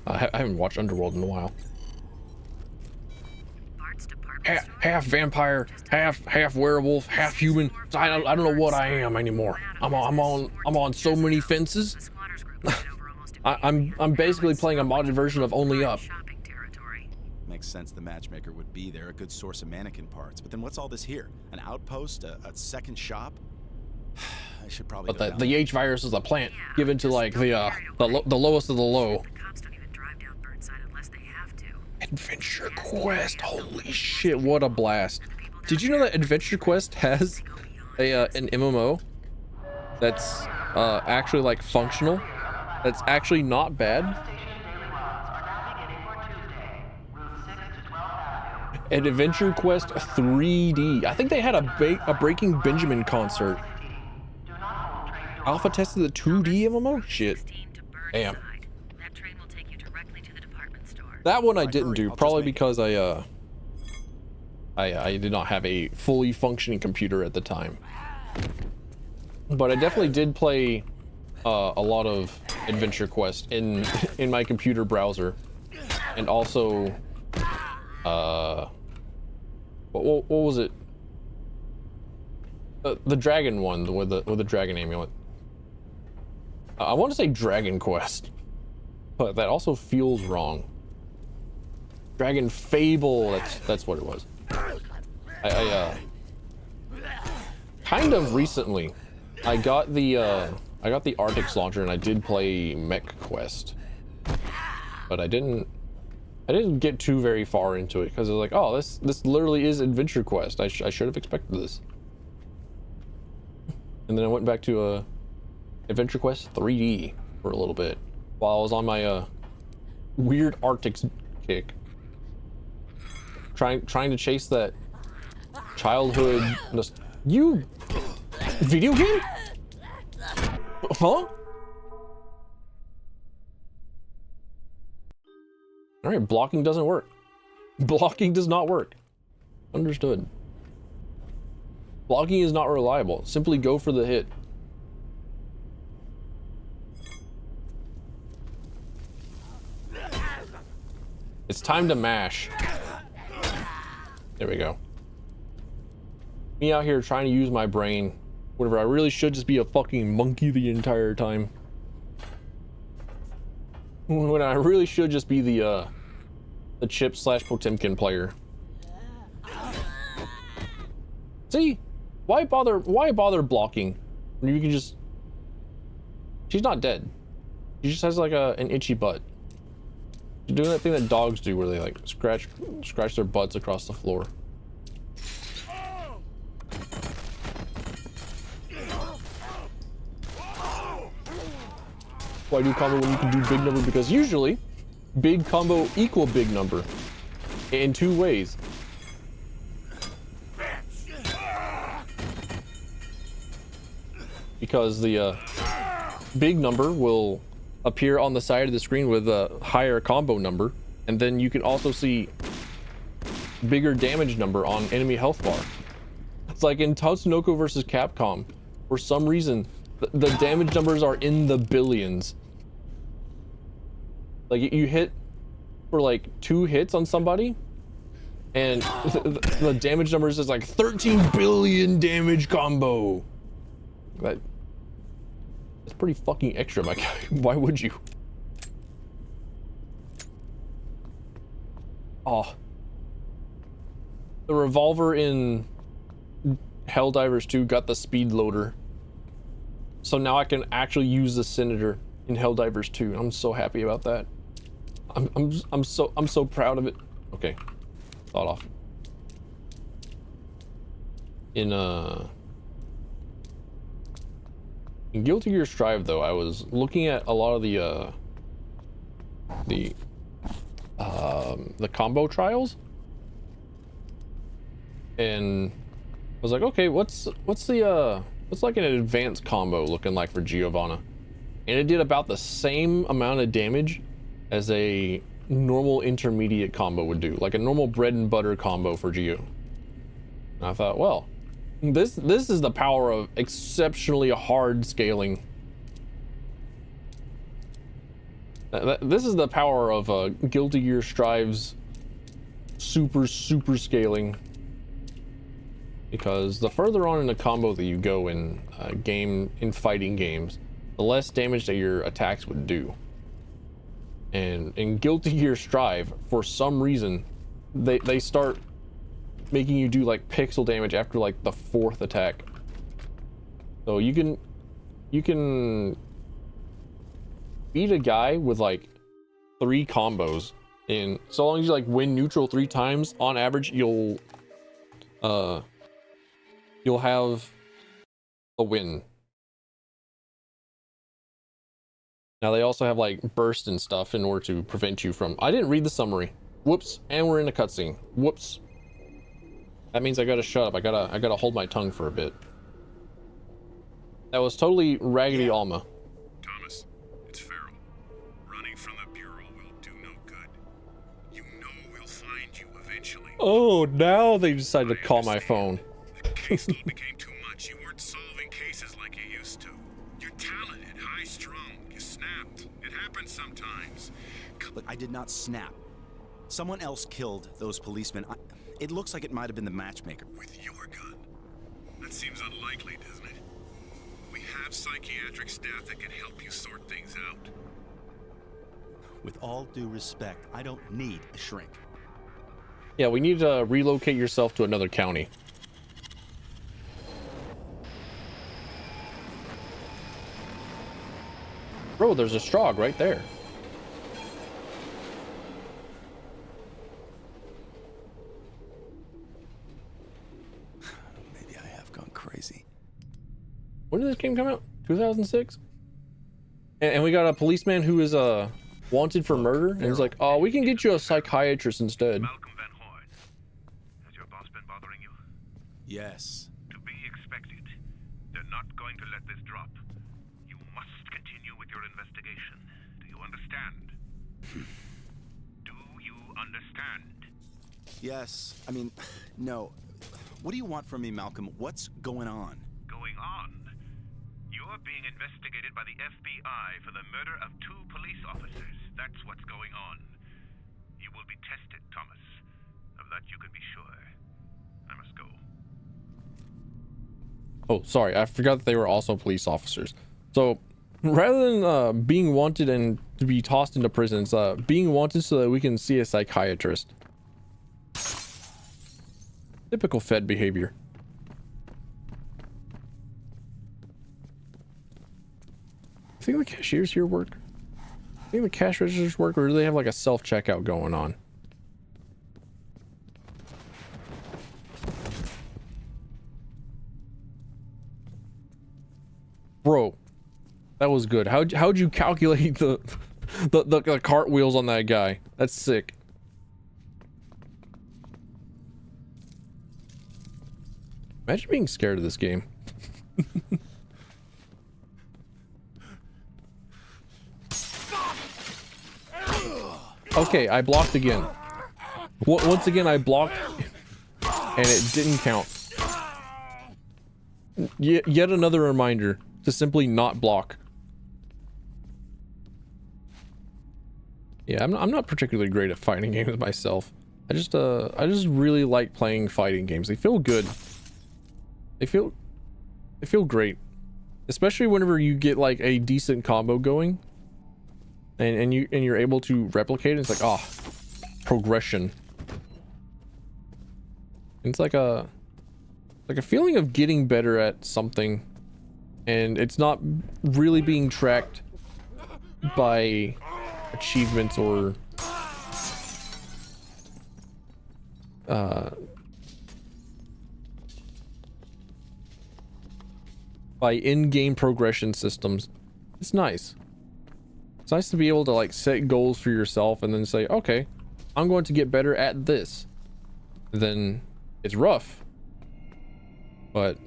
I haven't watched Underworld in a while. Bart's department store? Half vampire, half werewolf, half human. So I don't know what I am anymore. I'm on so many fences. The squatters group took over almost I'm basically playing a modded version of Only Up. shopping territory. Makes sense the matchmaker would be there, a good source of mannequin parts. But then what's all this here? An outpost? A second shop? I should probably. But the H virus is a plant given to like the lowest of the low. The cops don't even drive down Burnside unless they have to. Adventure Quest, holy shit, what a blast. Did you know that Adventure Quest has an MMO that's actually like functional? That's actually not bad. And Adventure Quest 3D. I think they had a Breaking Benjamin concert. Alpha tested the 2D MMO? Shit. Damn. That train will take you directly to the department store. That one I didn't do, probably because I did not have a fully functioning computer at the time. But I definitely did play a lot of Adventure Quest in my computer browser, and also what was it? The dragon one with the dragon amulet. I want to say Dragon Quest, but that also feels wrong. Dragon Fable, that's what it was. I kind of recently I got the Arctics launcher and I did play Mech Quest, but I didn't get too very far into it because I was like, oh, this literally is Adventure Quest. I should have expected this. And then I went back to Adventure Quest 3D for a little bit while I was on my weird Arctics kick, trying to chase that childhood you video game? Huh? All right, blocking doesn't work. Blocking does not work. Understood. Blocking is not reliable. Simply go for the hit. It's time to mash. There we go. Me out here trying to use my brain. Whatever, I really should just be a fucking monkey the entire time. When I really should just be the Chip / Potemkin player. See? Why bother blocking when you can just... She's not dead. She just has like an itchy butt. She's doing that thing that dogs do where they like scratch their butts across the floor. Why do combo when you can do big number? Because usually big combo equal big number in two ways. Because the big number will appear on the side of the screen with a higher combo number, and then you can also see bigger damage number on enemy health bar. It's like in Tatsunoko versus Capcom, for some reason the damage numbers are in the billions. Like you hit for like 2 hits on somebody and the damage numbers is like 13 billion damage combo. That's pretty fucking extra, my guy. Why would you? Oh. The revolver in Helldivers 2 got the speed loader. So now I can actually use the Senator in Helldivers 2. I'm so happy about that. I'm so proud of it. Okay, thought off. In Guilty Gear Strive though, I was looking at a lot of the combo trials, and I was like, okay, what's like an advanced combo looking like for Giovanna? And it did about the same amount of damage as a normal intermediate combo would do, like a normal bread and butter combo for Gio. And I thought, well, this is the power of exceptionally hard scaling. This is the power of Guilty Gear Strive's super scaling. Because the further on in the combo that you go in fighting games, the less damage that your attacks would do. And in Guilty Gear Strive, for some reason, they start making you do like pixel damage after like the 4th attack. So you can beat a guy with like 3 combos, and so long as you like win neutral 3 times, on average you'll have a win. Now they also have like burst and stuff in order to prevent you from... I didn't read the summary. Whoops. And we're in a cutscene. Whoops. That means I gotta shut up. I gotta hold my tongue for a bit. That was totally Raggedy Alma. Thomas, it's Farrell. Running from the Bureau will do no good. You know we'll find you eventually. Oh, now they decided to call my phone. The caseload became too much. You weren't solving cases like you used to. You're talented, high-strung. You snapped. It happens sometimes. Look, I did not snap. Someone else killed those policemen. It looks like it might have been the matchmaker. With your gun? That seems unlikely, doesn't it? We have psychiatric staff that can help you sort things out. With all due respect, I don't need a shrink. Yeah, we need to relocate yourself to another county. Bro, there's a Strogg right there. Maybe I have gone crazy. When did this game come out? 2006? And we got a policeman who is wanted for murder, and he's like, oh, we can get you a psychiatrist instead. Malcolm Van Horn. Has your boss been bothering you? Yes. To be expected. They're not going to let this drop. You must continue with your investigation. Do you understand? Do you understand? Yes. I mean, no. What do you want from me, Malcolm? What's going on? Going on? You're being investigated by the FBI for the murder of 2 police officers. That's what's going on. You will be tested, Thomas. Of that you can be sure. I must go. Oh, sorry, I forgot that they were also police officers. So rather than being wanted and to be tossed into prison, it's being wanted so that we can see a psychiatrist. Typical Fed behavior. I think the cashiers here work. I think the cash registers work, or do they have like a self-checkout going on? Bro, that was good. How'd you calculate the cartwheels on that guy? That's sick. Imagine being scared of this game. Okay, I blocked again. Once again, I blocked, and it didn't count. Yet another reminder to simply not block. Yeah, I'm not particularly great at fighting games myself. I just really like playing fighting games. They feel good. They feel great, especially whenever you get like a decent combo going. And you're able to replicate it. It's like, oh, progression. It's like a feeling of getting better at something and it's not really being tracked by achievements or by in-game progression systems. It's nice. It's nice to be able to like set goals for yourself and then say, okay, I'm going to get better at this. Then it's rough, but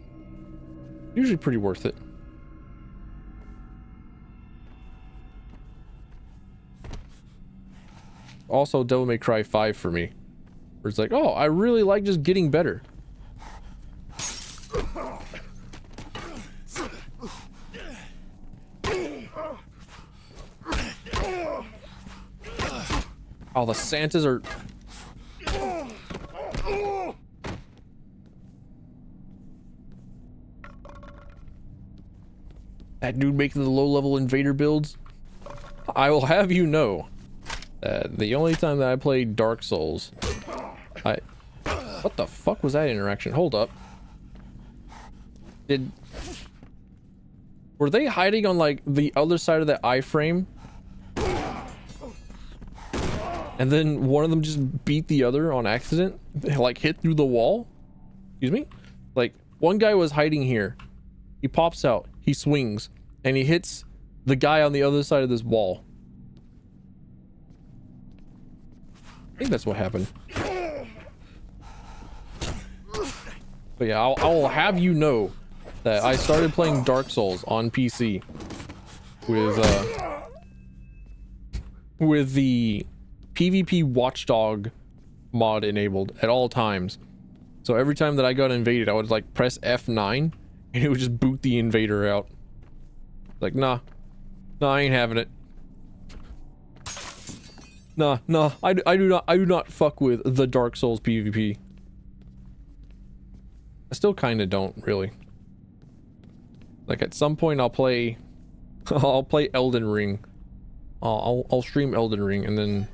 usually pretty worth it. Also Devil May Cry 5 for me, where it's like, oh, I really like just getting better. Oh, the Santas are... That dude making the low-level invader builds. I will have you know that the only time that I played Dark Souls, what the fuck was that interaction? Hold up. Were they hiding on like the other side of that iframe? And then one of them just beat the other on accident? They like hit through the wall? Excuse me? Like one guy was hiding here. He pops out, he swings, and he hits the guy on the other side of this wall. I think that's what happened. But yeah, I will have you know that I started playing Dark Souls on PC with the PvP Watchdog mod enabled at all times. So every time that I got invaded, I would like press F9 and it would just boot the invader out. Like, nah, I ain't having it. Nah, I do not fuck with the Dark Souls PvP. I still kind of don't really. Like at some point I'll play Elden Ring. I'll stream Elden Ring and then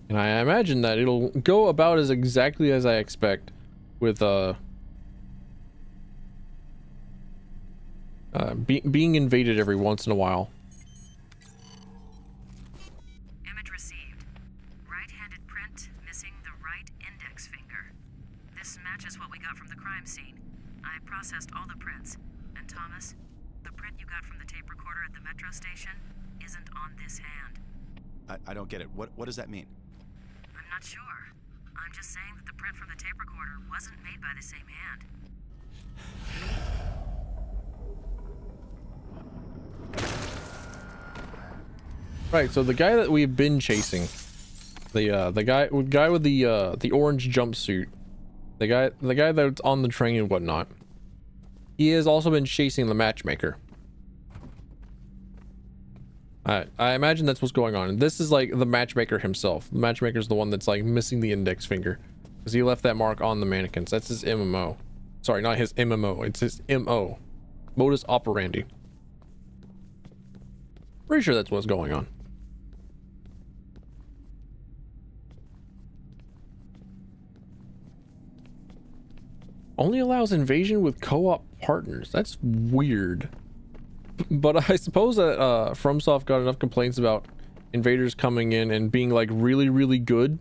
and I imagine that it'll go about as exactly as I expect with being invaded every once in a while. Image received. Right-handed print missing the right index finger. This matches what we got from the crime scene. I processed all the prints. And Thomas, the print you got from the tape recorder at the metro station isn't on this hand. I don't get it. What does that mean? I'm not sure. I'm just saying that the print from the tape recorder wasn't made by the same hand. Right, so the guy that we've been chasing, the guy with the orange jumpsuit, the guy that's on the train and whatnot, he has also been chasing the matchmaker. I imagine that's what's going on. And this is like the matchmaker himself. The matchmaker's the one that's like missing the index finger because he left that mark on the mannequins. That's his MMO. Sorry, not his MMO. It's his MO. Modus operandi. Pretty sure that's what's going on. Only allows invasion with co-op partners. That's weird. But I suppose that FromSoft got enough complaints about invaders coming in and being like really good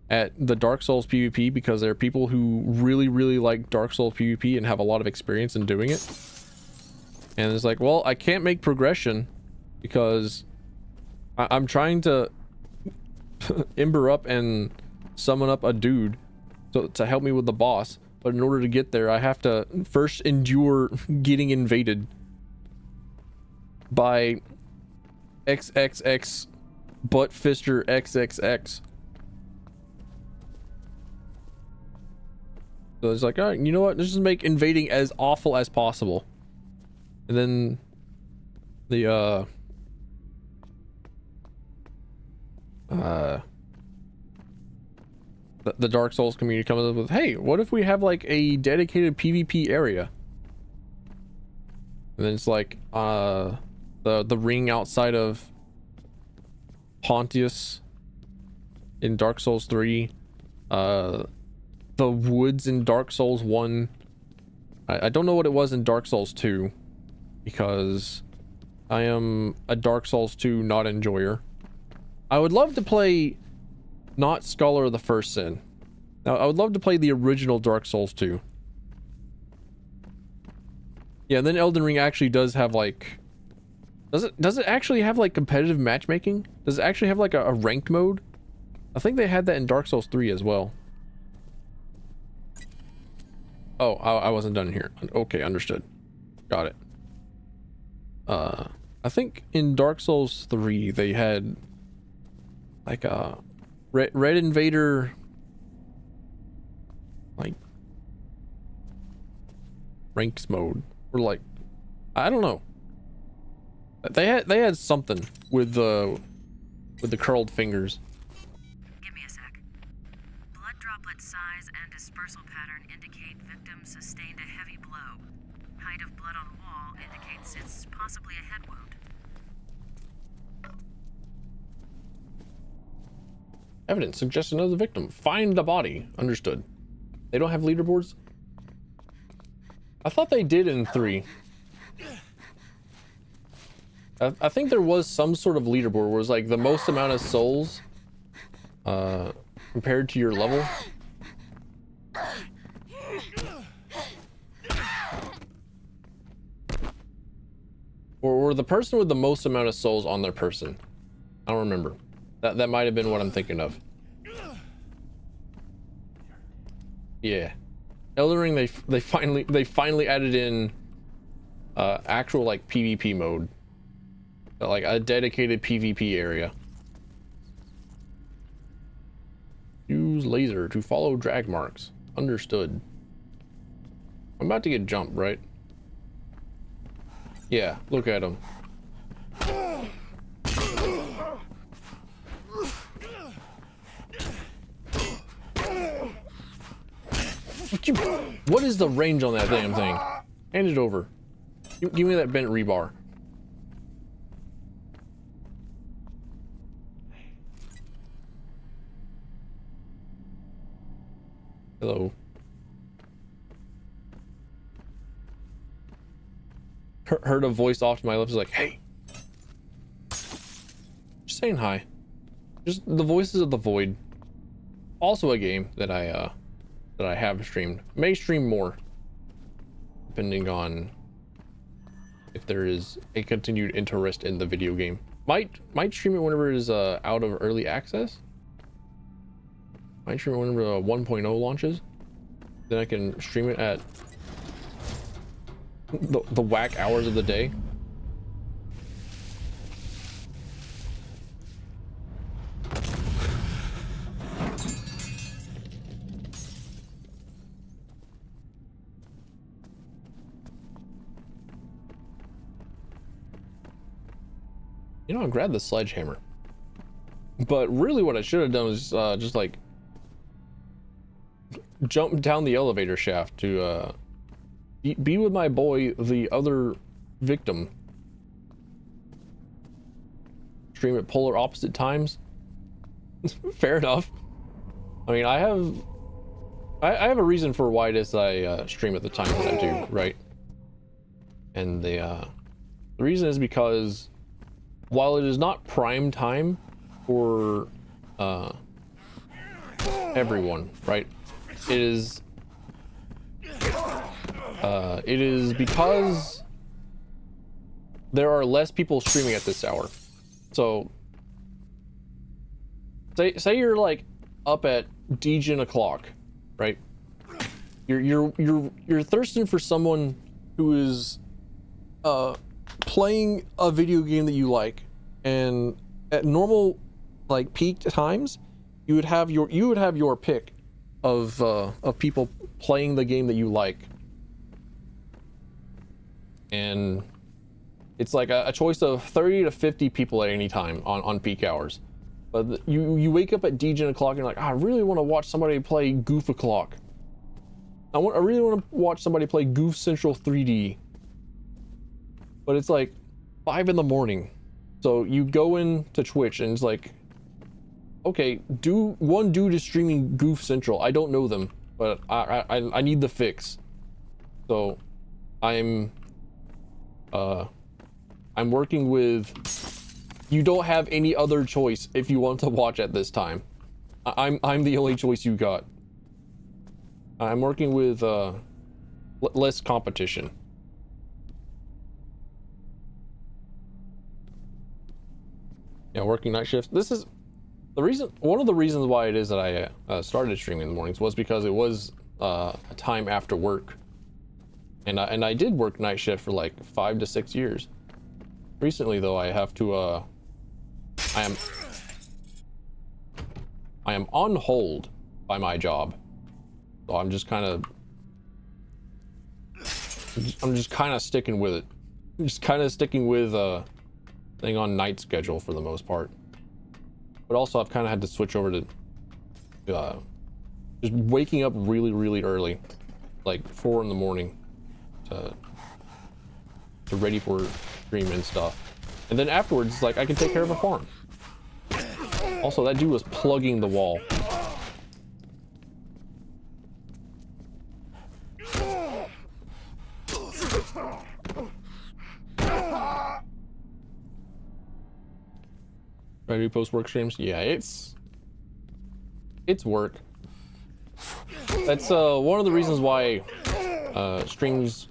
at the Dark Souls PvP because there are people who really like Dark Souls PvP and have a lot of experience in doing it. And it's like, well, I can't make progression because I'm trying to ember up and summon up a dude to help me with the boss. But in order to get there, I have to first endure getting invaded by XXX Buttfister XXX. So it's like, all right, you know what? Let's just make invading as awful as possible. And then the Dark Souls community comes up with, hey, what if we have like a dedicated PvP area? And then it's like, the the ring outside of Pontius in Dark Souls 3, the woods in Dark Souls 1. I don't know what it was in Dark Souls 2 because I am a Dark Souls 2 not enjoyer. I would love to play not Scholar of the First Sin. Now, I would love to play the original Dark Souls 2. Yeah, and then Elden Ring actually does have like... Does it actually have like competitive matchmaking? Does it actually have like a ranked mode? I think they had that in Dark Souls 3 as well. Oh, I wasn't done here. Okay, understood. Got it. I think in Dark Souls 3 they had like a Red Invader, like ranks mode, or like I don't know. They had something with the curled fingers. Give me a sec. Blood droplet size and dispersal pattern indicate victim sustained a heavy blow. Height of blood on wall indicates it's possibly a head wound. Evidence suggests another victim. Find the body. Understood. They don't have leaderboards? I thought they did in 3. I think there was some sort of leaderboard where it was like the most amount of souls compared to your level. Or the person with the most amount of souls on their person. I don't remember. That might have been what I'm thinking of. Yeah. Elden Ring, they finally added in actual like PvP mode. Like a dedicated PvP area. Use laser to follow drag marks. Understood. I'm about to get jumped, right? Yeah, look at him. What is the range on that damn thing? Hand it over. Give me that bent rebar. Hello. Heard a voice off to my left, is like, hey. Just saying hi. Just the voices of the void. Also a game that I have streamed. May stream more, depending on if there is a continued interest in the video game. Might stream it whenever it is out of early access. Might stream it whenever 1.0 launches. Then I can stream it at the whack hours of the day. You know, I grabbed the sledgehammer, but really what I should have done was just like jump down the elevator shaft to be with my boy, the other victim. Stream at polar opposite times. Fair enough. I mean, I have a reason for why it is I stream at the times that I do, right? And the reason is because while it is not prime time for everyone, right? It is because there are less people streaming at this hour. So say you're like up at degen o'clock, right? You're thirsting for someone who is playing a video game that you like, and at normal like peak times you would have your pick of people playing the game that you like, and it's like a choice of 30 to 50 people at any time on peak hours. But you wake up at degen o'clock and you're like, I really want to watch somebody play Goof o'clock. I really want to watch somebody play Goof Central 3D. But it's like 5 in the morning. So you go into Twitch and it's like, okay, one dude is streaming Goof Central. I don't know them, but I need the fix. So I'm working with, you don't have any other choice if you want to watch at this time. I'm the only choice you got. I'm working with less competition. Yeah, working night shifts. This is the reason. One of the reasons why it is that I started streaming in the mornings was because it was a time after work, and I did work night shift for like 5 to 6 years. Recently, though, I have to. I am on hold by my job, so I'm just kind of sticking with it. I'm just kind of sticking with staying on night schedule for the most part. But also, I've kind of had to switch over to just waking up really, really early, like 4 in the morning, to ready for stream and stuff. And then afterwards, it's like I can take care of a farm. Also, that dude was plugging the wall. Ready to post work streams? Yeah, it's work. That's one of the reasons why streams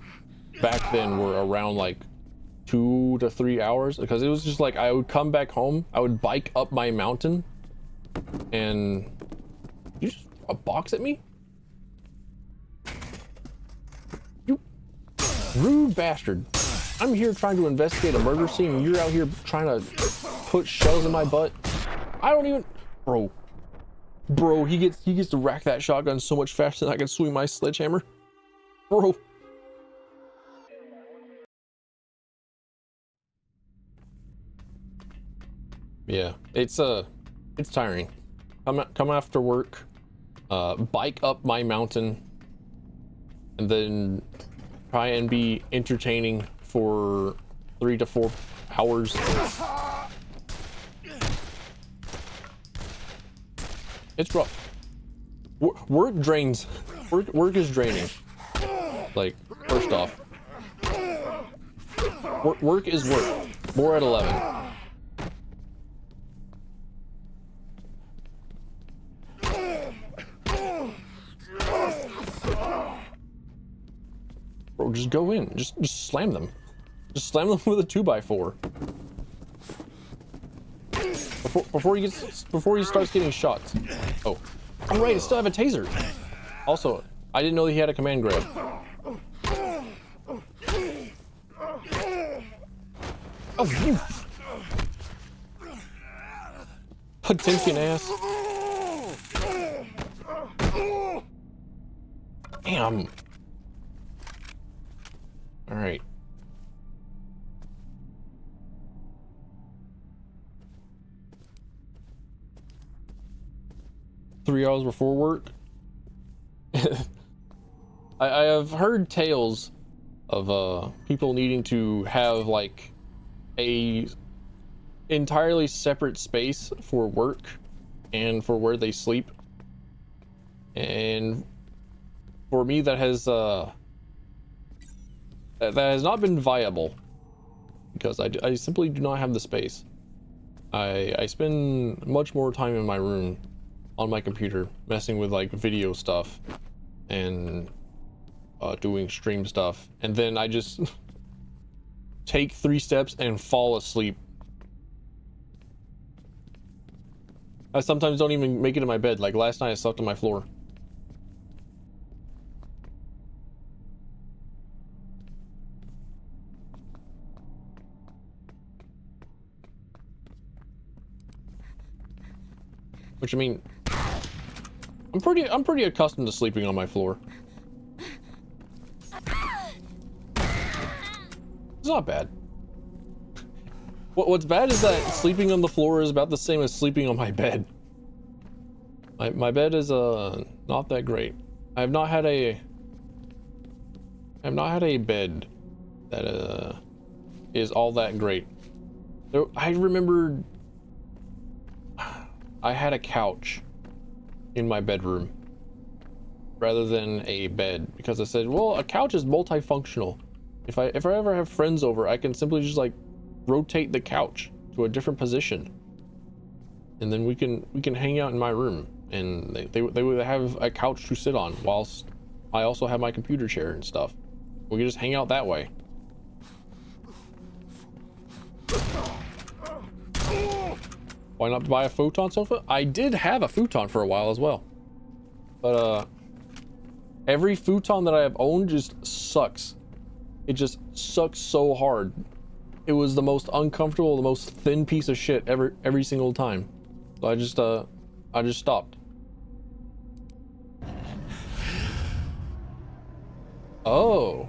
back then were around like 2 to 3 hours, because it was just like I would come back home, I would bike up my mountain, and you just throw a box at me? You rude bastard. I'm here trying to investigate a murder scene and you're out here trying to put shells in my butt. I don't even, bro, he gets to rack that shotgun so much faster than I can swing my sledgehammer. Bro. Yeah, it's tiring. Come after work, bike up my mountain, and then try and be entertaining for 3 to 4 hours. It's rough. Work drains. Work is draining. Like, first off, work is work. More at 11. Bro, just go in. Just slam them. Just slam them with a 2x4. Before he starts getting shots. Oh, I'm right. I still have a taser. Also, I didn't know he had a command grab. Oh, you Potemkin ass. Damn. All right. Three hours before work. I have heard tales of people needing to have like a entirely separate space for work and for where they sleep. And for me, that has not been viable because I simply do not have the space. I spend much more time in my room on my computer messing with like video stuff and doing stream stuff, and then I just take 3 steps and fall asleep. I sometimes don't even make it in my bed. Like last night I slept on my floor. Which, I mean, I'm pretty accustomed to sleeping on my floor. It's not bad. What's bad is that sleeping on the floor is about the same as sleeping on my bed. My bed is not that great. I have not had a bed that is all that great. I remember I had a couch in my bedroom rather than a bed because I said, well, a couch is multifunctional. If I ever have friends over, I can simply just like rotate the couch to a different position, and then we can hang out in my room, and they would have a couch to sit on whilst I also have my computer chair and stuff. We can just hang out that way. Why not buy a futon sofa? I did have a futon for a while as well, but every futon that I have owned just sucks. It just sucks so hard. It was the most uncomfortable, the most thin piece of shit every single time. So I just stopped. Oh.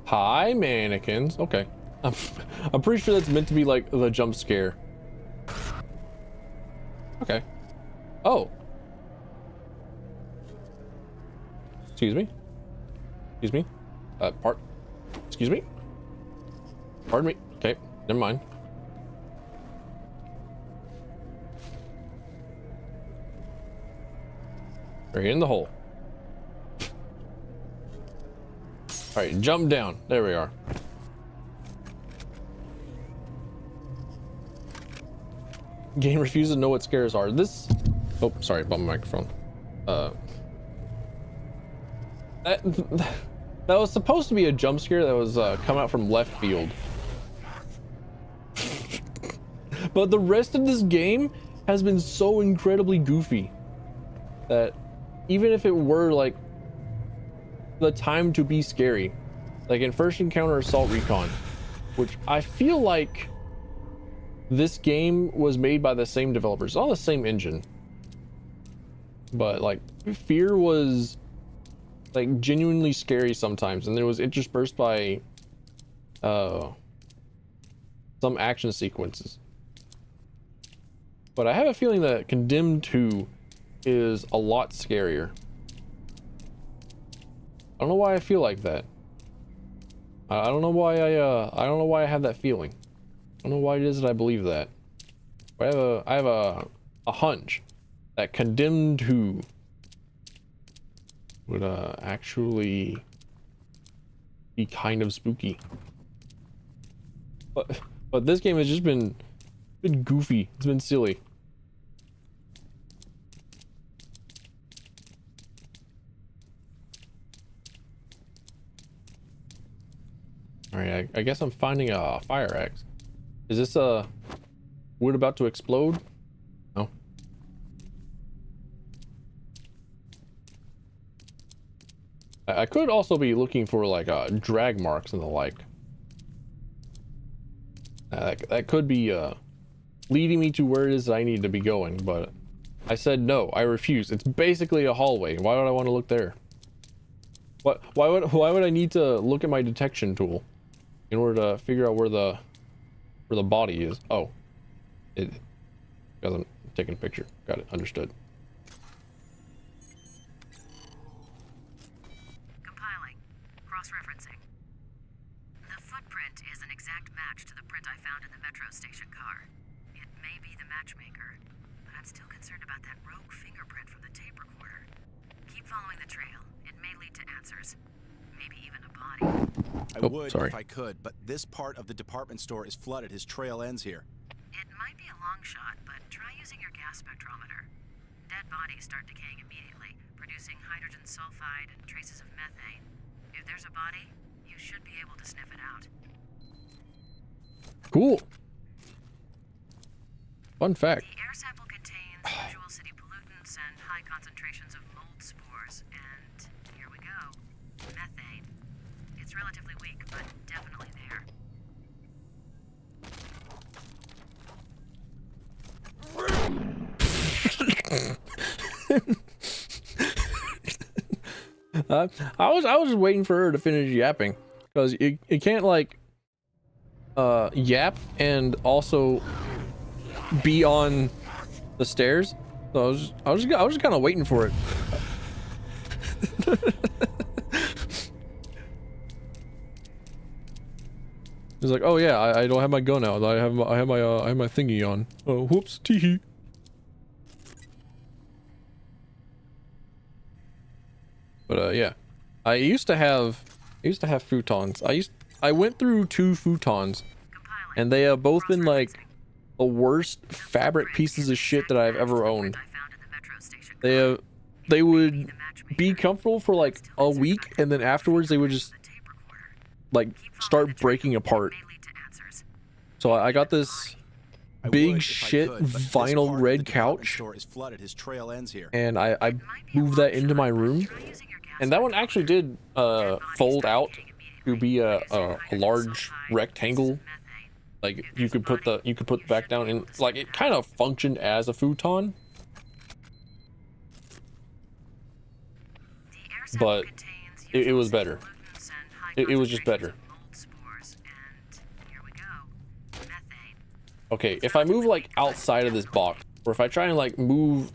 Hi, mannequins. Okay. I'm pretty sure that's meant to be like the jump scare. Okay. Oh. Excuse me. Excuse me. Excuse me. Pardon me. Okay. Never mind. We're in the hole. All right, jump down. There we are. Game refuses to know what scares are. This. Oh, sorry, bump my microphone. That was supposed to be a jump scare that was come out from left field. But the rest of this game has been so incredibly goofy that even if it were like the time to be scary, like in First Encounter Assault Recon, which I feel like this game was made by the same developers, all the same engine, but like Fear was like genuinely scary sometimes, and it was interspersed by some action sequences. But I have a feeling that Condemned 2 is a lot scarier. I don't know why I feel like that. I don't know why I don't know why I have that feeling. I don't know why it is that I believe that. But I have a hunch that Condemned 2 would actually be kind of spooky. But this game has just been goofy. It's been silly. All right, I guess I'm finding a fire axe. Is this a wood about to explode? No. I could also be looking for like drag marks and the like. That could be leading me to where it is that I need to be going, but I said no. I refuse. It's basically a hallway. Why would I want to look there? Why would I need to look at my detection tool in order to figure out where the body is? Oh, because I'm taking a picture. Got it. Understood. Compiling. Cross-referencing. The footprint is an exact match to the print I found in the metro station car. It may be the matchmaker, but I'm still concerned about that rogue fingerprint from the tape recorder. Keep following the trail. It may lead to answers. Maybe even a body. I would if I could, but this part of the department store is flooded. His trail ends here. It might be a long shot, but try using your gas spectrometer. Dead bodies start decaying immediately, producing hydrogen sulfide and traces of methane. If there's a body, you should be able to sniff it out. Cool. Fun fact. The air sample contains usual city pollutants and high concentrations of mold spores. And here we go. Methane. It's relatively weak, but definitely there. I was just waiting for her to finish yapping, because you can't like yap and also be on the stairs. So I was just kind of waiting for it. He's like, oh yeah, I don't have my gun out. I have my thingy on. Oh, whoops, teehee. But yeah, I used to have futons. I went through 2 futons, and they have both been like the worst fabric pieces of shit that I've ever owned. They would be comfortable for like a week, and then afterwards they would just like start breaking apart. So I got this big shit vinyl red couch, and I moved that into my room, and that one actually did fold out to be a large rectangle. Like you could put back down, and like it kind of functioned as a futon, but it was better. It was just better. Okay, if I move like outside of this box, or if I try and like move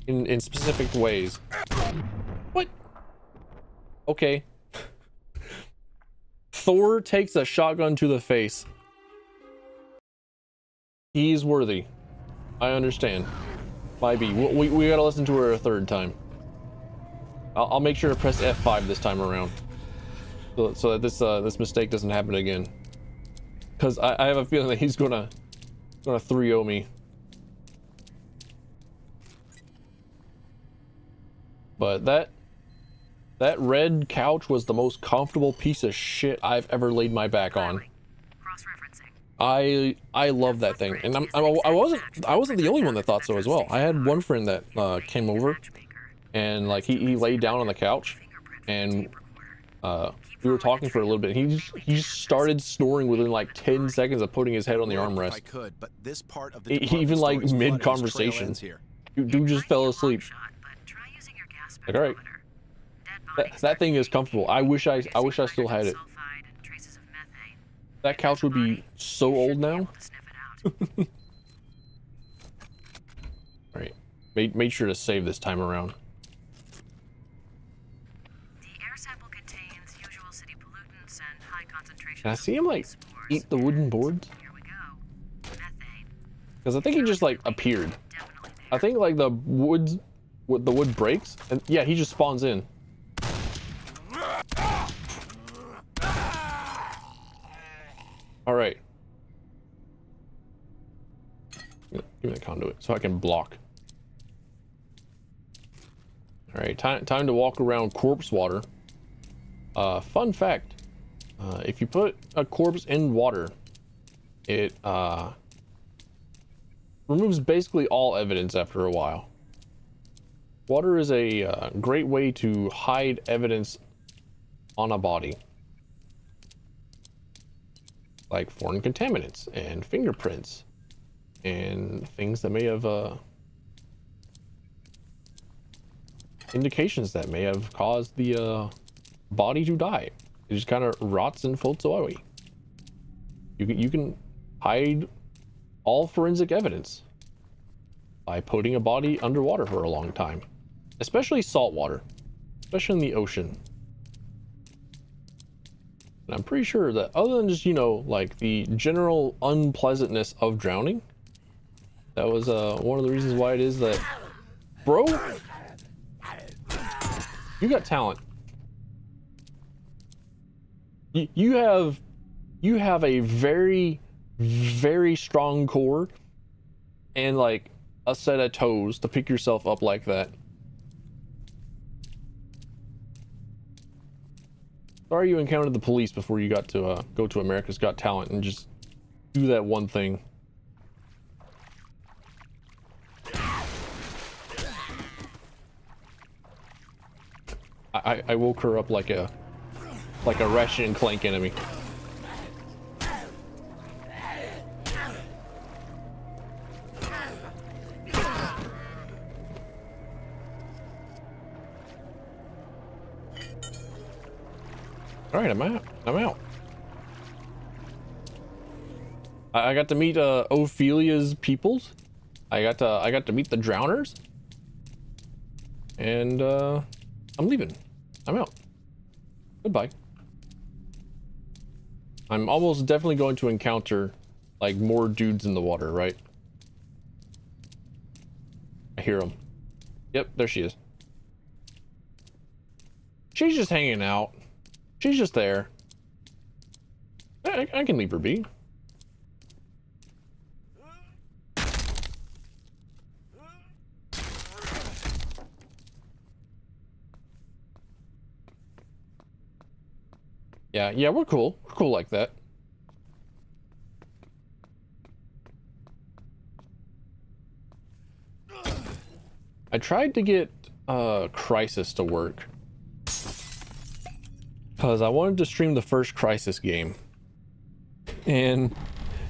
in specific ways. What? Okay. Thor takes a shotgun to the face. He's worthy. I understand. Might be. We gotta listen to her a third time. I'll make sure to press F5 this time around, so that this mistake doesn't happen again. Because I have a feeling that he's gonna 3-0 me. But that red couch was the most comfortable piece of shit I've ever laid my back on. I love that thing, and I wasn't the only one that thought so as well. I had one friend that came over, and like he laid down on the couch, and we were talking for a little bit. He just started snoring within like 10 seconds of putting his head on the armrest. He even like mid conversation, dude just fell asleep. Like, all right, that thing is comfortable. I wish I still had it. That couch would be so old now. All right, made sure to save this time around. Can I see him like eat the wooden boards? Because I think he just like appeared. I think like the wood breaks, and yeah, he just spawns in. All right. Give me the conduit so I can block. All right, time to walk around corpse water. Fun fact. If you put a corpse in water, it removes basically all evidence after a while. Water is a great way to hide evidence on a body, like foreign contaminants and fingerprints and things that may have indications that may have caused the body to die. It just kind of rots and floats away. You can hide all forensic evidence by putting a body underwater for a long time, especially salt water, especially in the ocean. And I'm pretty sure that other than just, you know, like the general unpleasantness of drowning, that was one of the reasons why it is that, bro, you got talent. You have a very, very strong core and like a set of toes to pick yourself up like that. Sorry you encountered the police before you got to go to America's Got Talent and just do that one thing. I woke her up like a Ratchet and Clank enemy. All right, I'm out. I got to meet Ophelia's peoples. I got to meet the drowners, and I'm leaving. I'm out. Goodbye. I'm almost definitely going to encounter like more dudes in the water, right? I hear them. Yep, there she is. She's just hanging out. She's just there. I can leave her be. Yeah, we're cool. We're cool like that. I tried to get Crisis to work because I wanted to stream the first Crisis game, and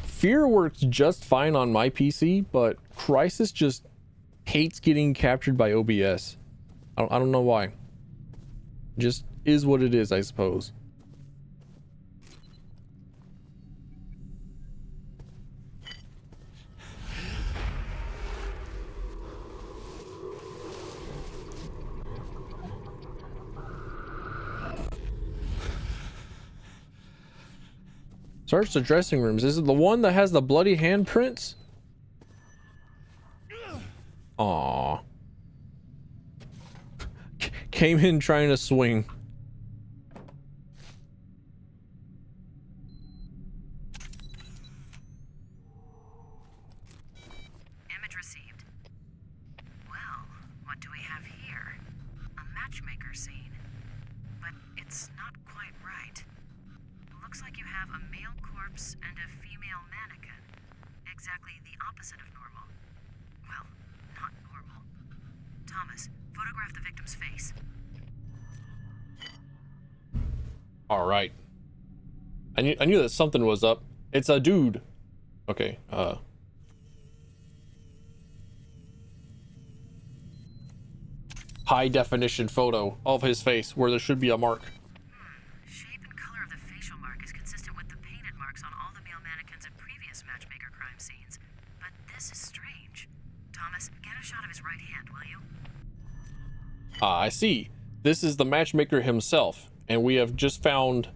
Fear works just fine on my PC, but Crisis just hates getting captured by OBS. I don't know why. Just is what it is, I suppose. Search the dressing rooms. Is it the one that has the bloody handprints? Aww. Came in trying to swing. Image received. Well, what do we have here? A matchmaker scene. But it's not quite right. Looks like you have a male corpse and a female mannequin. Exactly the opposite of normal. Well, not normal. Thomas, photograph the victim's face. All right. I knew that something was up. It's a dude. Okay. High definition photo of his face where there should be a mark. Shape and color of the facial mark is consistent with the painted marks on all the male mannequins in previous matchmaker crime scenes. But this is strange. Thomas, get a shot of his right hand, will you? Ah, I see. This is the matchmaker himself, and we have just found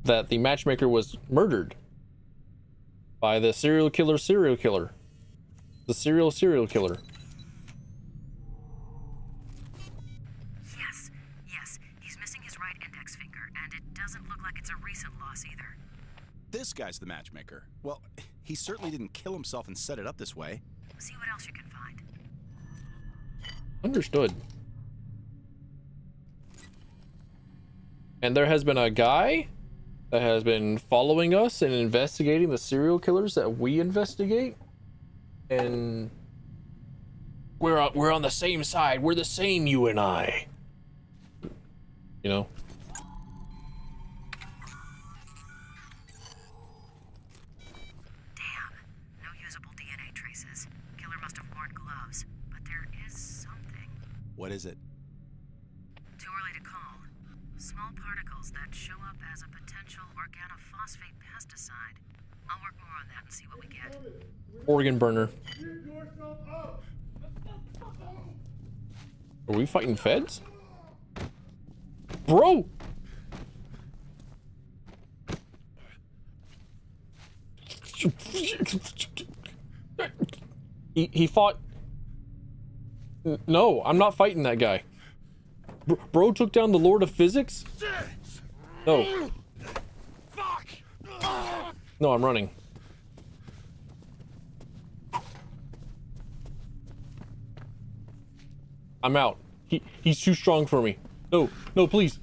that the matchmaker was murdered by the serial killer. The serial killer. Yes, he's missing his right index finger, and it doesn't look like it's a recent loss either. This guy's the matchmaker. Well, he certainly didn't kill himself and set it up this way. See what else you can find. Understood. And there has been a guy that has been following us and investigating the serial killers that we investigate, and we're on the same side. We're the same, you and I. You know. Damn, no usable DNA traces. Killer must have worn gloves, but there is something. What is it? Too early to call. Small particles that show up as a potential organophosphate pesticide. I'll work more on that and see what we get. Organ burner. Are we fighting feds? Bro! He fought. No, I'm not fighting that guy. Bro took down the Lord of Physics? No. No, I'm running. I'm out. He's too strong for me. No, please.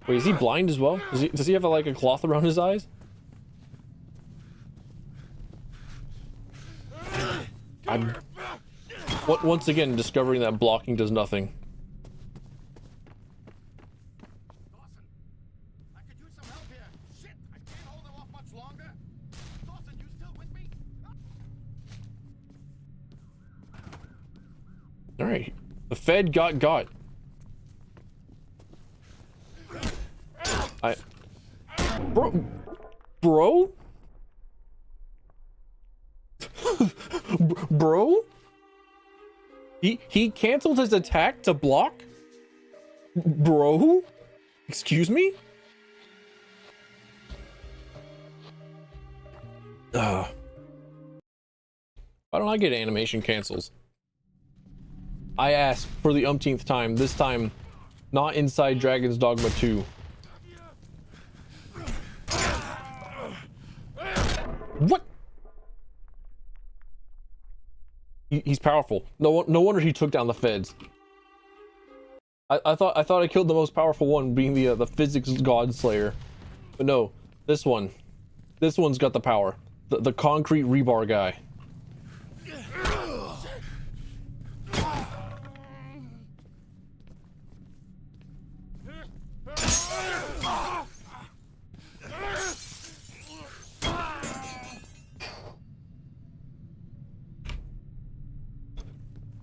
Wait, is he blind as well? Does he have like a cloth around his eyes? I'm once again discovering that blocking does nothing. Dawson, I could use some help here. Shit, I can't hold him off much longer. Dawson, you still with me? All right, the Fed got. Bro? Bro? He canceled his attack to block? Bro? Excuse me? Why don't I get animation cancels? I asked for the umpteenth time, this time not inside Dragon's Dogma 2. What? He's powerful. No wonder he took down the feds. I thought I killed the most powerful one, being the physics god slayer, but no, this one's got the power. The concrete rebar guy.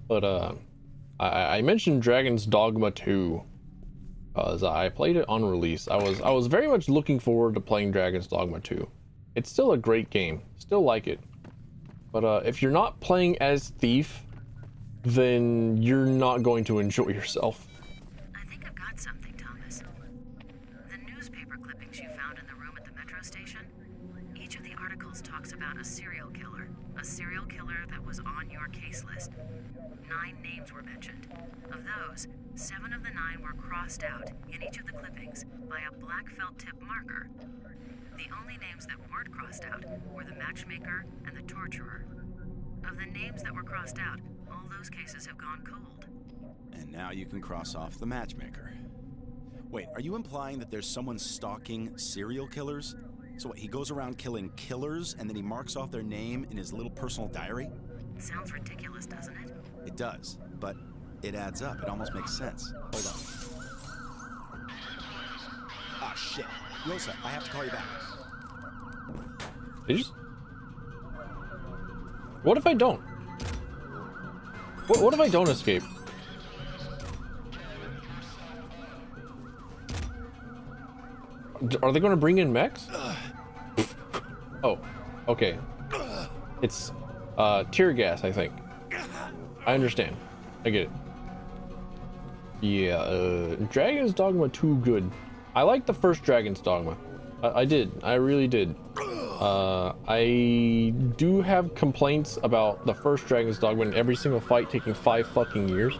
But I mentioned Dragon's Dogma 2 because I played it on release. I was very much looking forward to playing Dragon's Dogma 2. It's still a great game, still like it. But if you're not playing as Thief, then you're not going to enjoy yourself. I think I've got something, Thomas. The newspaper clippings you found in the room at the metro station, each of the articles talks about a serial killer that was on your case list. 9 names were mentioned. Of those, 7 of the 9 were crossed out in each of the clippings by a black felt tip marker. The only names that weren't crossed out were the matchmaker and the torturer. Of the names that were crossed out, all those cases have gone cold. And now you can cross off the matchmaker. Wait, are you implying that there's someone stalking serial killers? So what, he goes around killing killers and then he marks off their name in his little personal diary? Sounds ridiculous, doesn't it? It does, but it adds up. It almost makes sense. Hold on. Ah, shit. Rosa, I have to call you back. Did you? What if I don't? What if I don't escape? Are they going to bring in mechs? Oh, okay. It's tear gas, I think. I understand. I get it. Yeah, Dragon's Dogma 2 good. I like the first Dragon's Dogma. I did. I really did. I do have complaints about the first Dragon's Dogma and every single fight taking 5 fucking years.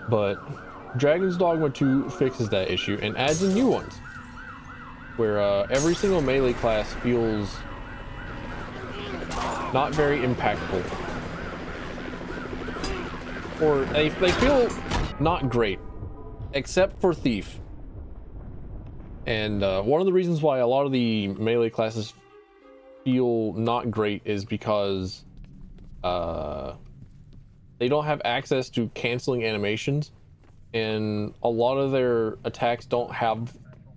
But Dragon's Dogma 2 fixes that issue and adds in new ones. Where every single melee class feels not very impactful. Or they feel not great, except for Thief. And one of the reasons why a lot of the melee classes feel not great is because they don't have access to canceling animations, and a lot of their attacks don't have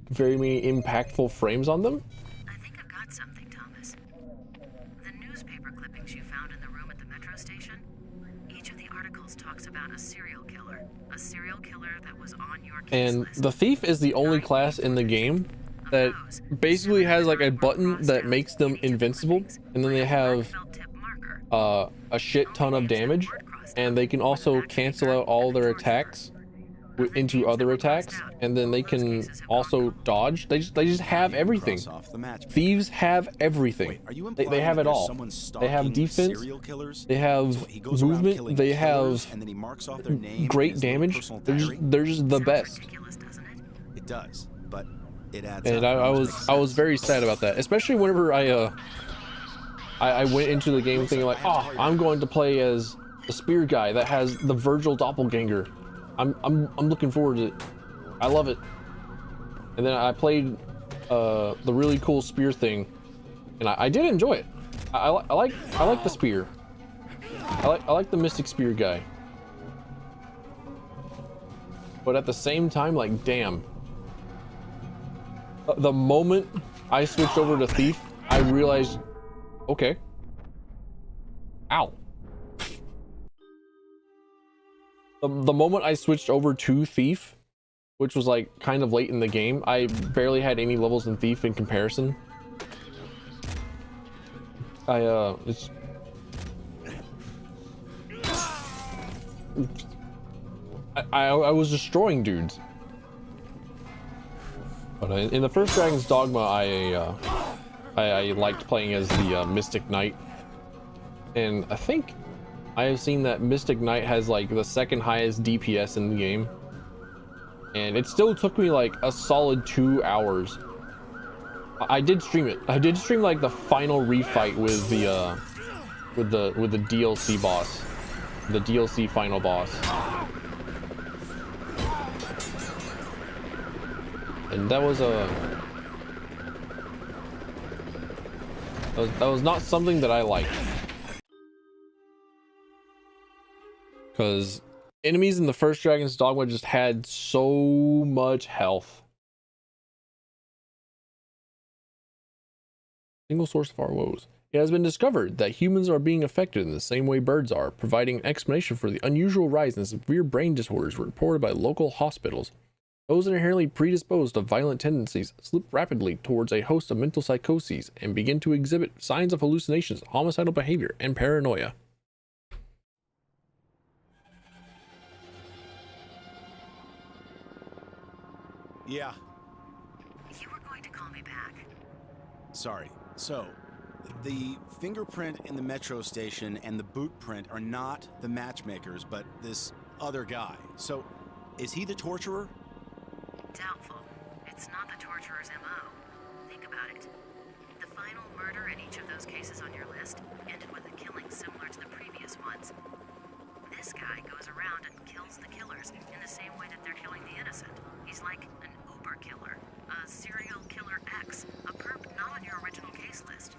very many impactful frames on them. I think I've got something, Thomas. The newspaper clippings you found in the room at the metro station, each of the articles talks about a serial killer that was on your case And list. the Thief is the only class in the game that basically has like a button that makes them invincible, and then they have a shit ton of damage, and they can also cancel out all their attacks into other attacks, and then they can also dodge. They just have everything. Thieves have everything. They have it all. They have defense, they have movement, they have great damage. They're just the best. It does, but it adds And up. I was very sad about that, especially whenever I went into the game thinking like, oh, I'm going to play as the spear guy that has the Virgil doppelganger. I'm looking forward to it. I love it. And then I played the really cool spear thing, and I did enjoy it. I like the spear. I like the mystic spear guy. But at the same time, like, damn. The moment I switched over to Thief, I realized, okay. Ow. The moment I switched over to Thief, which was like kind of late in the game, I barely had any levels in Thief in comparison. I was destroying dudes. But in the first Dragon's Dogma, I liked playing as the Mystic Knight, and I think I have seen that Mystic Knight has like the second highest DPS in the game, and it still took me like a solid 2 hours. I did stream it. I did stream like the final refight with the DLC boss, the DLC final boss, and that was that was not something that I liked, because enemies in the first Dragon's Dogma just had so much health. Single source of our woes. It has been discovered that humans are being affected in the same way birds are, providing an explanation for the unusual rise in severe brain disorders reported by local hospitals. Those inherently predisposed to violent tendencies slip rapidly towards a host of mental psychoses and begin to exhibit signs of hallucinations, homicidal behavior, and paranoia. Yeah. You were going to call me back. Sorry. So, the fingerprint in the metro station and the boot print are not the matchmakers, but this other guy. So, is he the torturer? Doubtful. It's not the torturer's MO. Think about it. The final murder in each of those cases on your list ended with a killing similar to the previous ones. This guy goes around and kills the killers in the same way that they're killing the innocent. He's like an Uber killer, a serial killer X, a perp not on your original case list.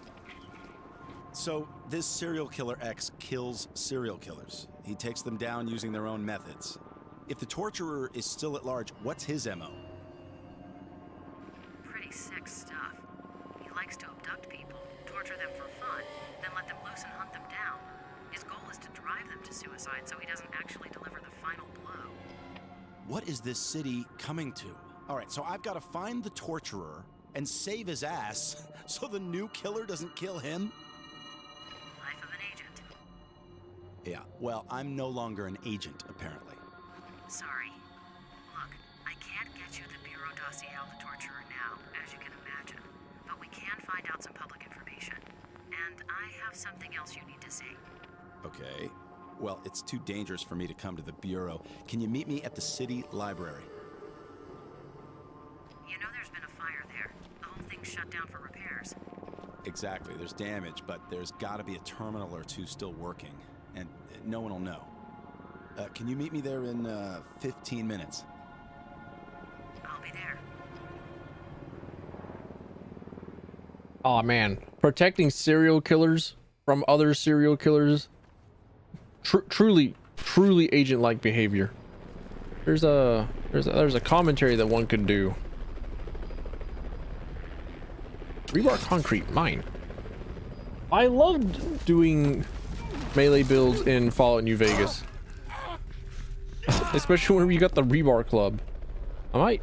So, this serial killer X kills serial killers. He takes them down using their own methods. If the torturer is still at large, what's his MO? Pretty sick stuff. He likes to abduct people, torture them for fun, then let them loose and hunt them down. His goal is to drive them to suicide so he doesn't actually deliver the final blow. What is this city coming to? All right, so I've got to find the torturer and save his ass so the new killer doesn't kill him? Life of an agent. Yeah, well, I'm no longer an agent, apparently. Sorry. Look, I can't get you the Bureau dossier on the torturer now, as you can imagine. But we can find out some public information. And I have something else you need to see. Okay. Well, it's too dangerous for me to come to the Bureau. Can you meet me at the city library? You know there's been a fire there. The whole thing's shut down for repairs. Exactly. There's damage, but there's got to be a terminal or two still working. And no one will know. Can you meet me there in 15 minutes? I'll be there. Oh man, protecting serial killers from other serial killers. Truly agent-like behavior. There's a commentary that one could do. Rebar concrete mine. I loved doing melee builds in Fallout New Vegas, especially when you got the rebar club. I might,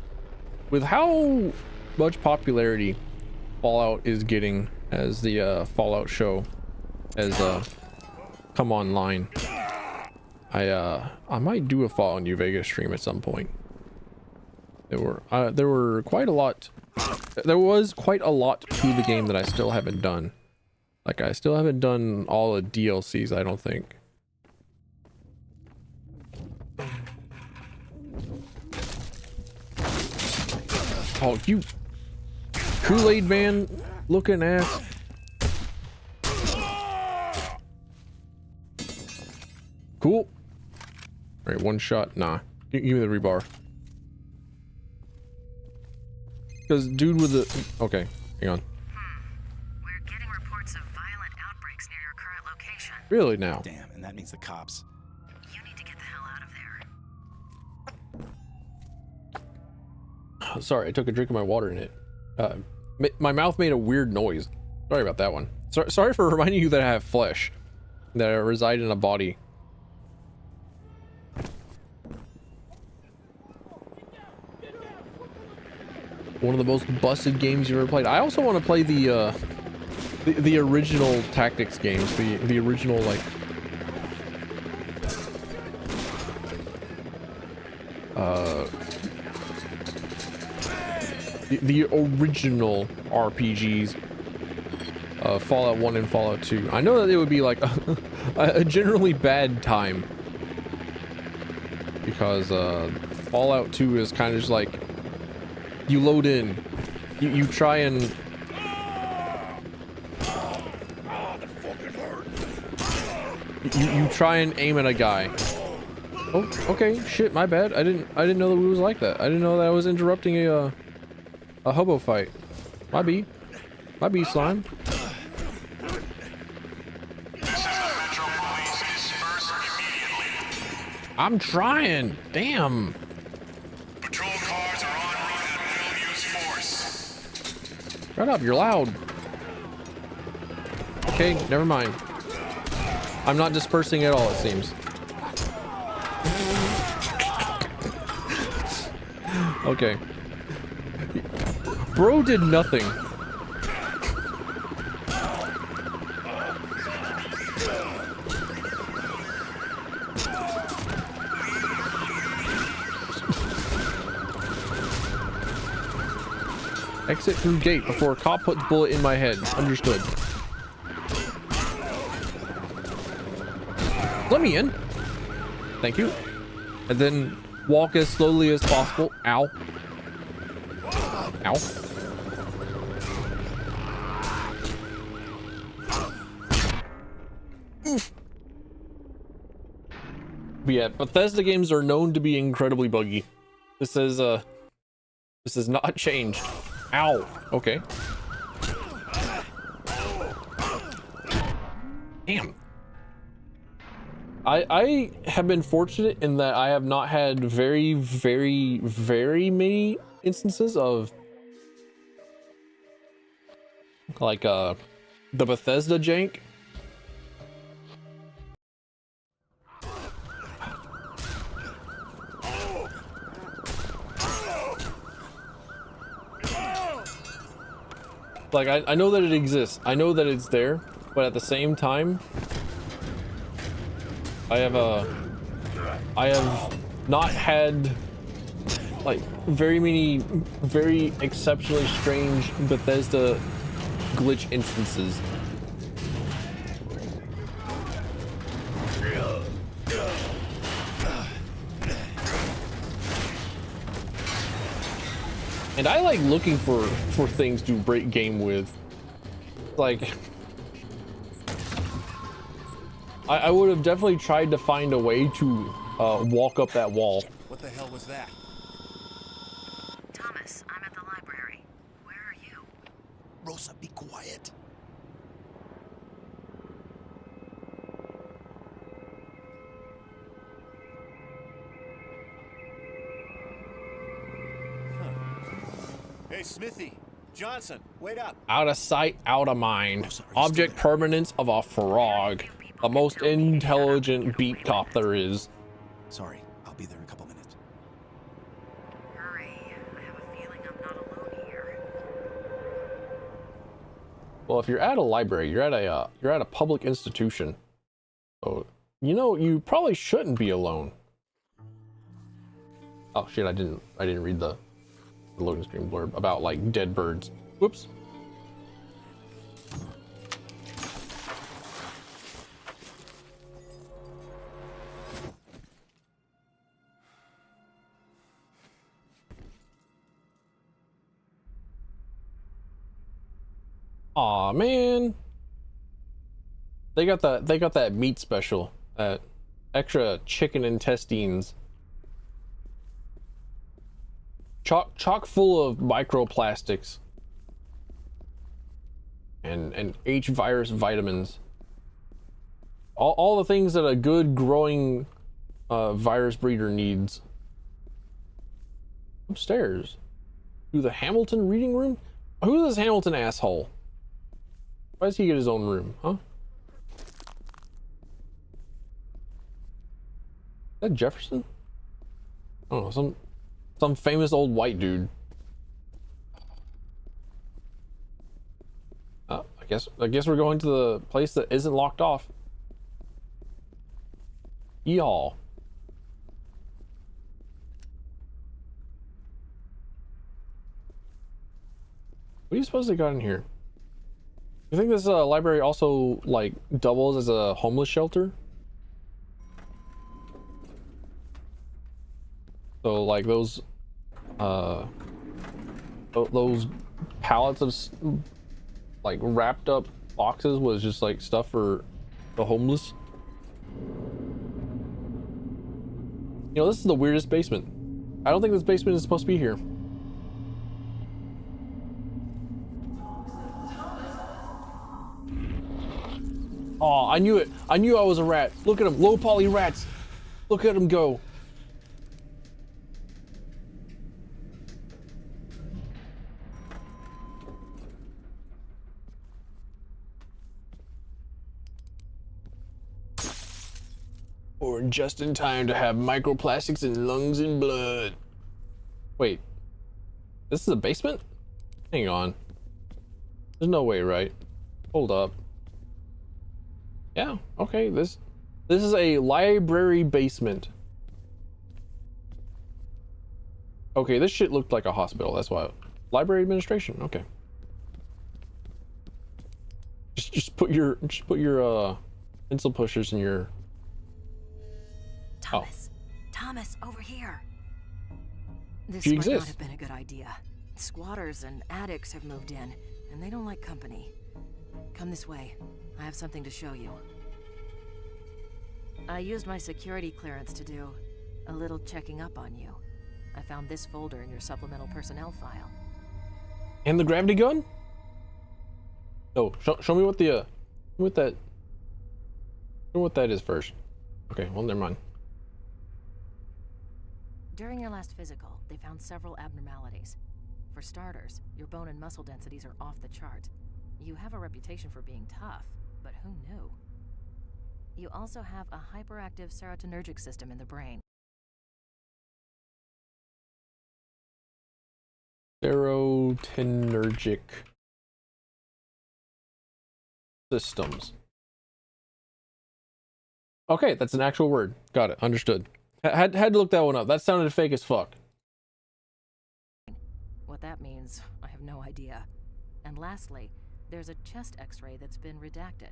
with how much popularity Fallout is getting as the Fallout show has come online, I might do a Fallout New Vegas stream at some point. There were quite a lot. There was quite a lot to the game that I still haven't done. Like, I still haven't done all the DLCs, I don't think. Oh, you Kool-Aid man looking ass. Cool. All right, one shot. Nah, give me the rebar. Because dude with the... Okay, hang on. We're getting reports of violent outbreaks near your current location. Really now? Damn, and that means the cops. You need to get the hell out of there. Sorry, I took a drink of my water in it. My mouth made a weird noise. Sorry about that one. Sorry for reminding you that I have flesh that reside in a body. One of the most busted games you've ever played. I also want to play the original tactics games, the original like the original RPGs. Fallout 1 and Fallout 2. I know that it would be like a generally bad time, because Fallout 2 is kind of just like you load in, you try and you try and aim at a guy. Oh, okay, shit, my bad. I didn't know that it was like that. I didn't know that I was interrupting a hobo fight. My B slime. I'm trying. Damn. Patrol cars are en route at full use force. Shut up, you're loud. Okay, never mind. I'm not dispersing at all, it seems. Okay. Bro did nothing. Exit through gate before a cop puts bullet in my head. Understood. Let me in. Thank you. And then walk as slowly as possible. Ow. Ow. Oof. But yeah, Bethesda games are known to be incredibly buggy. This has not changed. Ow. Okay. Damn. I have been fortunate in that I have not had very many instances of like the Bethesda jank. Like I know that it exists. I know that it's there, but at the same time, I have not had like very many very exceptionally strange Bethesda glitch instances. And I like looking for things to break game with. Like, I would have definitely tried to find a way to walk up that wall. What the hell was that? Thomas, I'm at the library. Where are you? Rosa, be quiet. Hey, Smithy. Johnson, wait up. Out of sight, out of mind. Object permanence of a frog. The most intelligent beat cop there is. Sorry, I'll be there in a couple minutes. Hurry. I have a feeling I'm not alone here. Well, if you're at a library, you're at a public institution. So, you know, you probably shouldn't be alone. Oh shit, I didn't read the loading screen blurb about like dead birds. Whoops. Aw, man. They got that meat special, that extra chicken intestines. Chock full of microplastics and H virus vitamins. All the things that a good growing virus breeder needs. Upstairs. To the Hamilton reading room? Who's this Hamilton asshole? Why does he get his own room, huh? Is that Jefferson? I don't know, some famous old white dude. I guess we're going to the place that isn't locked off. Y'all. What do you suppose they got in here? You think this library also like doubles as a homeless shelter? So like those pallets of like wrapped up boxes was just like stuff for the homeless. You know, this is the weirdest basement. I don't think this basement is supposed to be here. Oh, I knew it. I knew I was a rat. Look at them, low poly rats. Look at them go. Or just in time to have microplastics in lungs and blood. Wait, this is a basement? Hang on. There's no way, right? Hold up. Yeah, okay, this is a library basement. Okay, this shit looked like a hospital, that's why. Library administration, okay. Just put your pencil pushers in your... Thomas, Thomas, over here. This She might not exists. have been a good idea. Squatters and addicts have moved in, and they don't like company. Come this way. I have something to show you. I used my security clearance to do a little checking up on you. I found this folder in your supplemental personnel file. And the gravity gun? Oh, show me what the show me what that is first. Okay, well, never mind. During your last physical, they found several abnormalities. For starters, your bone and muscle densities are off the chart. You have a reputation for being tough, but who knew? You also have a hyperactive serotonergic system in the brain. Serotonergic systems. Okay, that's an actual word. Got it. Understood. Had to look that one up. That sounded fake as fuck. What that means, I have no idea. And lastly, there's a chest x-ray that's been redacted.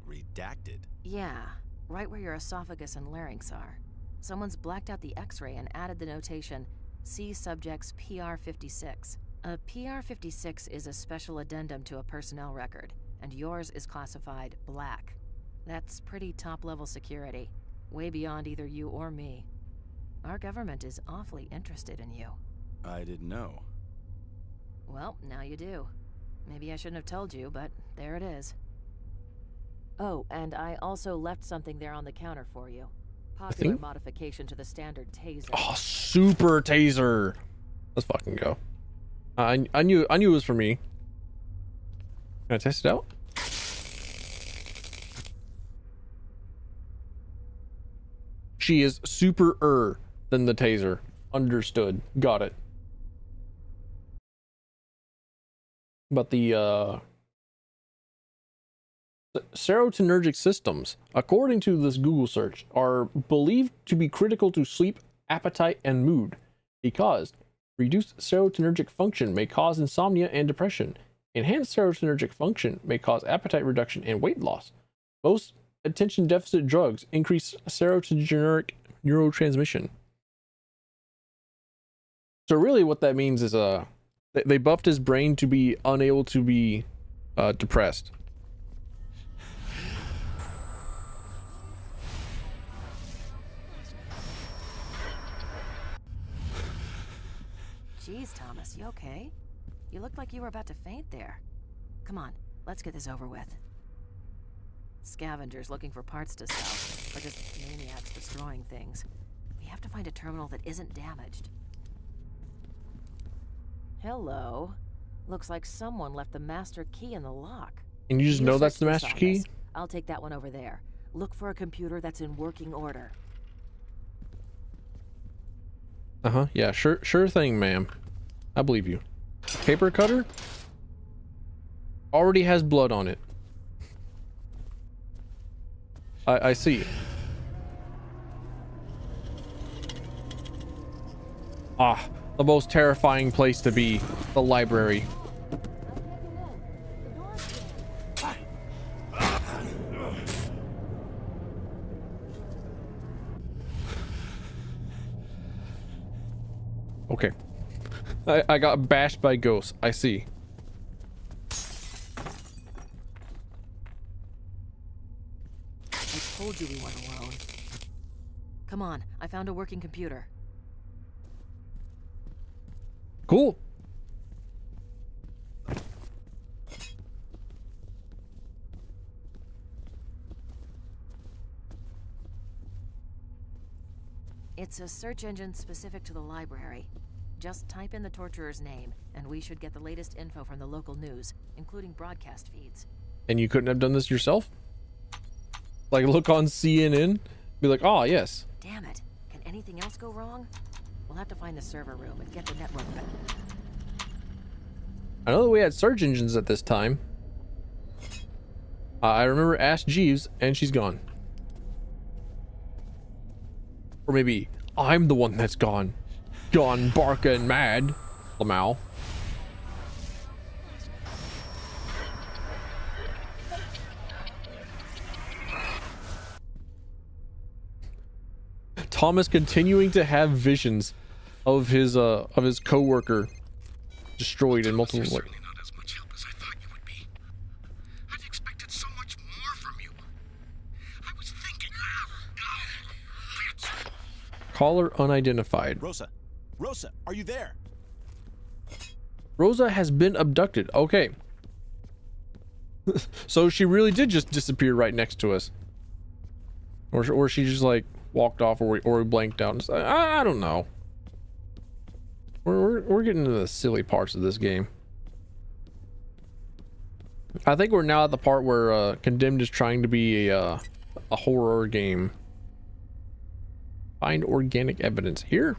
Redacted? Yeah, right where your esophagus and larynx are. Someone's blacked out the x-ray and added the notation, see subject's PR56. A PR56 is a special addendum to a personnel record, and yours is classified black. That's pretty top-level security, way beyond either you or me. Our government is awfully interested in you. I didn't know. Well, now you do. Maybe I shouldn't have told you, but there it is. Oh, and I also left something there on the counter for you. Popular modification to the standard taser. Oh, super taser. Let's fucking go. I knew it was for me. Can I test it out? She is super than the taser. Understood. Got it. But the serotonergic systems, according to this Google search, are believed to be critical to sleep, appetite, and mood because reduced serotonergic function may cause insomnia and depression. Enhanced serotonergic function may cause appetite reduction and weight loss. Most attention deficit drugs increase serotonergic neurotransmission. So really what that means is they buffed his brain to be unable to be depressed. Jeez, Thomas, you okay? You looked like you were about to faint there. Come on, let's get this over with. Scavengers looking for parts to sell, or just maniacs destroying things. We have to find a terminal that isn't damaged. Hello. Looks like someone left the master key in the lock. And you just know that's the master key? I'll take that one over there. Look for a computer that's in working order. Uh-huh. Yeah, sure thing, ma'am. I believe you. Paper cutter? Already has blood on it. I see. Ah, the most terrifying place to be. The library. I got bashed by ghosts. I see. I told you we weren't alone. Come on, I found a working computer. Cool. It's a search engine specific to the library. Just type in the torturer's name, and we should get the latest info from the local news, including broadcast feeds. And you couldn't have done this yourself? Like, look on CNN, be like, oh, yes. Damn it. Can anything else go wrong? We'll have to find the server room and get the network back. I know that we had search engines at this time. I remember Ask Jeeves, and she's gone. Or maybe I'm the one that's gone. Gone barking mad. Lamau. Thomas continuing to have visions of his coworker destroyed in multiple ways. Certainly not as much help as I thought you would be. I'd expected so much more from you. I was thinking. Caller unidentified. Rosa, are you there? Rosa has been abducted. Okay. So she really did just disappear right next to us. Or she just like walked off, or we blanked out. And I don't know. We're getting into the silly parts of this game. I think we're now at the part where Condemned is trying to be a horror game. Find organic evidence here.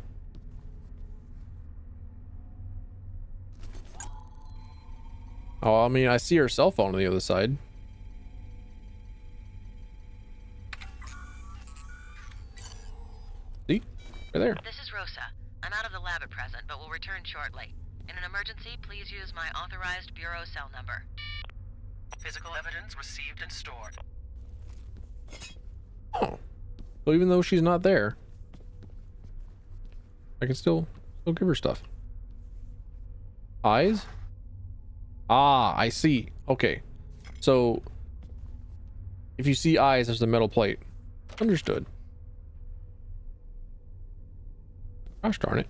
Oh, I mean, I see her cell phone on the other side. See? Right there. This is Rosa. I'm out of the lab at present, but will return shortly. In an emergency, please use my authorized bureau cell number. Physical evidence received and stored. Oh. So even though she's not there, I can still give her stuff. Eyes? Ah, I see. Okay. So if you see eyes, there's a metal plate. Understood. Gosh darn it.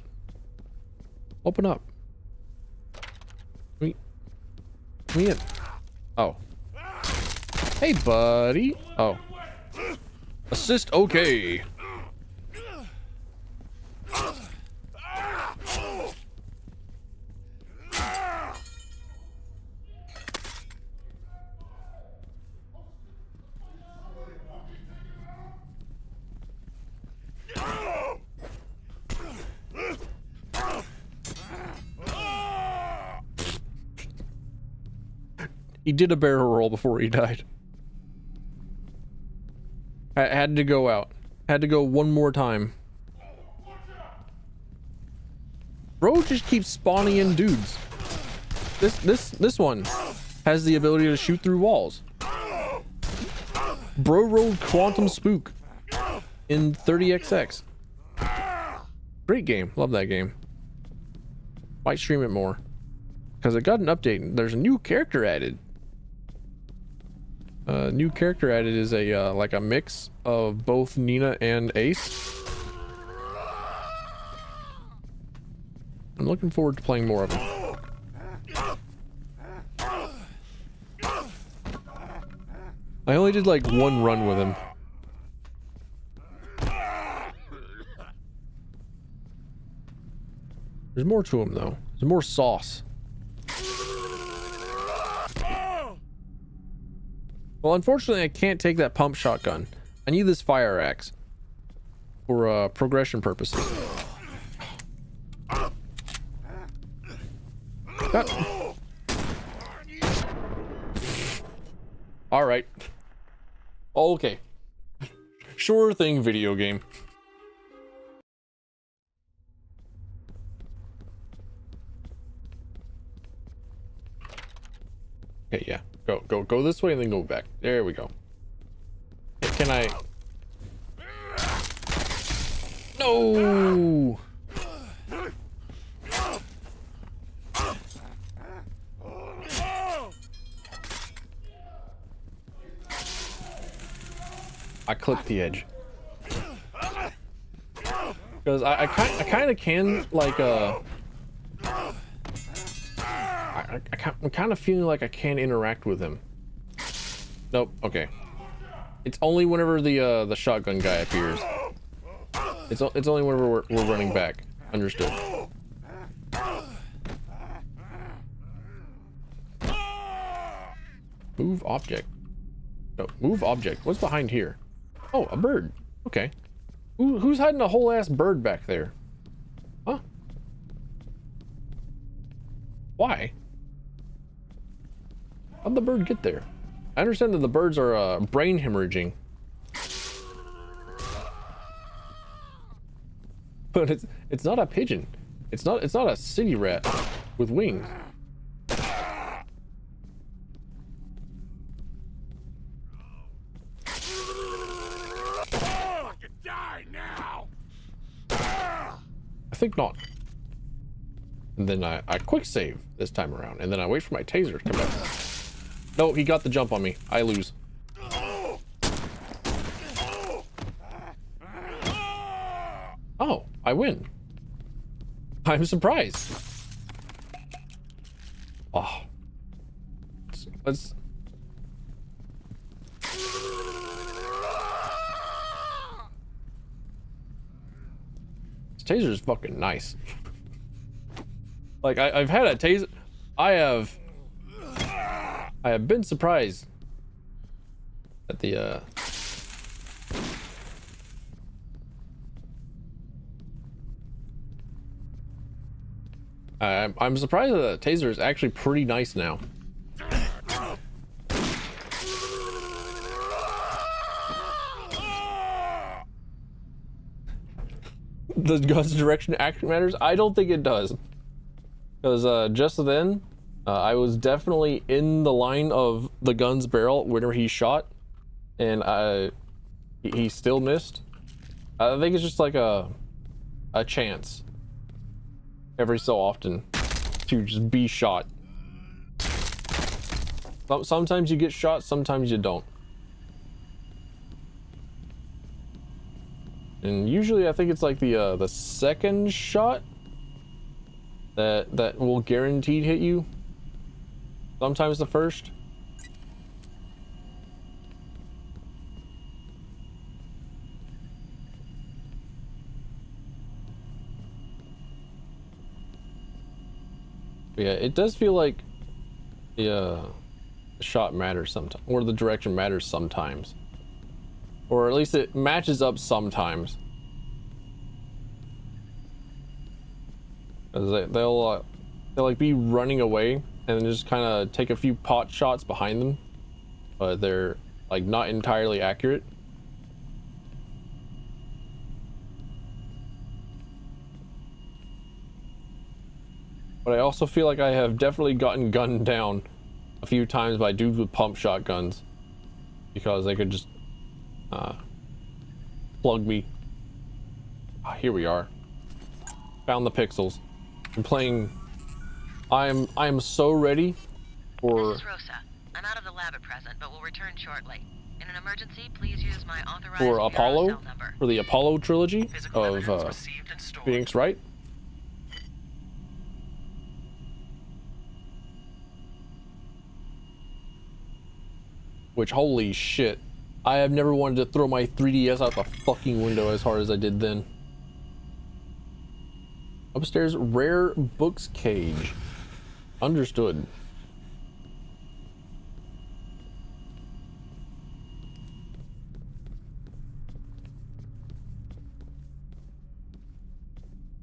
Open up. Let me in. Oh. Hey, buddy. Oh. Assist okay. He did a barrel roll before he died. I had to go out. Had to go one more time. Bro just keeps spawning in dudes. This one has the ability to shoot through walls. Bro rolled Quantum Spook in 30XX. Great game. Love that game. Might stream it more. Because it got an update. There's a new character added. New character added is a like a mix of both Nina and Ace. I'm looking forward to playing more of them. I only did like one run with him. There's more to him though. There's more sauce. Well, unfortunately, I can't take that pump shotgun. I need this fire axe for progression purposes. All right. Okay. Sure thing, video game. Okay, yeah. Go this way and then go back. There we go. Can I? No! I clipped the edge. Because I kind of can, like, I'm kind of feeling like I can interact with him. Nope, okay. It's only whenever the shotgun guy appears. It's only whenever we're running back. Understood. Move object. No, move object. What's behind here? Oh, a bird. Okay. Who's hiding a whole ass bird back there? Huh? Why? How'd the bird get there? I understand that the birds are brain hemorrhaging. But it's not a pigeon. It's not a city rat with wings. I think not. And then I quick save this time around, and then I wait for my taser to come back. No, he got the jump on me. I lose. Oh, I win. I'm surprised. Oh. Let's... This taser is fucking nice. Like, I've had a taser... I have been surprised at the, I'm surprised that the taser is actually pretty nice now. Does gun's direction actually matters? I don't think it does. Because just then, I was definitely in the line of the gun's barrel whenever he shot, and he still missed. I think it's just like a chance every so often to just be shot. Sometimes you get shot, sometimes you don't. And usually I think it's like the second shot that will guaranteed hit you. Sometimes the first. But yeah, it does feel like the shot matters sometimes, or the direction matters sometimes, or at least it matches up sometimes. Because they'll like be running away and then just kind of take a few pot shots behind them, but they're like not entirely accurate. But I also feel like I have definitely gotten gunned down a few times by dudes with pump shotguns because they could just plug me. Ah, here we are. Found the pixels. I'm playing. I am so ready for. This is Rosa. I'm out of the lab at present, but will return shortly. In an emergency, please use my authorized For Apollo, cell number. for the Apollo trilogy of Phoenix Wright. Which, holy shit, I have never wanted to throw my 3DS out the fucking window as hard as I did then. Upstairs, rare books cage. Understood.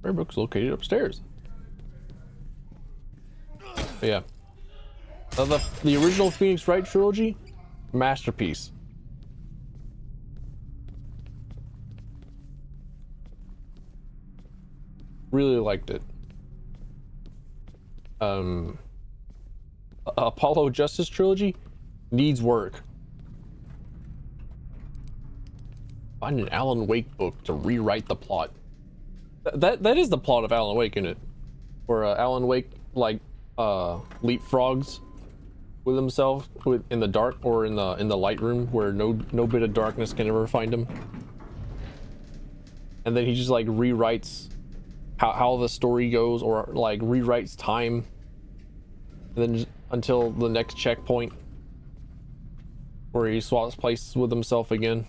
Rare books located upstairs. But yeah. The original Phoenix Wright trilogy, masterpiece. Really liked it. Apollo Justice trilogy needs work. Find an Alan Wake book to rewrite the plot. That is the plot of Alan Wake, isn't it? Where Alan Wake like leapfrogs with himself in the dark or in the light room where no bit of darkness can ever find him. And then he just like rewrites how the story goes, or like rewrites time, and then just until the next checkpoint where he swaps places with himself again.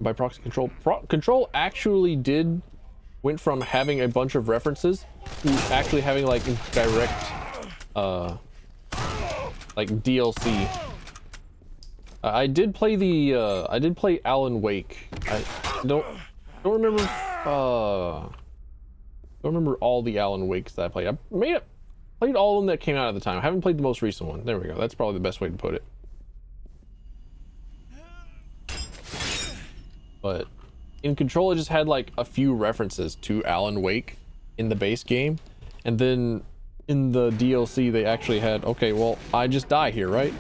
By proxy control. Control actually went from having a bunch of references to actually having like direct like DLC. I did play Alan Wake. I don't remember all the Alan Wakes that I played. Played all of them that came out at the time. I haven't played the most recent one. There we go. That's probably the best way to put it. But in Control, it just had like a few references to Alan Wake in the base game, and then in the DLC they actually had, okay, well, I just die here, right?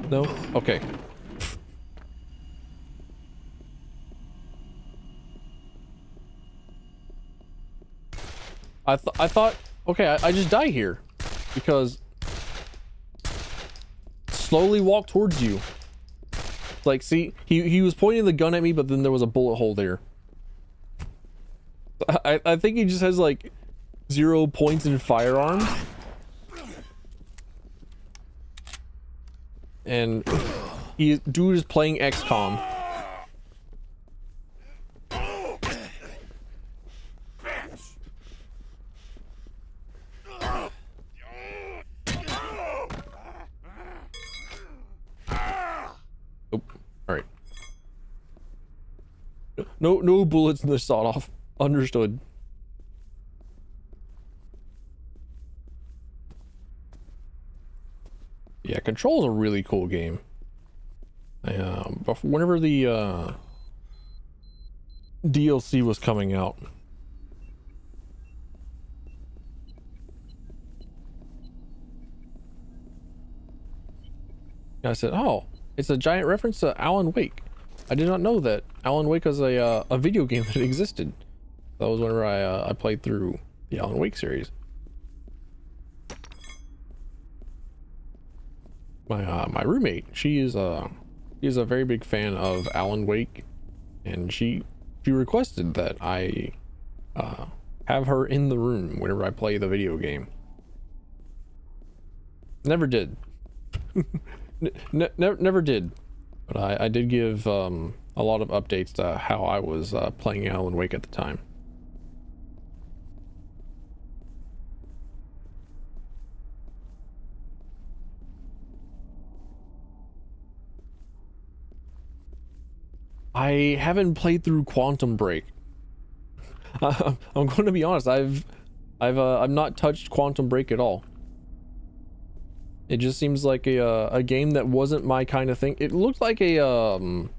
No? Okay. I thought, okay, I just die here because slowly walk towards you. Like, see, he was pointing the gun at me, but then there was a bullet hole there. I think he just has like 0 points in firearms. And dude is playing XCOM. Alright. No bullets in the sawed-off. Understood. Yeah, Control is a really cool game. But whenever the DLC was coming out, I said, "Oh, it's a giant reference to Alan Wake." I did not know that Alan Wake was a video game that existed. That was whenever I played through the Alan Wake series. My roommate, she is a very big fan of Alan Wake, and she requested that I have her in the room whenever I play the video game. Never did. Never did. But I did give a lot of updates to how I was playing Alan Wake at the time. I haven't played through Quantum Break. I'm going to be honest. I've not touched Quantum Break at all. It just seems like a game that wasn't my kind of thing. It looked like a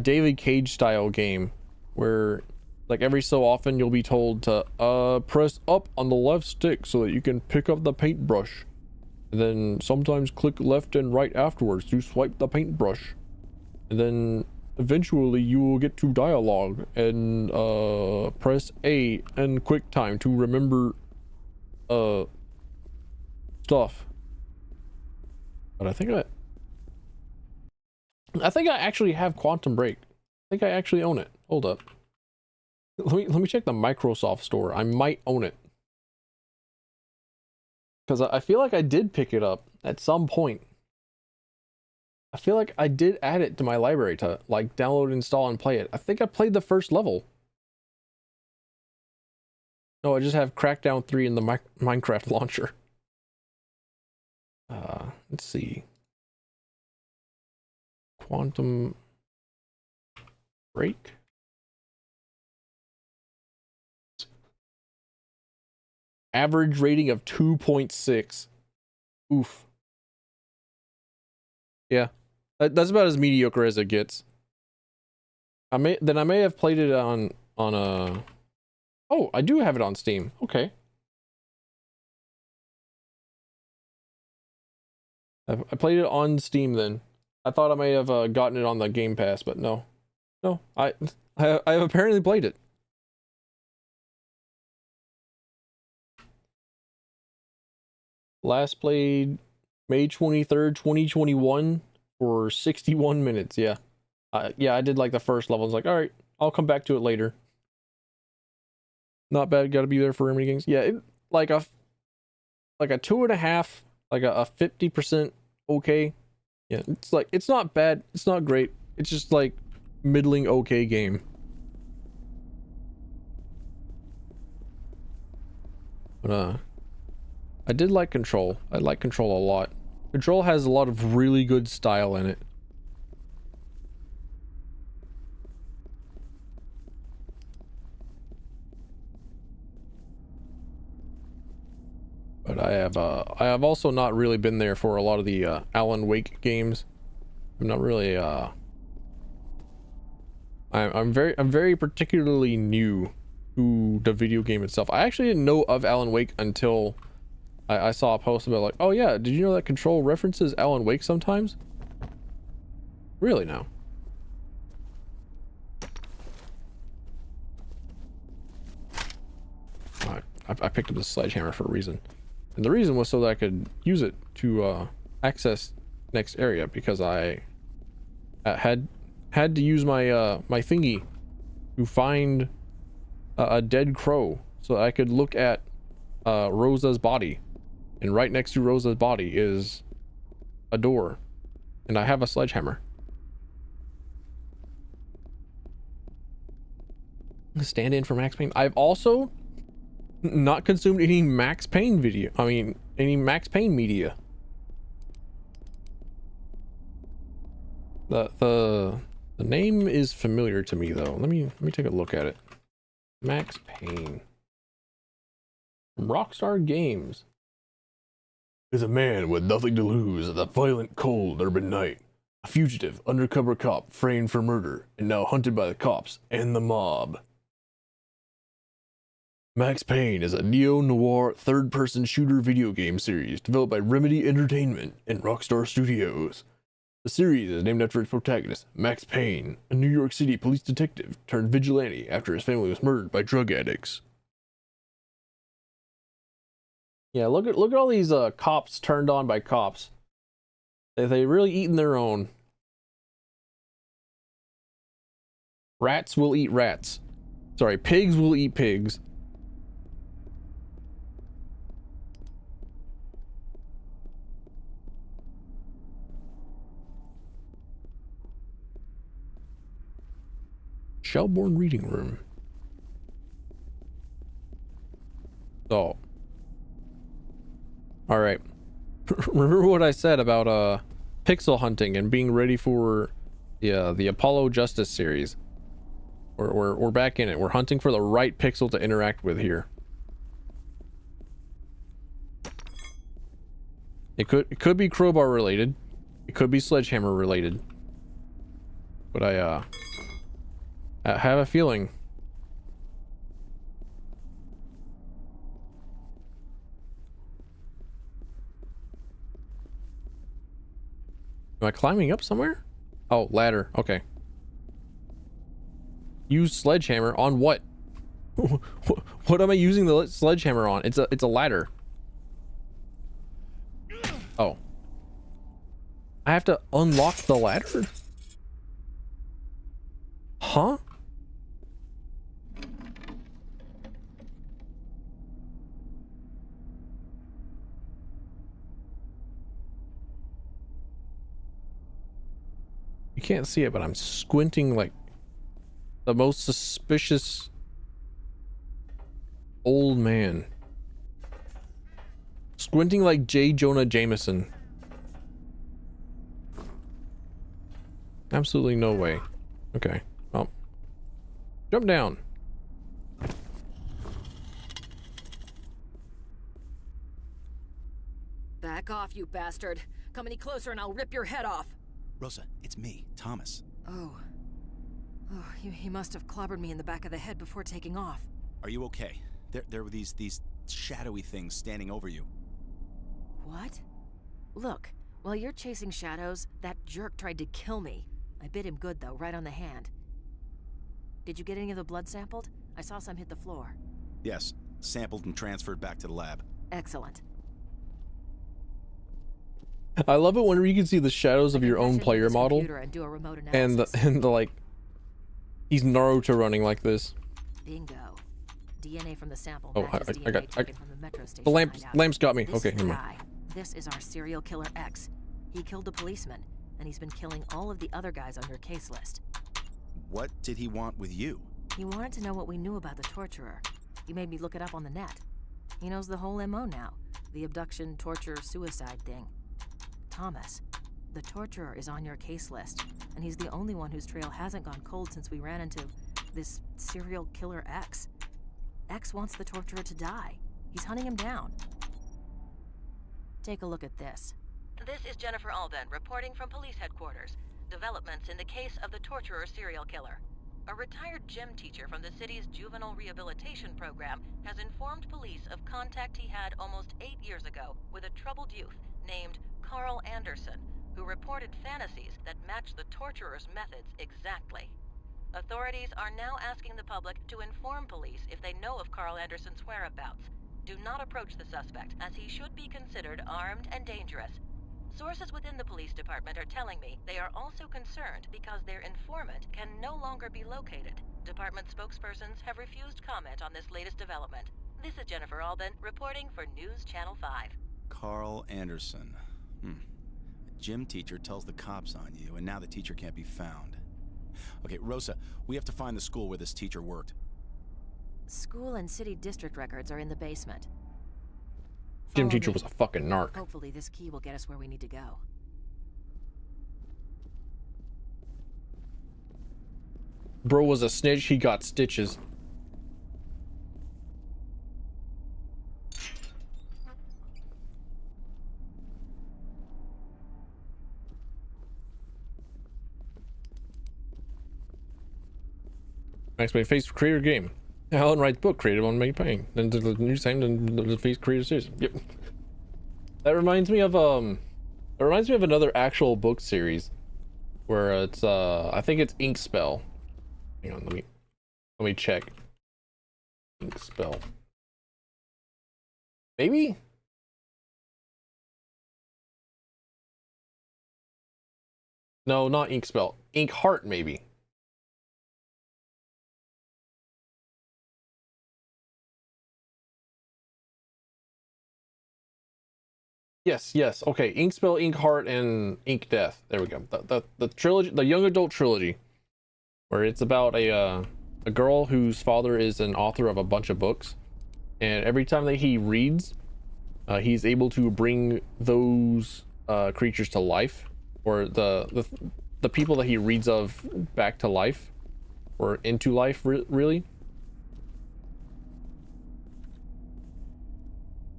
David Cage style game where like every so often you'll be told to press up on the left stick so that you can pick up the paintbrush. And then sometimes click left and right afterwards to swipe the paintbrush. And then eventually you will get to dialogue and press A and QuickTime to remember stuff. But I think I actually have Quantum Break. I think I actually own it. Hold up. Let me check the Microsoft store. I might own it. Because I feel like I did pick it up at some point. I feel like I did add it to my library to like download, install, and play it. I think I played the first level. No, I just have Crackdown 3 in the Minecraft launcher. Let's see. Quantum Break. Average rating of 2.6. Oof. Yeah, that's about as mediocre as it gets. I may have played it on a. Oh, I do have it on Steam. Okay. I played it on Steam then. I thought I may have gotten it on the Game Pass, but no. I have apparently played it. Last played May 23rd, 2021 for 61 minutes. Yeah. Yeah, I did like the first level. I was like, all right, I'll come back to it later. Not bad. Got to be there for Remedy Games. Yeah, like a 2.5, like a 50% okay. Yeah, it's like, it's not bad. It's not great. It's just like middling okay game. But I did like Control. I like Control a lot. Control has a lot of really good style in it. But I have also not really been there for a lot of the Alan Wake games. I'm not really I'm very particularly new to the video game itself. I actually didn't know of Alan Wake until I saw a post about like, oh yeah, did you know that Control references Alan Wake sometimes? Really now? I picked up the sledgehammer for a reason. And the reason was so that I could use it to access next area, because I had to use my my thingy to find a dead crow so that I could look at Rosa's body. And right next to Rosa's body is a door. And I have a sledgehammer. Stand in for Max Payne. I've also not consumed any Max Payne video. I mean, any Max Payne media. The name is familiar to me though. Let me take a look at it. Max Payne. Rockstar Games. Is a man with nothing to lose in the violent, cold urban night. A fugitive, undercover cop framed for murder and now hunted by the cops and the mob. Max Payne is a neo-noir third-person shooter video game series developed by Remedy Entertainment and Rockstar Studios. The series is named after its protagonist, Max Payne, a New York City police detective turned vigilante after his family was murdered by drug addicts. Yeah, look at all these cops turned on by cops. They really eaten their own. Rats will eat rats. Sorry, pigs will eat pigs. Shelbourne Reading Room. So. Alright. Remember what I said about pixel hunting and being ready for the Apollo Justice series. We're back in it. We're hunting for the right pixel to interact with here. It could be crowbar related. It could be sledgehammer related. But I have a feeling. Am I climbing up somewhere? Oh, ladder. Okay. Use sledgehammer on what? What am I using the sledgehammer on? It's a ladder. Oh. I have to unlock the ladder? Huh? You can't see it, but I'm squinting like the most suspicious old man. Squinting like J. Jonah Jameson. Absolutely no way. Okay. Well. Jump down. Back off, you bastard. Come any closer and I'll rip your head off. Rosa, it's me, Thomas. Oh. Oh, he must have clobbered me in the back of the head before taking off. Are you okay? There were these shadowy things standing over you. What? Look, while you're chasing shadows, that jerk tried to kill me. I bit him good though, right on the hand. Did you get any of the blood sampled? I saw some hit the floor. Yes, sampled and transferred back to the lab. Excellent. I love it whenever you can see the shadows of your own Into player this model computer and do a remote and analysis. the like. He's Naruto running like this. Bingo. DNA from the sample Oh, matches I got DNA taken from the metro station. the lamps. hideout. Lamps got me. This Okay, is the never mind. guy. This is our serial killer X. He killed a policeman, and he's been killing all of the other guys on your case list. What did he want with you? He wanted to know what we knew about the torturer. He made me look it up on the net. He knows the whole MO now. The abduction, torture, suicide thing. Thomas, the torturer is on your case list, and he's the only one whose trail hasn't gone cold since we ran into this serial killer X. X wants the torturer to die. He's hunting him down. Take a look at this. This is Jennifer Alden reporting from police headquarters. Developments in the case of the torturer serial killer. A retired gym teacher from the city's juvenile rehabilitation program has informed police of contact he had almost 8 years ago with a troubled youth named Carl Anderson, who reported fantasies that match the torturer's methods exactly. Authorities are now asking the public to inform police if they know of Carl Anderson's whereabouts. Do not approach the suspect, as he should be considered armed and dangerous. Sources within the police department are telling me they are also concerned because their informant can no longer be located. Department spokespersons have refused comment on this latest development. This is Jennifer Alden reporting for News Channel 5. Carl Anderson. A gym teacher tells the cops on you, and now the teacher can't be found. Okay, Rosa, we have to find the school where this teacher worked. School and city district records are in the basement. Gym Follow teacher me. was a fucking narc. Hopefully this key will get us where we need to go. Bro was a snitch. He got stitches. Max Payne face creator game. Alan writes book created on Max Payne. Then the new same the face creator series. Yep. That reminds me of another actual book series where it's I think it's Ink Spell. Hang on, let me check. Ink Spell. Maybe? No, not Ink Spell. Ink Heart, maybe. Yes. Okay, Ink Spell, Ink Heart, and Ink Death. There we go. The trilogy, the young adult trilogy, where it's about a girl whose father is an author of a bunch of books, and every time that he reads, he's able to bring those creatures to life, or the people that he reads of back to life, or into life, really.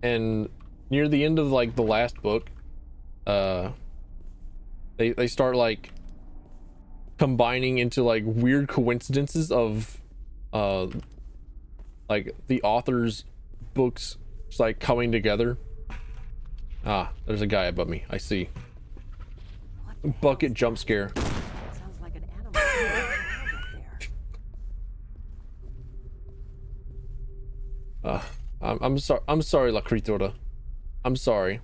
And near the end of like the last book, they start like combining into like weird coincidences of like the author's books just like coming together. Ah, there's a guy above me. I see. Bucket jump scare. Sounds like an animal there. I'm sorry. I'm sorry, La Criatura. I'm sorry.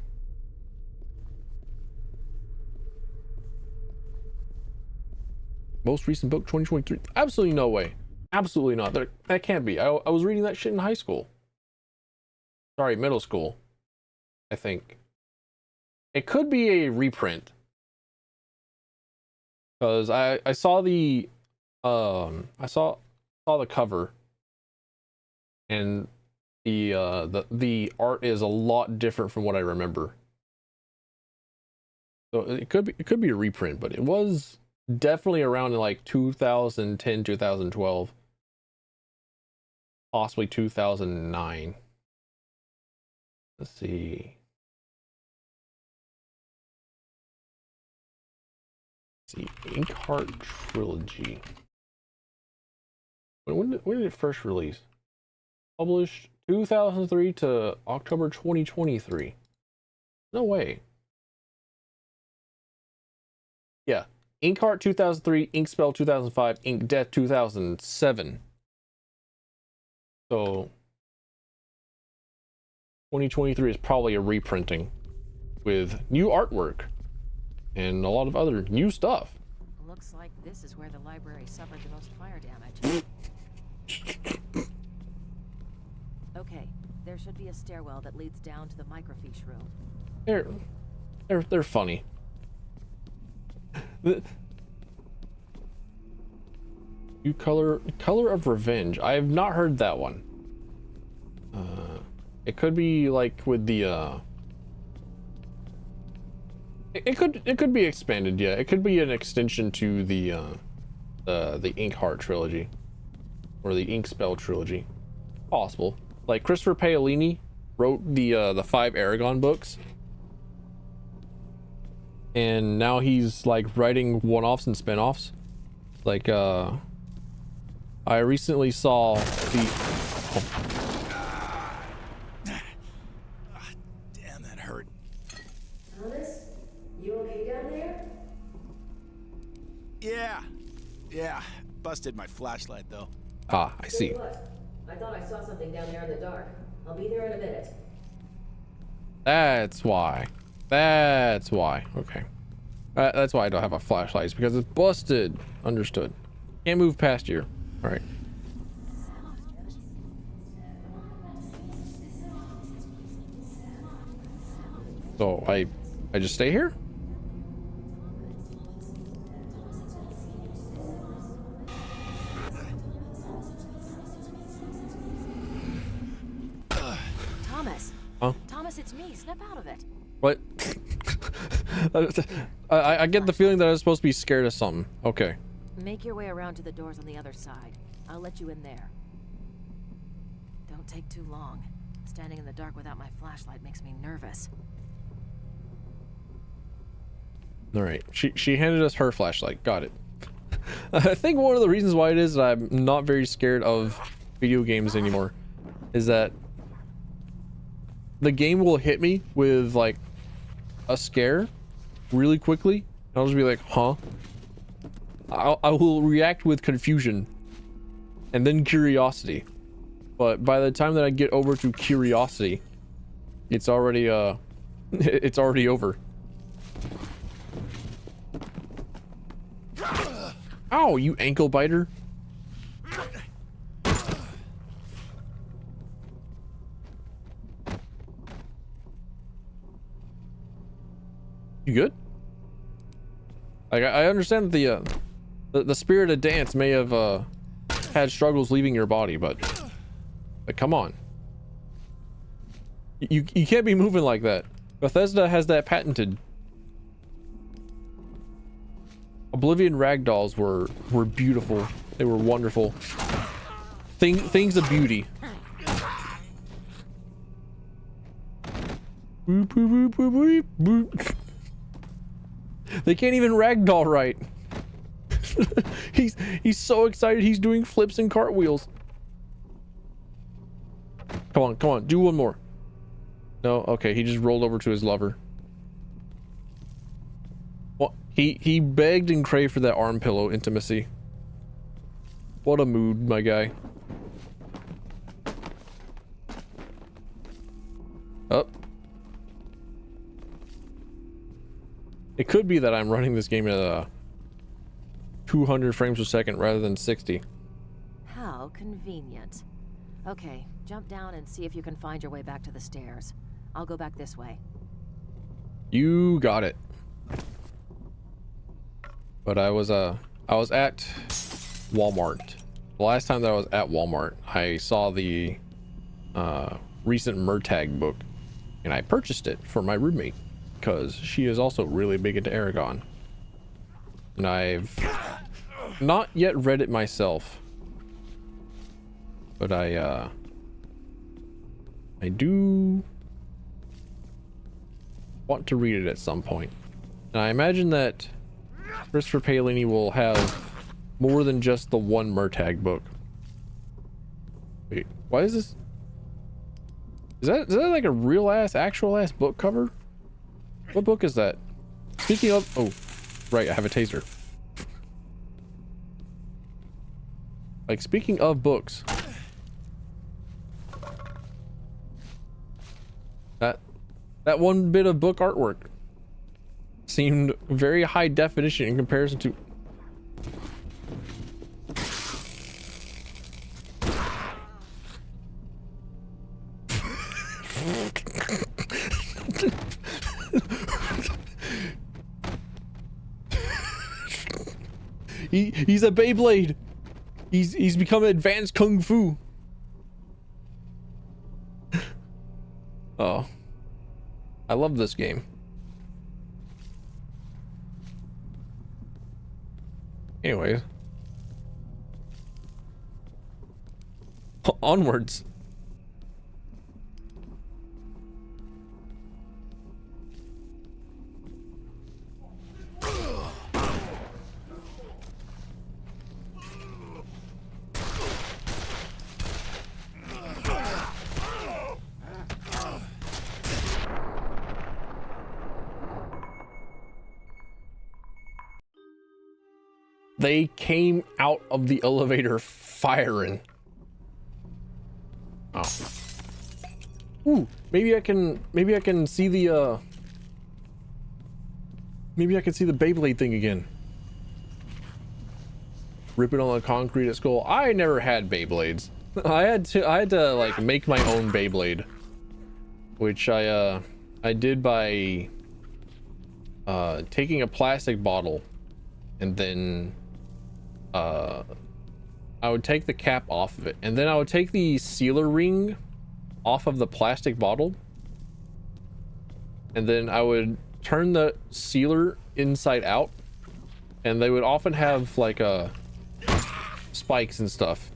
Most recent book 2023. Absolutely no way. Absolutely not. That can't be. I was reading that shit in high school. Sorry, middle school. I think. It could be a reprint. Because I saw the I saw the cover, and the art is a lot different from what I remember. So it could be a reprint, but it was definitely around in like 2010, 2012, possibly 2009. Let's see. Ink Heart Trilogy. When did it first release? Published 2003 to October 2023. No way. Yeah. Ink Heart 2003, Ink Spell 2005, Ink Death 2007. So 2023 is probably a reprinting. with new artwork and a lot of other new stuff. Looks like this is where the library suffered the most fire damage. Okay, there should be a stairwell that leads down to the microfiche room. They're funny. New color of revenge. I have not heard that one. It could be like with the it could be expanded. Yeah, it could be an extension to the Inkheart trilogy or the Inkspell trilogy. Possible. Like Christopher Paolini wrote the 5 Aragon books, and now he's like writing one-offs and spin-offs. Like I recently saw the Damn, that hurt. Thomas, you okay down there? Yeah. Busted my flashlight though. I see. What? I thought I saw something down there in the dark. I'll be there in a minute. That's why. Okay. That's why I don't have a flashlight. It's because it's busted. Understood. Can't move past here. All right. So I just stay here? Thomas. Huh? Thomas, it's me. Snap out of it. What? I get the feeling that I was supposed to be scared of something. Okay. Make your way around to the doors on the other side. I'll let you in there. Don't take too long. Standing in the dark without my flashlight makes me nervous. All right. She handed us her flashlight. Got it. I think one of the reasons why it is that I'm not very scared of video games anymore is that the game will hit me with like a scare really quickly, and I'll just be like, huh? I will react with confusion and then curiosity, but by the time that I get over to curiosity, it's already it's already over. Ow, you ankle biter. You good? Like, I understand that the spirit of dance may have had struggles leaving your body, but come on. You can't be moving like that. Bethesda has that patented. Oblivion ragdolls were beautiful. They were wonderful. Things of beauty. Boop, boop, boop, boop, boop, boop. They can't even ragdoll right. he's so excited he's doing flips and cartwheels. Come on, do one more. No, okay, he just rolled over to his lover. Well, he begged and craved for that arm pillow intimacy. What a mood, my guy. Up. It could be that I'm running this game at 200 frames per second rather than 60. How convenient. Okay, jump down and see if you can find your way back to the stairs. I'll go back this way. You got it. But I was at Walmart. The last time that I was at Walmart, I saw the recent Murtag book, and I purchased it for my roommate because she is also really big into Aragon, and I've not yet read it myself, but I do want to read it at some point. And I imagine that Christopher Paolini will have more than just the one Murtag book. Wait, why is this? Is that like a real ass, actual ass book cover? What book is that? Speaking of, oh, right, I have a taser. Like, speaking of books, That one bit of book artwork seemed very high definition in comparison to... He's a Beyblade. He's become advanced kung fu. Oh, I love this game. Anyways, onwards. They came out of the elevator firing. Oh. Ooh, maybe I can see the maybe I can see the Beyblade thing again. Ripping on the concrete at school. I never had Beyblades. I had to like make my own Beyblade, which I did by taking a plastic bottle and then I would take the cap off of it, and then I would take the sealer ring off of the plastic bottle, and then I would turn the sealer inside out, and they would often have like spikes and stuff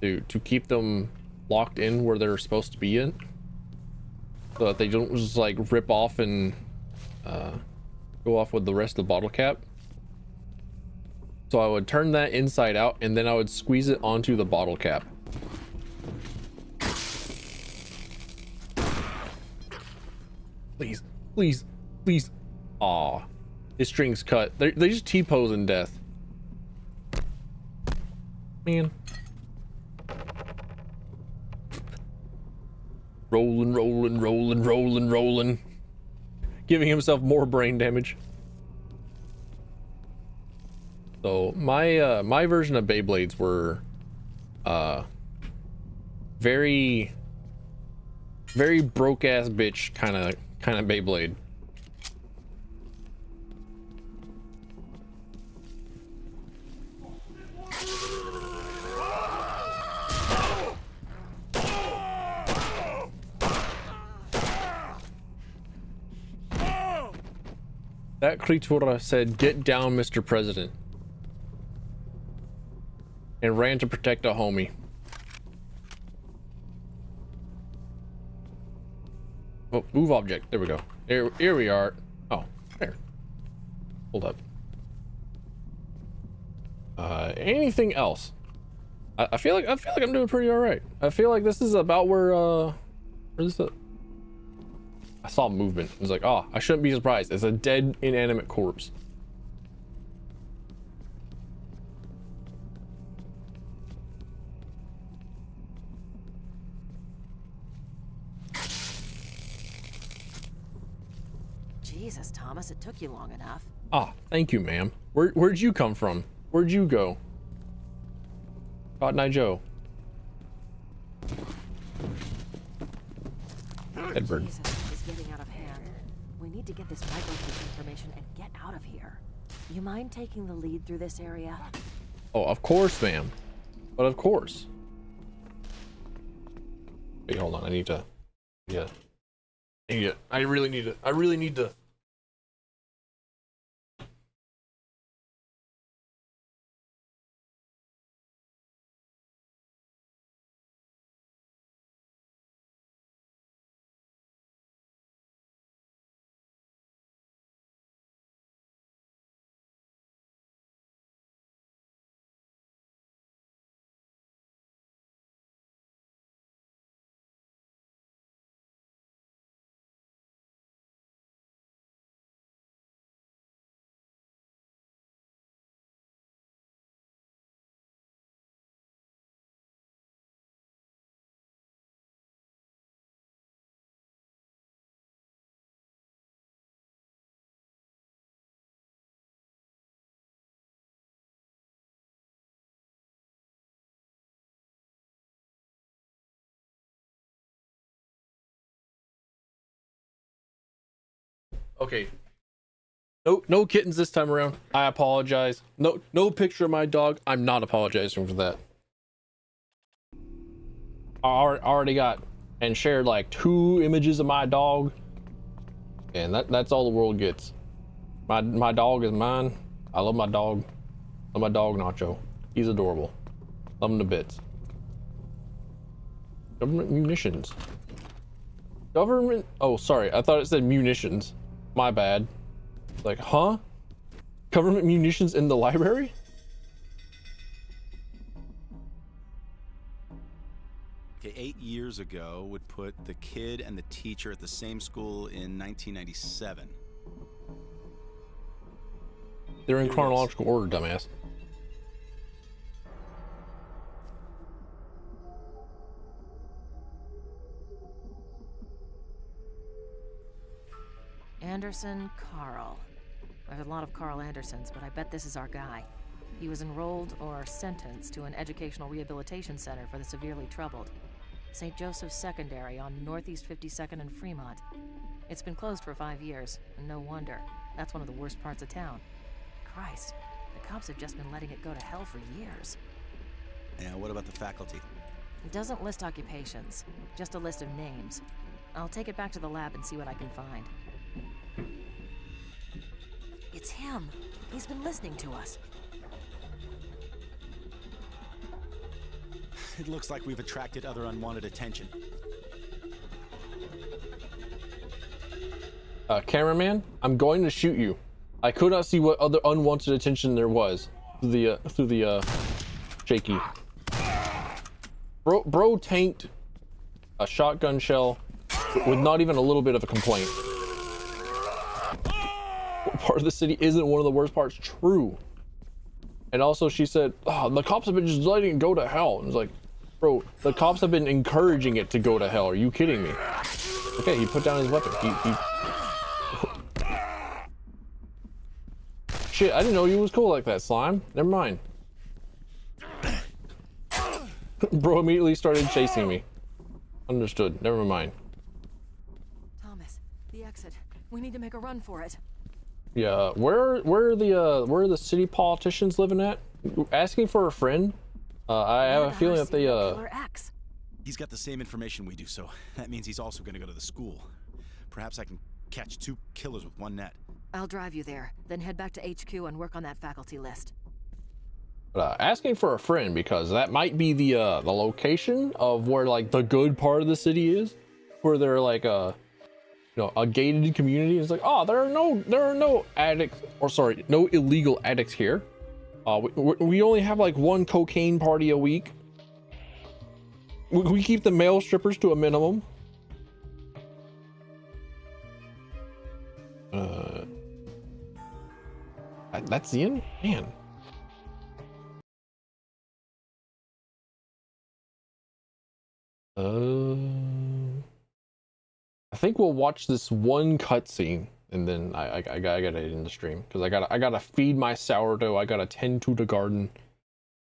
to keep them locked in where they're supposed to be in, so that they don't just like rip off and go off with the rest of the bottle cap. So I would turn that inside out, and then I would squeeze it onto the bottle cap. Please, please, please. Aw, his string's cut. They just T-pose in death. Man. Rolling, rolling, rolling, rolling, rolling. Giving himself more brain damage. So my version of Beyblades were very broke ass bitch kind of Beyblade. That creature said, "Get down, Mr. President," and ran to protect a homie. Oh, move object. There we go. Here we are. Oh, there. Hold up. Anything else? I feel like I'm doing pretty all right. I feel like this is about where this is. I saw movement. I was like, oh, I shouldn't be surprised. It's a dead, inanimate corpse. Jesus, Thomas, it took you long enough. Ah, thank you, ma'am. Where'd you come from? Where'd you go? Cotton Eye Joe. Edward. Jesus, this is getting out of hand. We need to get this microchip information and get out of here. You mind taking the lead through this area? Oh, of course, ma'am. But of course. Wait, hold on. I need to. Yeah. I really need to. Okay. No kittens this time around. I apologize. No picture of my dog. I'm not apologizing for that. I already got and shared like 2 images of my dog, and that's all the world gets. My dog is mine. I love my dog. Love my dog Nacho. He's adorable. Love him to bits. Government munitions. Government. Oh, sorry. I thought it said munitions. My bad. Like, huh? Government munitions in the library? Okay, 8 years ago would put the kid and the teacher at the same school in 1997. They're in chronological order, dumbass. Anderson Carl. There's a lot of Carl Andersons, but I bet this is our guy. He was enrolled or sentenced to an educational rehabilitation center for the severely troubled. St. Joseph's Secondary on Northeast 52nd and Fremont. It's been closed for 5 years, and no wonder. That's one of the worst parts of town. Christ, the cops have just been letting it go to hell for years. Yeah, what about the faculty? It doesn't list occupations, just a list of names. I'll take it back to the lab and see what I can find. It's him. He's been listening to us. It looks like we've attracted other unwanted attention. Cameraman, I'm going to shoot you. I could not see what other unwanted attention there was through the shaky. Bro tanked a shotgun shell with not even a little bit of a complaint. What part of the city isn't one of the worst parts? True. And also she said, oh, the cops have been just letting it go to hell. And it's like, bro, the cops have been encouraging it to go to hell. Are you kidding me? Okay, he put down his weapon. Shit, I didn't know you was cool like that, Slime. Never mind. Bro immediately started chasing me. Understood. Never mind. Thomas, the exit. We need to make a run for it. Yeah, where are the city politicians living at? Asking for a friend? I have a feeling that they He's got the same information we do, so that means he's also going to go to the school. Perhaps I can catch 2 killers with one net. I'll drive you there, then head back to HQ and work on that faculty list. Asking for a friend, because that might be the location of where like the good part of the city is, where they're like a gated community. It's like, oh, there are no addicts, or sorry, no illegal addicts here. We only have like 1 cocaine party a week. We keep the male strippers to a minimum. That's the end, man. I think we'll watch this one cutscene and then I gotta end the stream because I gotta feed my sourdough. I gotta tend to the garden.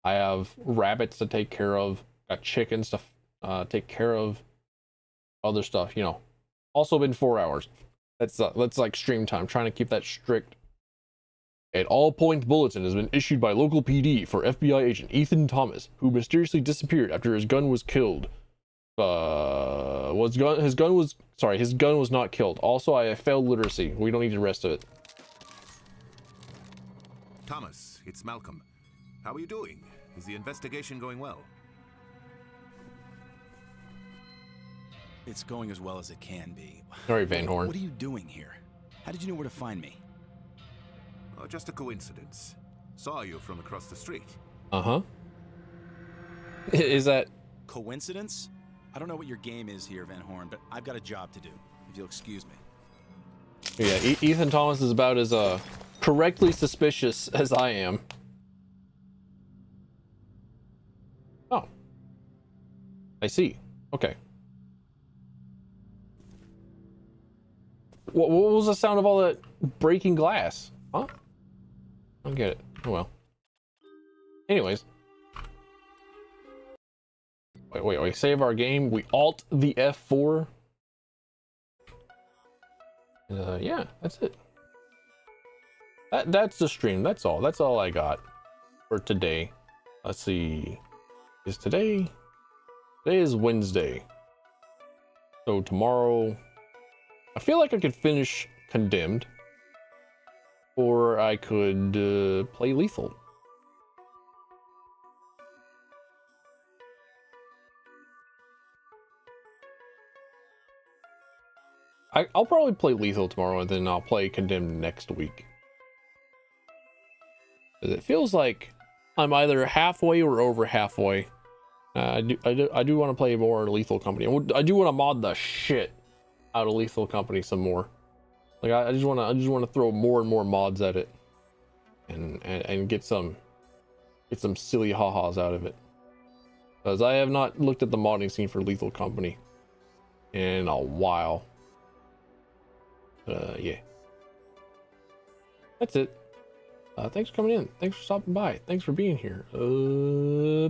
I have rabbits to take care of. Got chickens to take care of. Other stuff, you know. Also been 4 hours. That's like stream time. Trying to keep that strict. An all-points bulletin has been issued by local PD for FBI agent Ethan Thomas, who mysteriously disappeared after his gun was killed. His gun was not killed. Also, I failed literacy. We don't need the rest of it. Thomas, it's Malcolm. How are you doing? Is the investigation going well? It's going as well as it can be. Sorry, Van Horn. What are you doing here? How did you know where to find me? Oh, just a coincidence. Saw you from across the street. Uh-huh. Is that... Coincidence? I don't know what your game is here, Van Horn, but I've got a job to do, if you'll excuse me. Yeah, Ethan Thomas is about as correctly suspicious as I am. Oh. I see. Okay. What was the sound of all that breaking glass? Huh? I don't get it. Oh well. Anyways. Wait. Save our game. We alt the F4. Yeah, that's it. That's the stream. That's all I got for today. Let's see. Today is Wednesday. So tomorrow, I feel like I could finish Condemned, or I could play Lethal. I'll probably play Lethal tomorrow, and then I'll play Condemned next week. It feels like I'm either halfway or over halfway. I do want to play more Lethal Company. I do want to mod the shit out of Lethal Company some more. Like I just want to throw more and more mods at it, and get some silly ha-has out of it. Because I have not looked at the modding scene for Lethal Company in a while. Yeah. That's it. Thanks for coming in. Thanks for stopping by. Thanks for being here.